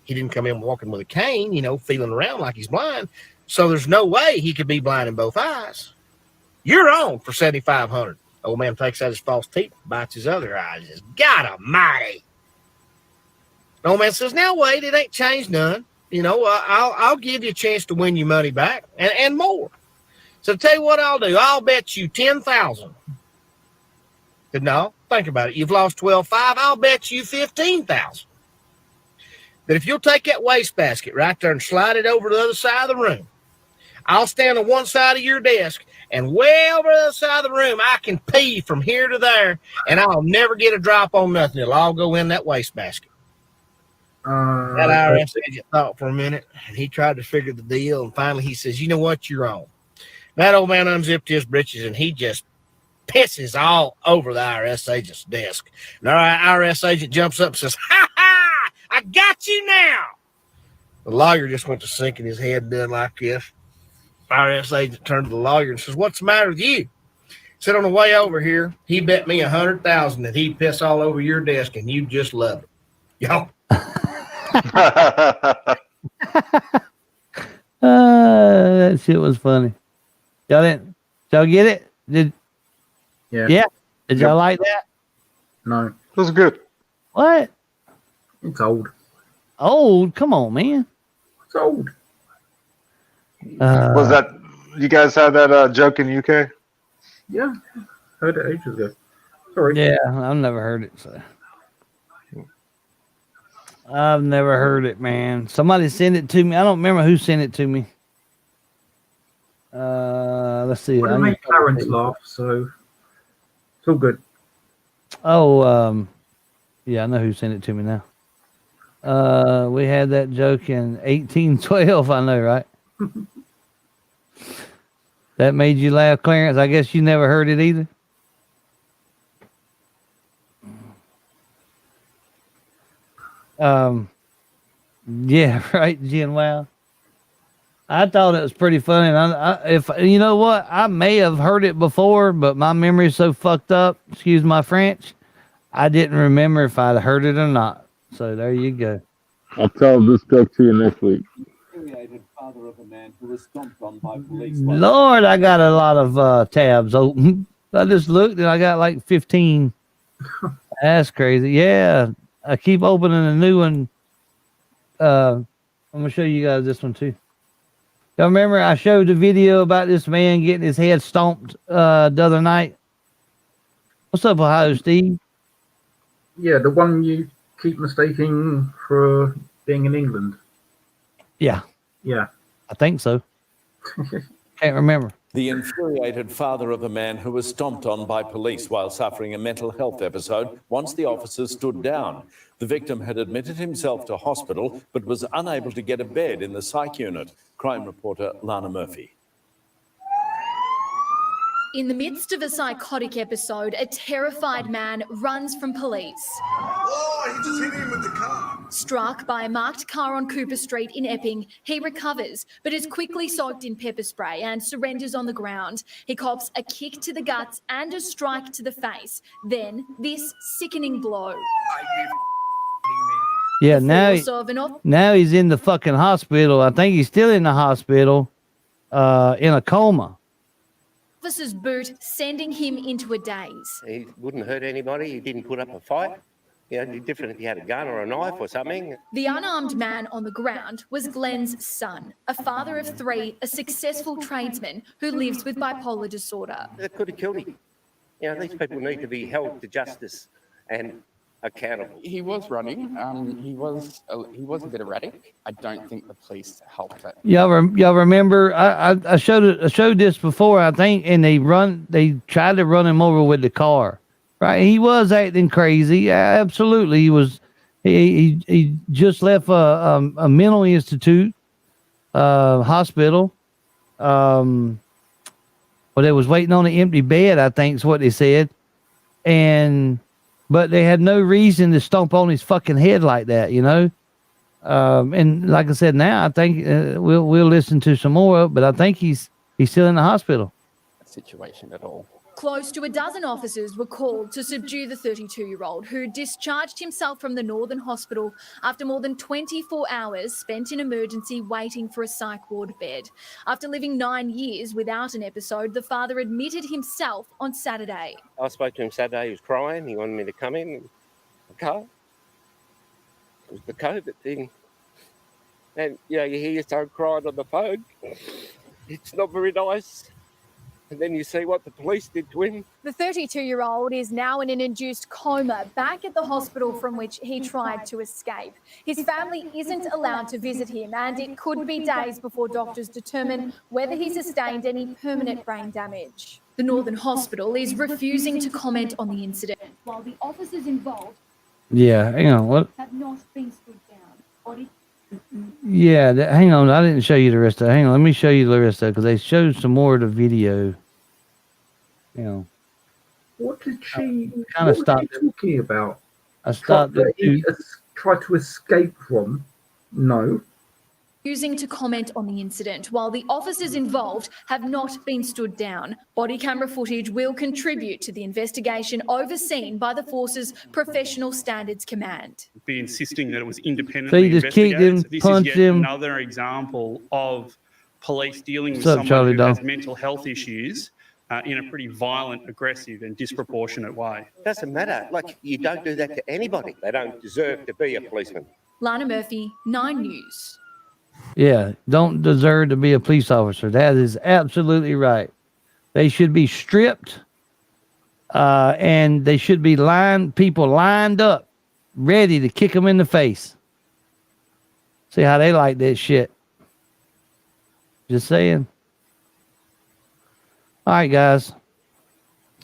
he didn't come in walking with a cane, feeling around like he's blind. So there's no way he could be blind in both eyes. You're on for $7,500. Old man takes out his false teeth, bites his other eye, and says, God almighty. The old man says, now wait, it ain't changed none. I'll give you a chance to win your money back and more. So tell you what I'll do. I'll bet you 10,000. No, think about it. You've lost 12,500. I'll bet you 15,000. That if you'll take that wastebasket right there and slide it over to the other side of the room, I'll stand on one side of your desk, and way over the other side of the room, I can pee from here to there, and I'll never get a drop on nothing. It'll all go in that wastebasket. That IRS agent thought for a minute, and he tried to figure the deal, and finally he says, you know what, you're on. That old man unzipped his britches, and he just pisses all over the IRS agent's desk. And our IRS agent jumps up and says, ha ha, I got you now. The lawyer just went to sinking his head and doing like this. IRS agent turned to the lawyer and says, what's the matter with you? Said, on the way over here, he bet me 100,000 that he'd piss all over your desk, and you just love it. Y'all. That shit was funny. Y'all get it? Yeah. Did y'all like that? No. It was good. What? It's old. Old? Come on, man. It's old. Was that you guys had that joke in UK? Yeah, heard it ages ago. Sorry. Yeah, I've never heard it. So. I've never heard it, man. Somebody sent it to me. I don't remember who sent it to me. Let's see. Well, I make Clarence laugh, so it's all good. Oh, yeah, I know who sent it to me now. We had that joke in 1812. I know, right? That made you laugh, Clarence. I guess you never heard it either. Yeah, right, Jen. Wow. I thought it was pretty funny. If you know what, I may have heard it before, but my memory is so fucked up. Excuse my French. I didn't remember if I'd heard it or not. So there you go. I'll tell this joke to you next week. Lord, I got a lot of tabs open. I just looked and I got like 15. That's crazy. Yeah, I keep opening a new one. I'm gonna show you guys this one too. Y'all remember I showed the video about this man getting his head stomped the other night? What's up, Ohio Steve? Yeah, the one you keep mistaking for being in England. Yeah. Yeah. I think so. Can't remember. The infuriated father of a man who was stomped on by police while suffering a mental health episode once the officers stood down. The victim had admitted himself to hospital but was unable to get a bed in the psych unit. Crime reporter Lana Murphy. In the midst of a psychotic episode, a terrified man runs from police. Oh, he just hit him with the car. Struck by a marked car on Cooper Street in Epping, he recovers, but is quickly soaked in pepper spray and surrenders on the ground. He cops a kick to the guts and a strike to the face. Then this sickening blow. Yeah, now he's in the fucking hospital. I think he's still in the hospital, in a coma. Officer's boot, sending him into a daze. He wouldn't hurt anybody. He didn't put up a fight. You know, it'd be different if he had a gun or a knife or something. The unarmed man on the ground was Glenn's son, a father of 3, a successful tradesman who lives with bipolar disorder. It could have killed him. You know, these people need to be held to justice and accountable. He was running. He was a bit erratic. I don't think the police helped it. Y'all remember? I showed this before, I think, and they tried to run him over with the car. Right? He was acting crazy. Yeah, absolutely, he was. He just left a mental institute, hospital. Well, they was waiting on an empty bed, I think is what they said, but they had no reason to stomp on his fucking head like that, you know. And like I said, now I think we'll listen to some more, but I think he's still in the hospital. Situation at all. Close to a dozen officers were called to subdue the 32-year-old who discharged himself from the Northern Hospital after more than 24 hours spent in emergency waiting for a psych ward bed. After living 9 years without an episode, the father admitted himself on Saturday. I spoke to him Saturday. He was crying. He wanted me to come in. Okay. It was the COVID thing. And, you know, you hear your son crying on the phone. It's not very nice. And then you see what the police did to him. The 32-year-old is now in an induced coma back at the hospital from which he tried to escape. His family isn't allowed to visit him, and it could be days before doctors determine whether he sustained any permanent brain damage. The Northern Hospital is refusing to comment on the incident, while the officers involved hang on, what? have not been stood down. Yeah, hang on. I didn't show you the rest of it. Hang on, let me show you the rest of it because they showed some more of the video. You know. What did she kind of stopped talking about? I stopped it. He tried to escape from? No. Refusing to comment on the incident, while the officers involved have not been stood down. Body camera footage will contribute to the investigation overseen by the Force's Professional Standards Command. Be insisting that it was independently So you just kicked him, investigated. punched This is yet him. another example of police dealing with What's up, someone Charlie who Doll? has mental health issues in a pretty violent, aggressive and disproportionate way. Doesn't matter. Like, you don't do that to anybody. They don't deserve to be a policeman. Lana Murphy, 9 News. Yeah, don't deserve to be a police officer. That is absolutely right. They should be stripped, and they should be people lined up, ready to kick them in the face. See how they like that shit. Just saying. All right, guys.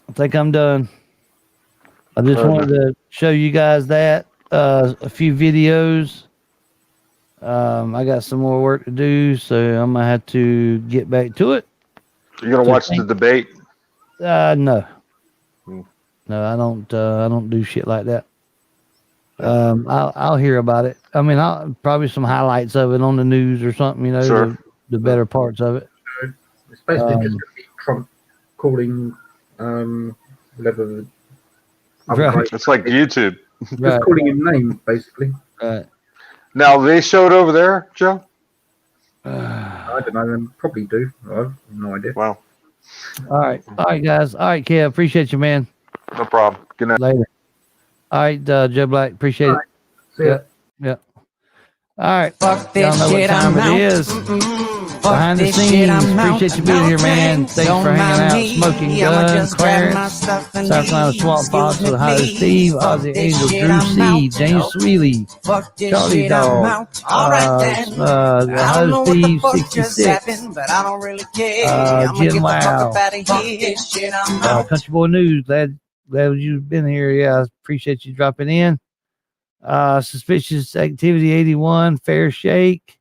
I think I'm done. I just wanted to show you guys that a few videos. I got some more work to do, so I'm gonna have to get back to it. You're gonna watch the debate? No. No, I don't do shit like that. I'll hear about it. I mean, I'll probably some highlights of it on the news or something, you know, Sure. the better parts of it. It's basically just going to be Trump calling whatever. Right. It's like YouTube. Just calling him names, basically. Right. Now they showed over there, Joe. I don't know. They probably do. I have no idea. Wow. All right, guys. All right, Kev. Appreciate you, man. No problem. Good night. Later. All right, Joe Black. Appreciate it. See ya. Yeah. All right. Fuck Y'all this know what shit, time I'm it out. is. Behind the this scenes. shit, I'm out. Appreciate you being here, man. Thanks Don't for hanging mind out. me. Smoking I'ma Gun, just grab my Clarence, stuff and South Carolina leave. Swamp Fox Excuse with me, Ohio please. Steve, Fuck Ozzy this Angel, shit, Drew I'm C, out. James Sweely, Fuck this Charlie shit, I'm Dog, out. All right then. I don't Ohio know what the Steve fuck just 66, happened, but I don't really care. I'ma Jim get the fuck Wow, up out of here. This shit, I'm out. Country Boy News. Glad you've been here. Yeah, I appreciate you dropping in. Suspicious Activity 81, Fair Shake,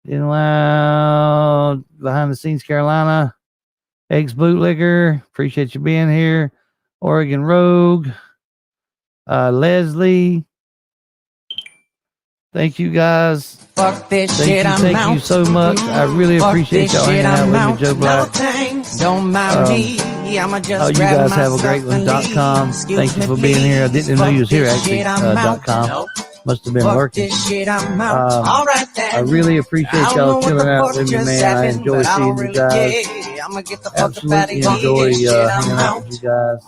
in Loud, Behind the Scenes Carolina, Ex Bootlicker, appreciate you being here. Oregon Rogue, Leslie, thank you guys. Fuck this shit, I'm Thank out. you so much. I really Fuck appreciate this y'all shit, hanging out I'm with me, Joe Black. No thanks, don't mind me. I'ma just You grab guys my have a stuff great one. and leave. .com. Excuse Thank you me, for being here. I please. didn't know you was here Fuck this actually. shit, I'm out. .com. Must have been Fuck working. this shit, I'm out. All right then. I really appreciate I don't y'all know what chilling the out fuck with me, just man. I happened, enjoy but I seeing don't you really guys. care. I'ma get the fuck up out of Absolutely here. enjoy This shit, hanging I'm out out. with you guys.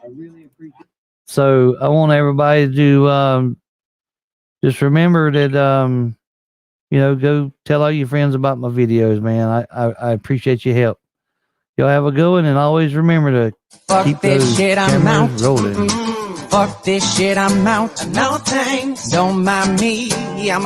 I really appreciate it. So I want everybody to just remember that go tell all your friends about my videos, man. I appreciate your help. Y'all have a good one, and always remember to keep Fuck this those shit, I'm cameras out. rolling. Fuck this shit, I'm out. No thanks, don't mind me.